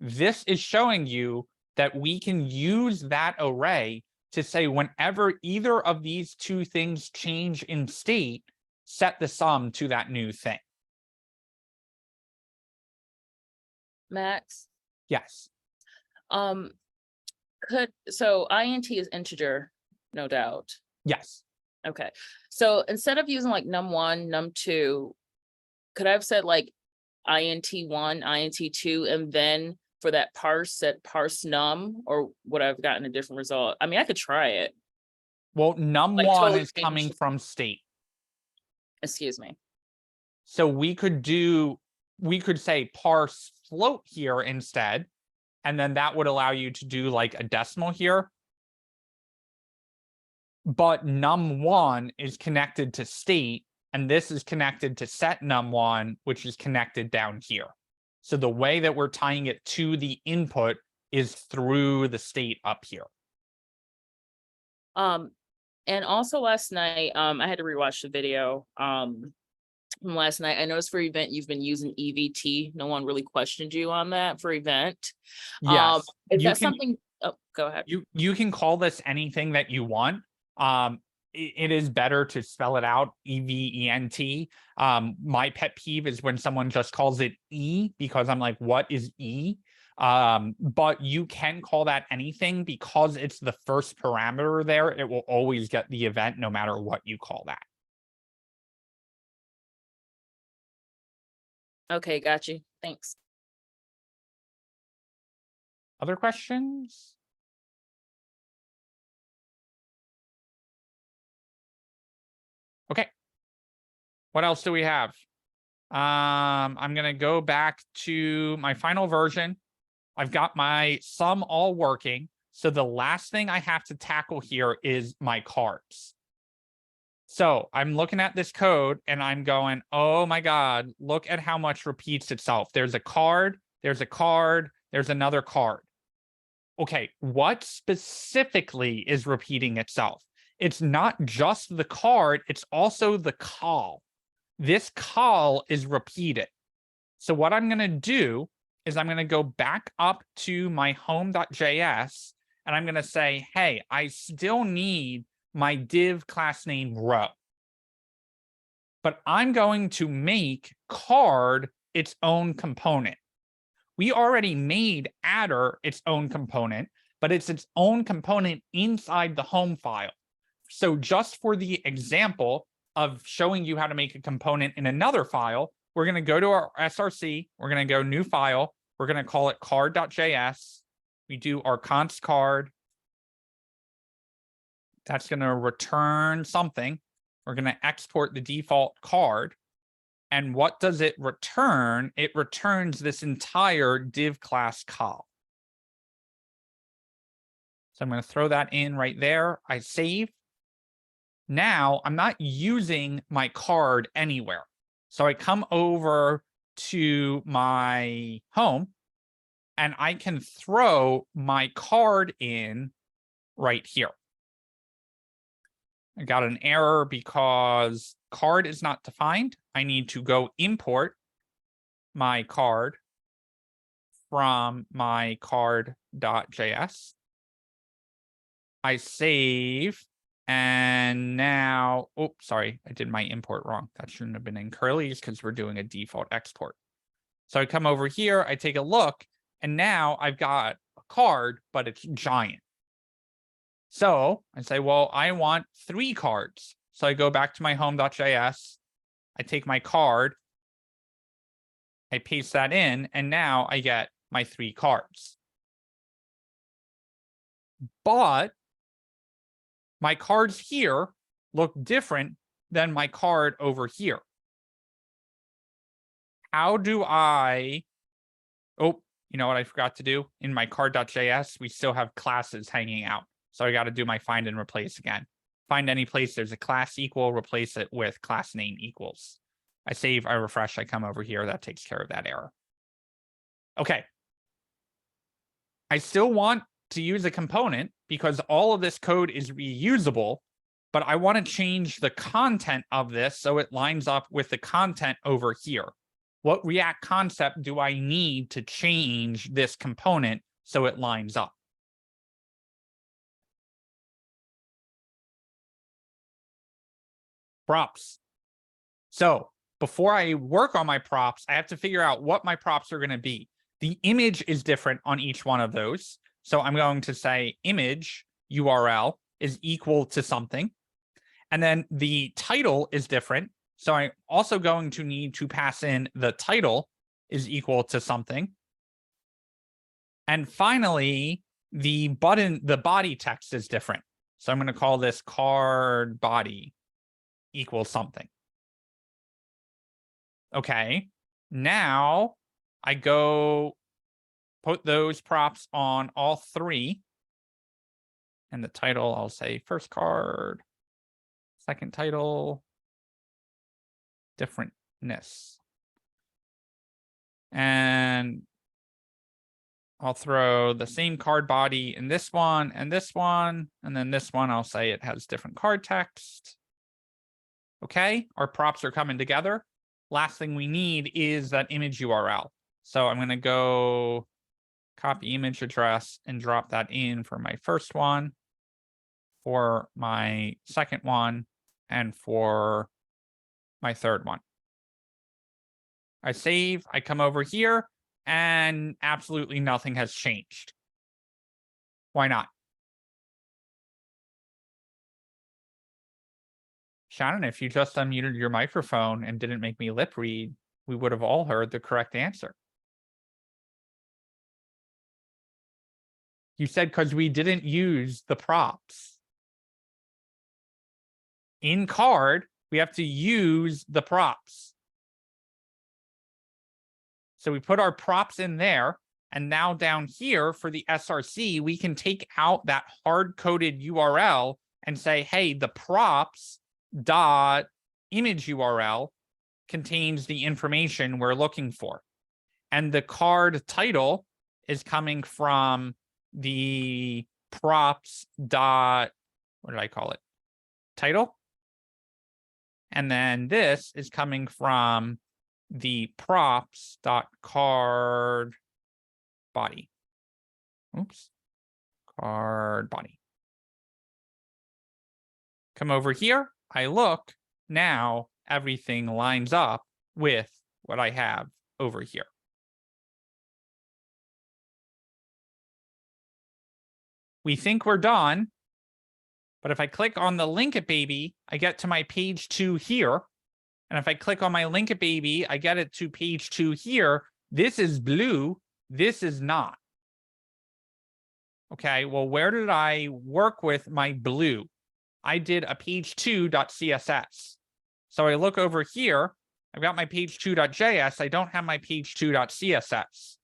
This is showing you that we can use that array to say whenever either of these two things change in state, set the sum to that new thing. Max? Yes. So int is integer, no doubt. Yes. Okay. So instead of using like num1, num2, could I have said like int1, int2, and then for that parse, set parse num, or would I have gotten a different result? I mean, I could try it. Well, num1 totally is coming from state. Excuse me. So we could say parse float here instead, and then that would allow you to do like a decimal here. But num1 is connected to state, and this is connected to set num1, which is connected down here. So the way that we're tying it to the input is through the state up here. And also last night, I had to rewatch the video from last night. I noticed for event you've been using EVT. No one really questioned you on that for event. Yes. Is that something? Oh, go ahead. You can call this anything that you want. It is better to spell it out, EVENT. My pet peeve is when someone just calls it E, because I'm like, what is E? But you can call that anything because it's the first parameter there. It will always get the event no matter what you call that. Okay, got you. Thanks. Other questions? Okay. What else do we have? I'm going to go back to my final version. I've got my sum all working. So the last thing I have to tackle here is my cards. So I'm looking at this code and I'm going, oh my God, look at how much repeats itself. There's a card, there's a card, there's another card. Okay, what specifically is repeating itself? it's not just the card, it's also the call. This call is repeated. So what I'm going to do is I'm going to go back up to my home.js and I'm going to say, hey, I still need my div class name row. But I'm going to make card its own component. We already made adder its own component, but it's its own component inside the home file. So just for the example of showing you how to make a component in another file, we're going to go to our SRC. We're going to go new file. We're going to call it card.js. We do our const card. That's going to return something. We're going to export the default card. And what does it return? It returns this entire div class call. So I'm going to throw that in right there. I save. Now I'm not using my card anywhere. So I come over to my home and I can throw my card in right here. I got an error because card is not defined. I need to go import my card from my card.js. I save, and now, oh, sorry, I did my import wrong. That shouldn't have been in curlies because we're doing a default export. So I come over here, I take a look, and now I've got a card, but it's giant. So I say, well, I want 3 cards. So I go back to my home.js. I take my card. I paste that in, and now I get my 3 cards. But my cards here look different than my card over here. How do I... Oh, you know what I forgot to do? In my card.js, we still have classes hanging out. So I got to do my find and replace again. Find any place there's a class equal, replace it with class name equals. I save, I refresh, I come over here. That takes care of that error. Okay. I still want to use a component because all of this code is reusable, but I want to change the content of this so it lines up with the content over here. What React concept do I need to change this component so it lines up? Props. So before I work on my props, I have to figure out what my props are going to be. The image is different on each one of those. So I'm going to say image URL is equal to something. And then the title is different. So I'm also going to need to pass in the title is equal to something. And finally, the body text is different. So I'm going to call this card body equals something. Okay, now I go put those props on all 3. And the title, I'll say first card, second title, differentness. And I'll throw the same card body in this one and this one. And then this one, I'll say it has different card text. Okay, our props are coming together. Last thing we need is that image URL. So I'm going to go copy image address and drop that in for my first one, for my second one, and for my third one. I save, I come over here, and absolutely nothing has changed. Why not? Shannon, if you just unmuted your microphone and didn't make me lip read, we would have all heard the correct answer. You said because we didn't use the props. In card, we have to use the props. So we put our props in there, and now down here for the SRC, we can take out that hard-coded URL and say, hey, the props dot image URL contains the information we're looking for. And the card title is coming from the props dot, what did I call it? title. And then this is coming from the props.card body. Oops. Card body. Come over here. I look. Now everything lines up with what I have over here. We think we're done. But if I click on the Link It Baby, I get to my page 2 here. And if I click on my Link It Baby, I get it to page 2 here. This is blue. This is not. Okay, well, where did I work with my blue? I did a page2.css. So I look over here. I've got my page2.js. I don't have my page2.css.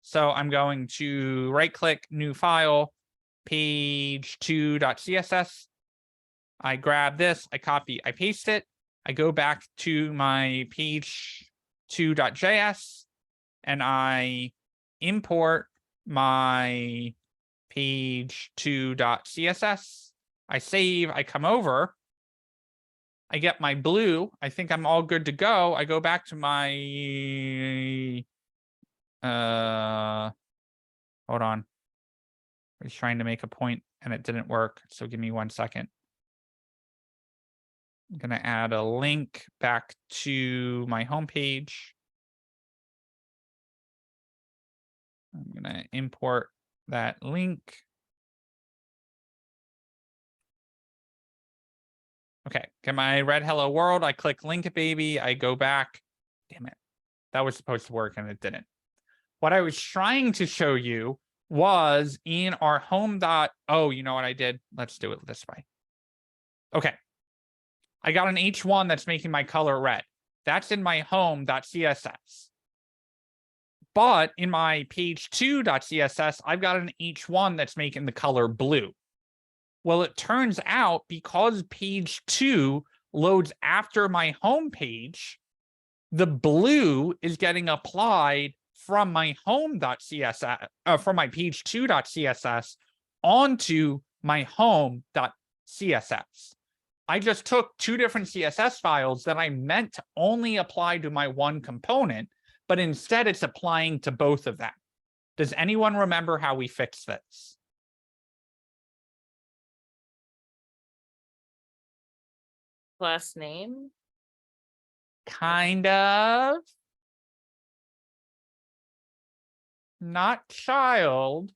So I'm going to right click, new file, page2.css. I grab this, I copy, I paste it. I go back to my page2.js and I import my page2.css. I save, I come over. I get my blue. I think I'm all good to go. I go back to my hold on. I was trying to make a point and it didn't work. So give me 1 second. I'm going to add a link back to my homepage. I'm going to import that link. Okay, get my red hello world. I click Link It Baby. I go back. Damn it. That was supposed to work and it didn't. What I was trying to show you was in our home dot. Oh, you know what I did? Let's do it this way. Okay. I got an H1 that's making my color red. That's in my home.css. But in my page2.css, I've got an H1 that's making the color blue. Well, it turns out because page 2 loads after my home page, the blue is getting applied from my home.css, from my page2.css onto my home.css. I just took 2 different CSS files that I meant to only apply to my one component, but instead it's applying to both of them. Does anyone remember how we fixed this? Last name? Kind of. Not child.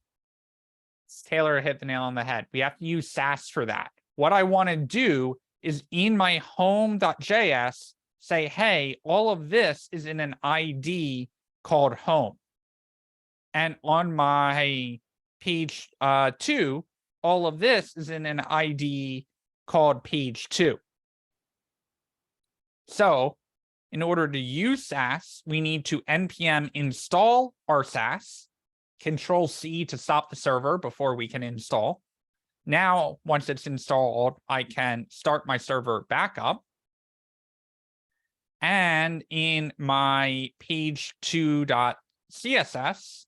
Taylor hit the nail on the head. We have to use Sass for that. What I want to do is in my home.js say, hey, all of this is in an ID called home. And on my page 2, all of this is in an ID called page 2. So in order to use Sass, we need to npm install our Sass, Control-C to stop the server before we can install. Now, once it's installed, I can start my server back up. And in my page2.css,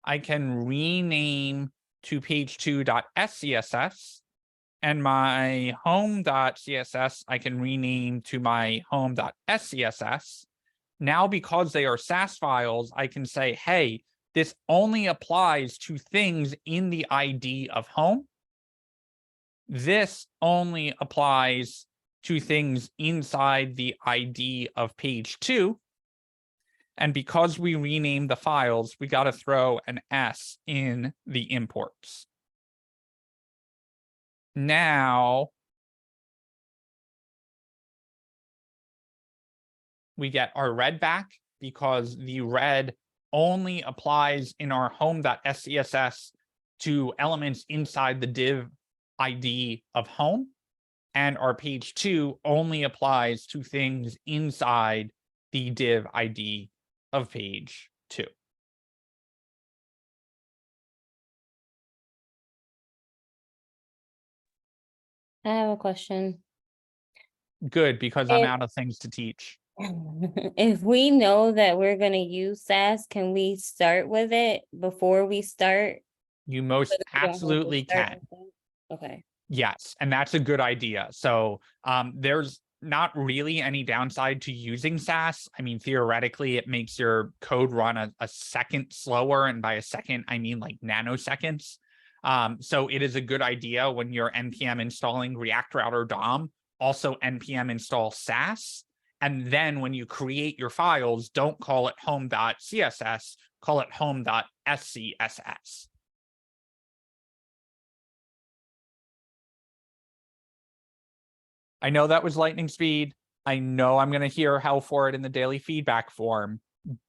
I can rename to page2.scss. And my home.css, I can rename to my home.scss. Now, because they are Sass files, I can say, hey, this only applies to things in the ID of home. This only applies to things inside the ID of page 2. And because we renamed the files, we got to throw an S in the imports. Now, we get our red back because the red only applies in our home.scss to elements inside the div ID of home, and our page 2 only applies to things inside the div ID of page 2. I have a question. Good, because I'm out of things to teach. If we know that we're going to use Sass, can we start with it before we start? You most absolutely can. Okay. Yes, and that's a good idea. So there's not really any downside to using SAS. I mean, theoretically, it makes your code run a second slower. And by a second, I mean like nanoseconds. So it is a good idea when you're npm installing React Router DOM, also npm install SAS. And then when you create your files, don't call it home.css, call it home.scss. I know that was lightning speed. I know I'm going to hear hell for it in the daily feedback form,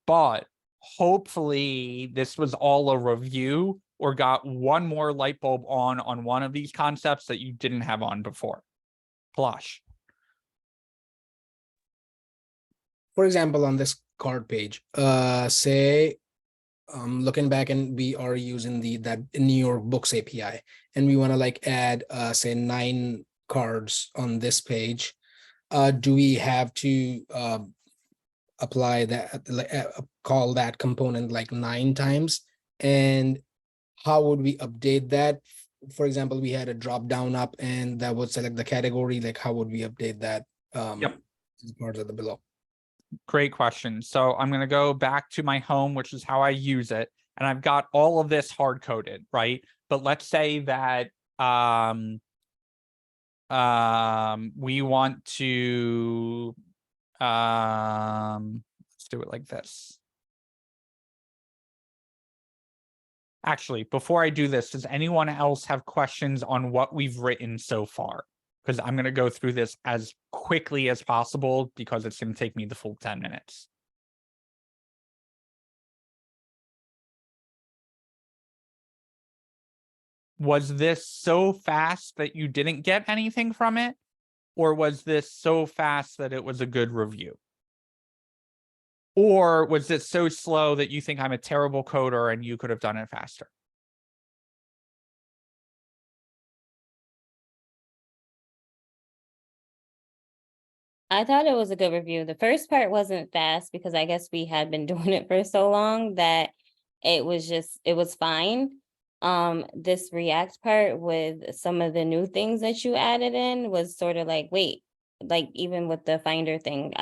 but hopefully this was all a review or got one more light bulb on one of these concepts that you didn't have on before. Plush. For example, on this card page, say looking back and we are using that New York Books API, and we want to like add say 9 cards on this page. Do we have to apply that, call that component like 9 times? And how would we update that? For example, we had a drop down up and that would select the category. Like, how would we update that? Yep. Cards at the below. Great question. So I'm going to go back to my home, which is how I use it. And I've got all of this hard coded, right? But let's say that we want to let's do it like this. Actually, before I do this, does anyone else have questions on what we've written so far? Because I'm going to go through this as quickly as possible because it's going to take me the full 10 minutes. Was this so fast that you didn't get anything from it? Or was this so fast that it was a good review? Or was it so slow that you think I'm a terrible coder and you could have done it faster? I thought it was a good review. The first part wasn't fast because I guess we had been doing it for so long that it was fine. This React part with some of the new things that you added in was sort of like, wait, like even with the Finder thing,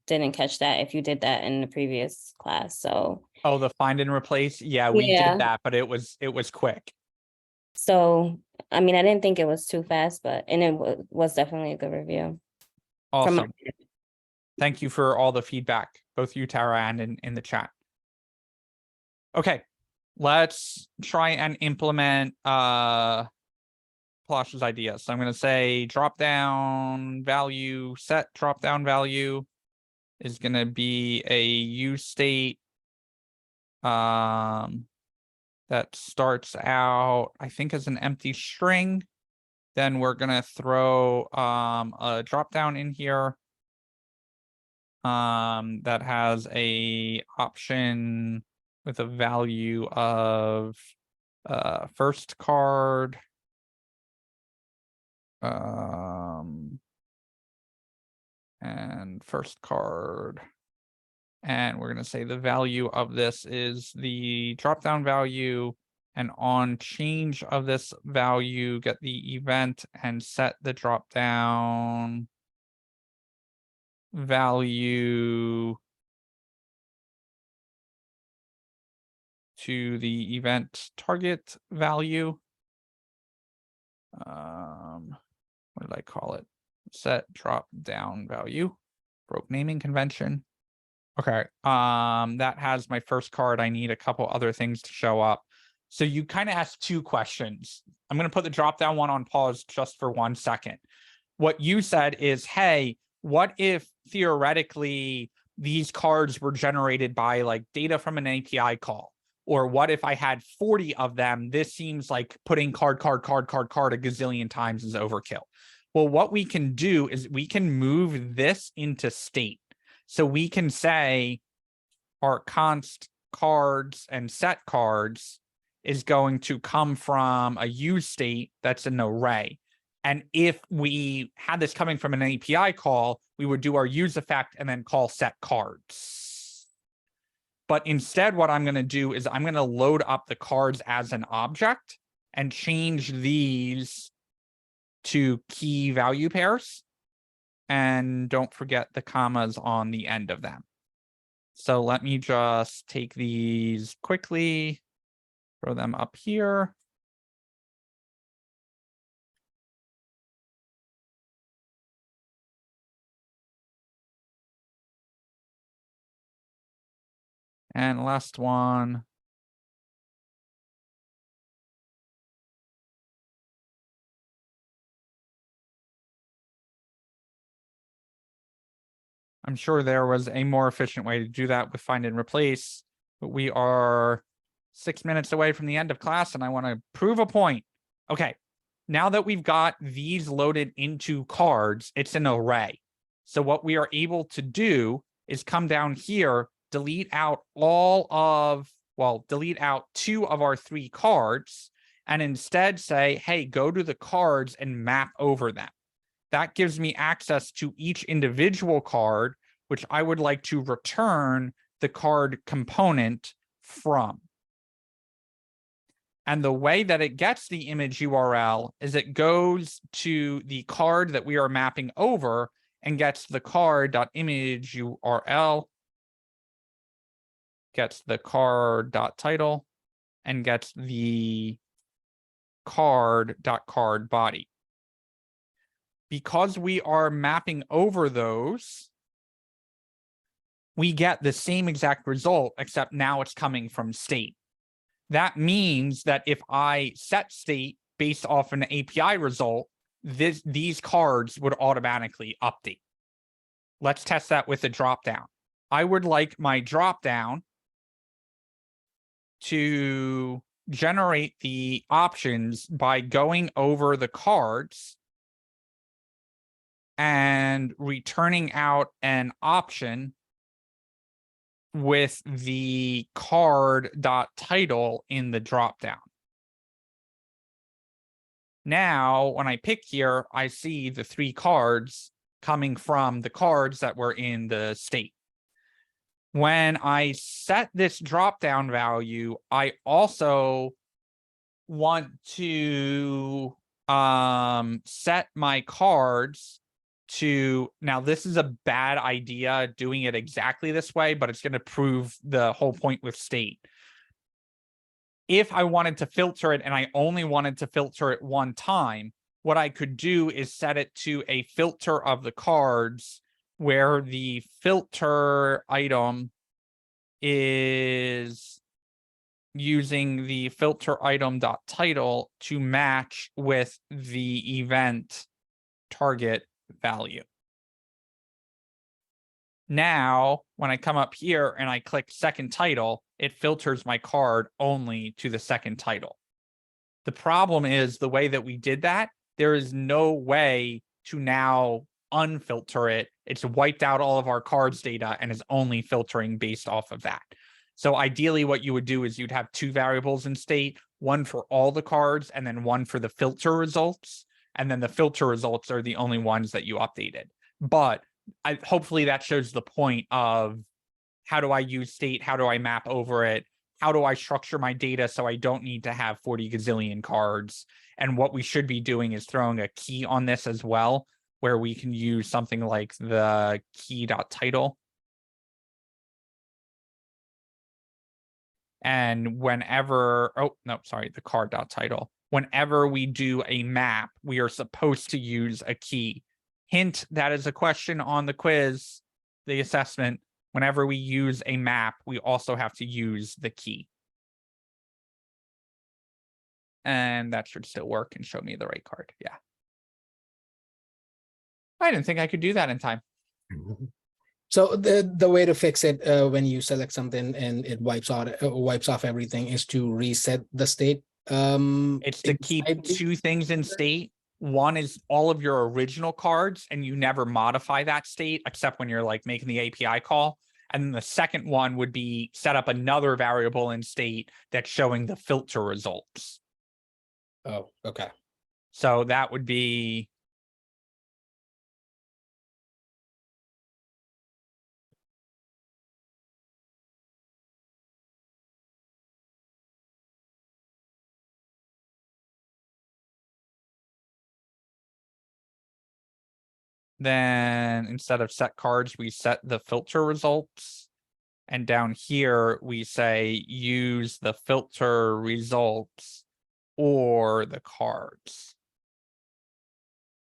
didn't catch that if you did that in the previous class. So Oh, the find and replace. Yeah, we Yeah. did that, but it was quick. so I mean, I didn't think it was too fast, but it was definitely a good review. From Awesome. Thank you for all the feedback, both you, Tara, and in the chat. Okay, let's try and implement Plosh's idea. So I'm going to say drop down value, set drop down value is going to be a use state that starts out, I think, as an empty string. Then we're going to throw a drop down in here that has a option with a value of first card, and first card. And we're going to say the value of this is the drop down value, and on change of this value, get the event and set the drop down value to the event target value. What did I call it? Set drop down value. Broke naming convention. Okay. That has my first card. I need a couple other things to show up. So you kind of asked 2 questions. I'm going to put the drop down one on pause just for 1 second. What you said is, hey, what if theoretically these cards were generated by like data from an API call? Or what if I had 40 of them? This seems like putting card a gazillion times is overkill. Well, what we can do is we can move this into state. So we can say our const cards and set cards is going to come from a use state that's an array. And if we had this coming from an API call, we would do our use effect and then call set cards. But instead, what I'm going to do is I'm going to load up the cards as an object and change these to key value pairs. And don't forget the commas on the end of them. So let me just take these quickly, throw them up here. And last one. I'm sure there was a more efficient way to do that with find and replace, but we are 6 minutes away from the end of class and I want to prove a point. Okay, now that we've got these loaded into cards, it's an array. So what we are able to do is come down here, delete out delete out 2 of our 3 cards, and instead say, hey, go to the cards and map over them. That gives me access to each individual card, which I would like to return the card component from. And the way that it gets the image URL is it goes to the card that we are mapping over and gets the card.image URL, gets the card.title, and gets the card.card body. Because we are mapping over those, we get the same exact result, except now it's coming from state. That means that if I set state based off an API result, these cards would automatically update. Let's test that with a dropdown. I would like my dropdown to generate the options by going over the cards and returning out an option with the card.title in the dropdown. Now, when I pick here, I see the 3 cards coming from the cards that were in the state. When I set this dropdown value, I also want to set my cards to, now this is a bad idea doing it exactly this way, but it's going to prove the whole point with state. If I wanted to filter it and I only wanted to filter it one time, what I could do is set it to a filter of the cards where the filter item is using the filter item.title to match with the event target value. Now, when I come up here and I click second title, it filters my card only to the second title. The problem is the way that we did that, there is no way to now unfilter it. It's wiped out all of our cards data and is only filtering based off of that. So ideally what you would do is you'd have 2 variables in state, one for all the cards and then one for the filter results. And then the filter results are the only ones that you updated. But hopefully that shows the point of how do I use state? How do I map over it? How do I structure my data so I don't need to have 40 gazillion cards? And what we should be doing is throwing a key on this as well, where we can use something like the key.title. And whenever, the card.title. Whenever we do a map, we are supposed to use a key. Hint, that is a question on the quiz, the assessment. Whenever we use a map, we also have to use the key. And that should still work and show me the right card. Yeah. I didn't think I could do that in time. So the way to fix it when you select something and it wipes off everything is to reset the state. It's to keep 2 things in state. One is all of your original cards and you never modify that state except when you're like making the API call. And then the second one would be set up another variable in state that's showing the filter results. Oh, okay. So that would be then instead of set cards, we set the filter results. And down here, we say use the filter results or the cards.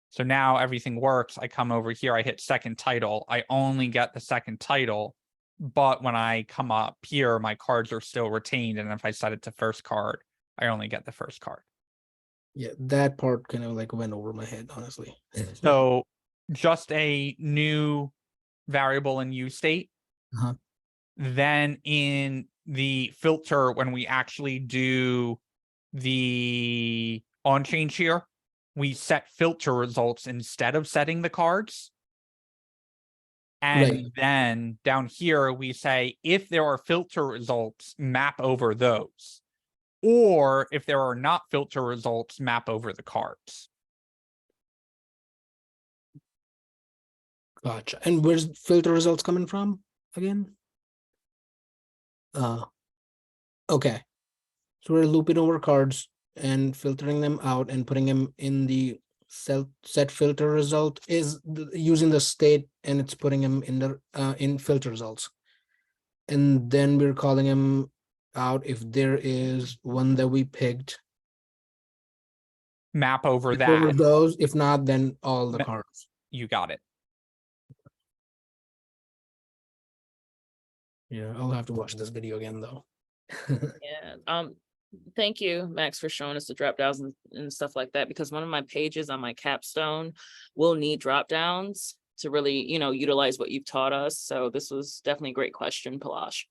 So now everything works. I come over here, I hit second title. I only get the second title. But when I come up here, my cards are still retained. And if I set it to first card, I only get the first card. Yeah, that part kind of like went over my head, honestly. So just a new variable in use state. Uh-huh. Then in the filter, when we actually do the on change here, we set filter results instead of setting the cards. And Right. then down here, we say, if there are filter results, map over those. Or if there are not filter results, map over the cards. Gotcha. And where's filter results coming from again? Okay. So we're looping over cards and filtering them out and putting them in the set filter result is using the state, and it's putting them in the in filter results. And then we're calling them out if there is one that we picked. Map over Over that. those. If not, then all the cards. You got it. Yeah, I'll have to watch this video again though. Yeah. Thank you, Max, for showing us the drop downs and stuff like that, because one of my pages on my capstone will need drop downs to really, utilize what you've taught us. So this was definitely a great question, Palash.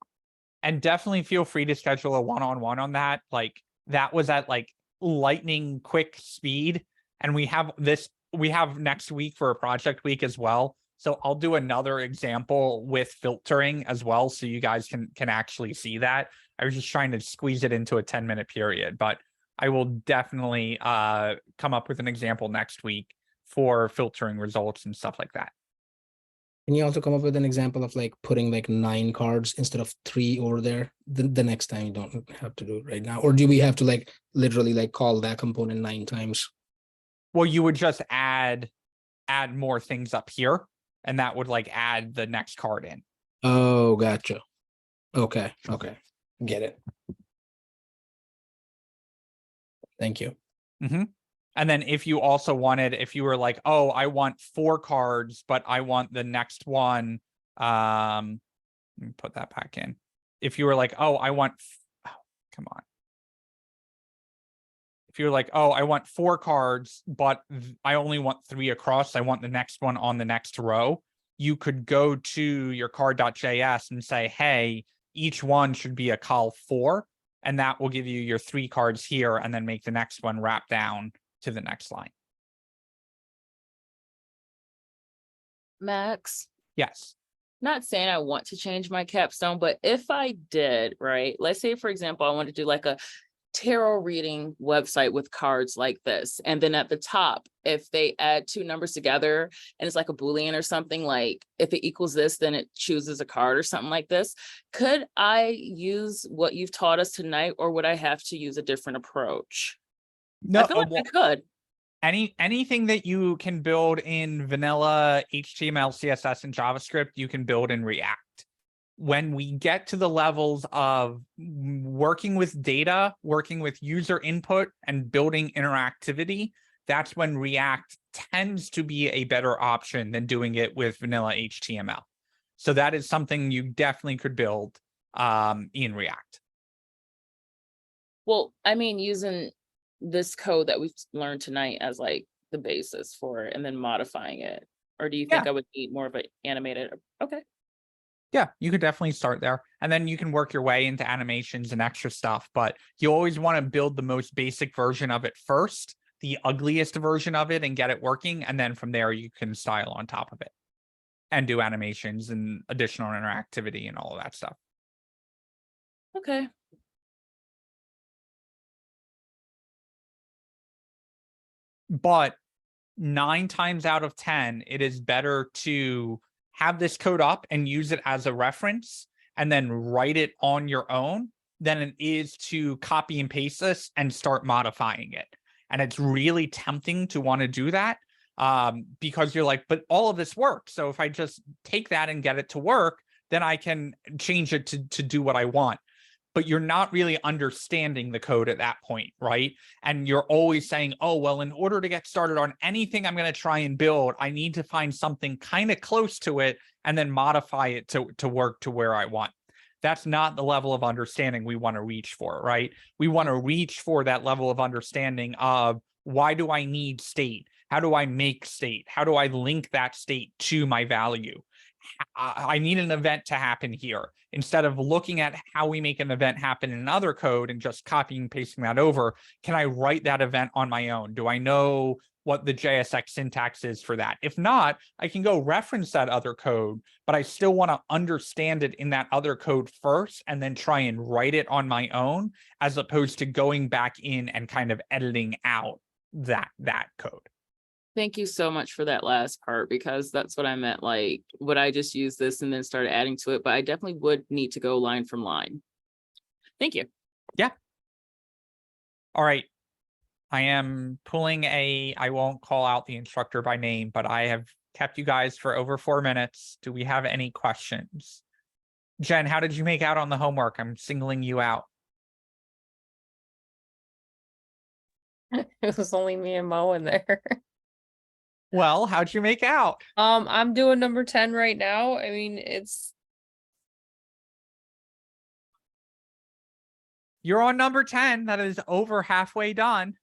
And definitely feel free to schedule a one-on-one on that. Like that was at like lightning quick speed. And we have next week for a project week as well. So I'll do another example with filtering as well, so you guys can actually see that. I was just trying to squeeze it into a 10-minute period, but I will definitely come up with an example next week for filtering results and stuff like that. Can you also come up with an example of like putting like 9 cards instead of 3 over there the next time? You don't have to do it right now. Or do we have to like literally like call that component 9 times? Well, you would just add more things up here, and that would like add the next card in. Oh, gotcha. Okay. Get it. Thank you. Mm-hmm. And then if you also wanted, if you were like, oh, I want 4 cards, but I want the next one. Let me put that back in. If you were like, oh, come on. If you're like, oh, I want 4 cards, but I only want 3 across, I want the next one on the next row, you could go to your card.js and say, hey, each one should be a col 4, and that will give you your 3 cards here, and then make the next one wrap down to the next line. Max? Yes. Not saying I want to change my capstone, but if I did, right? Let's say, for example, I want to do like a tarot reading website with cards like this. And then at the top, if they add 2 numbers together and it's like a Boolean or something, like if it equals this, then it chooses a card or something like this. Could I use what you've taught us tonight, or would I have to use a different approach? No, I feel like I could. Anything that you can build in vanilla HTML, CSS, and JavaScript, you can build in React. When we get to the levels of working with data, working with user input, and building interactivity, that's when React tends to be a better option than doing it with vanilla HTML. So that is something you definitely could build in React. Well, I mean, using this code that we've learned tonight as like the basis for it and then modifying it. Or do you think I would need more of an animated? Okay. Yeah, you could definitely start there, and then you can work your way into animations and extra stuff, but you always want to build the most basic version of it first, the ugliest version of it, and get it working, and then from there you can style on top of it and do animations and additional interactivity and all of that stuff. Okay. But 9 times out of 10, it is better to have this code up and use it as a reference and then write it on your own than it is to copy and paste this and start modifying it. And it's really tempting to want to do that. because you're like, but all of this works. So if I just take that and get it to work, then I can change it to do what I want. But you're not really understanding the code at that point, right? And you're always saying, oh, well, in order to get started on anything I'm going to try and build, I need to find something kind of close to it and then modify it to work to where I want. That's not the level of understanding we want to reach for, right? We want to reach for that level of understanding of, why do I need state? How do I make state? How do I link that state to my value? I need an event to happen here. Instead of looking at how we make an event happen in another code and just copying and pasting that over, can I write that event on my own? Do I know what the JSX syntax is for that? If not, I can go reference that other code, but I still want to understand it in that other code first and then try and write it on my own, as opposed to going back in and kind of editing out that code. Thank you so much for that last part, because that's what I meant. Like, would I just use this and then start adding to it? But I definitely would need to go line from line. Thank you. Yeah. All right. I am pulling I won't call out the instructor by name, but I have kept you guys for over 4 minutes. Do we have any questions? Jen, how did you make out on the homework? I'm singling you out. It was only me and Mo in there. Well, how'd you make out? I'm doing number 10 right now. I mean, You're on number 10. That is over halfway done.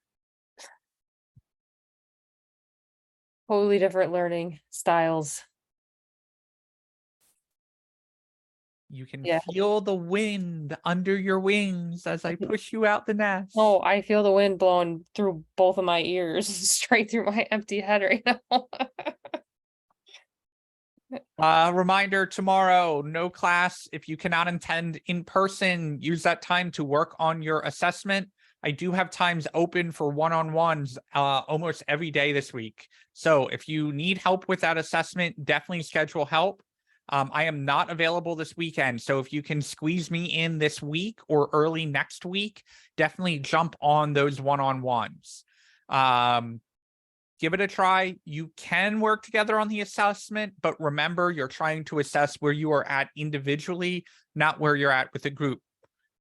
totally different learning styles. You can Yeah. feel the wind under your wings as I push you out the nest. Oh, I feel the wind blowing through both of my ears, straight through my empty head right now. Reminder, tomorrow, no class. If you cannot attend in person, use that time to work on your assessment. I do have times open for one-on-ones almost every day this week. So if you need help with that assessment, definitely schedule help. I am not available this weekend. So if you can squeeze me in this week or early next week, definitely jump on those one-on-ones. Give it a try. You can work together on the assessment, but remember, you're trying to assess where you are at individually, not where you're at with a group.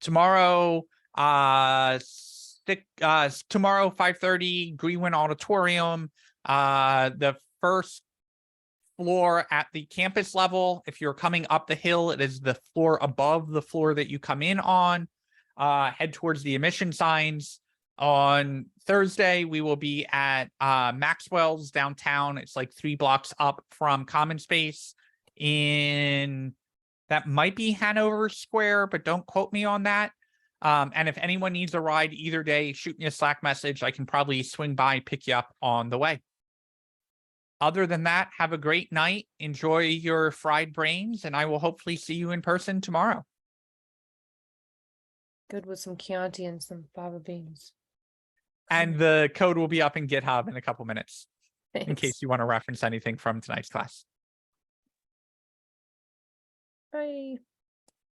Tomorrow, tomorrow, 5:30, Greenwin Auditorium. The first floor at the campus level. If you're coming up the hill, it is the floor above the floor that you come in on. Head towards the emission signs. On Thursday, we will be at Maxwell's downtown. It's like 3 blocks up from Common Space that might be Hanover Square, but don't quote me on that. And if anyone needs a ride either day, shoot me a Slack message. I can probably swing by, pick you up on the way. Other than that, have a great night. Enjoy your fried brains, and I will hopefully see you in person tomorrow. Good with some Chianti and some fava beans. And the code will be up in GitHub in a couple minutes, in Thanks. case you want to reference anything from tonight's class. Bye.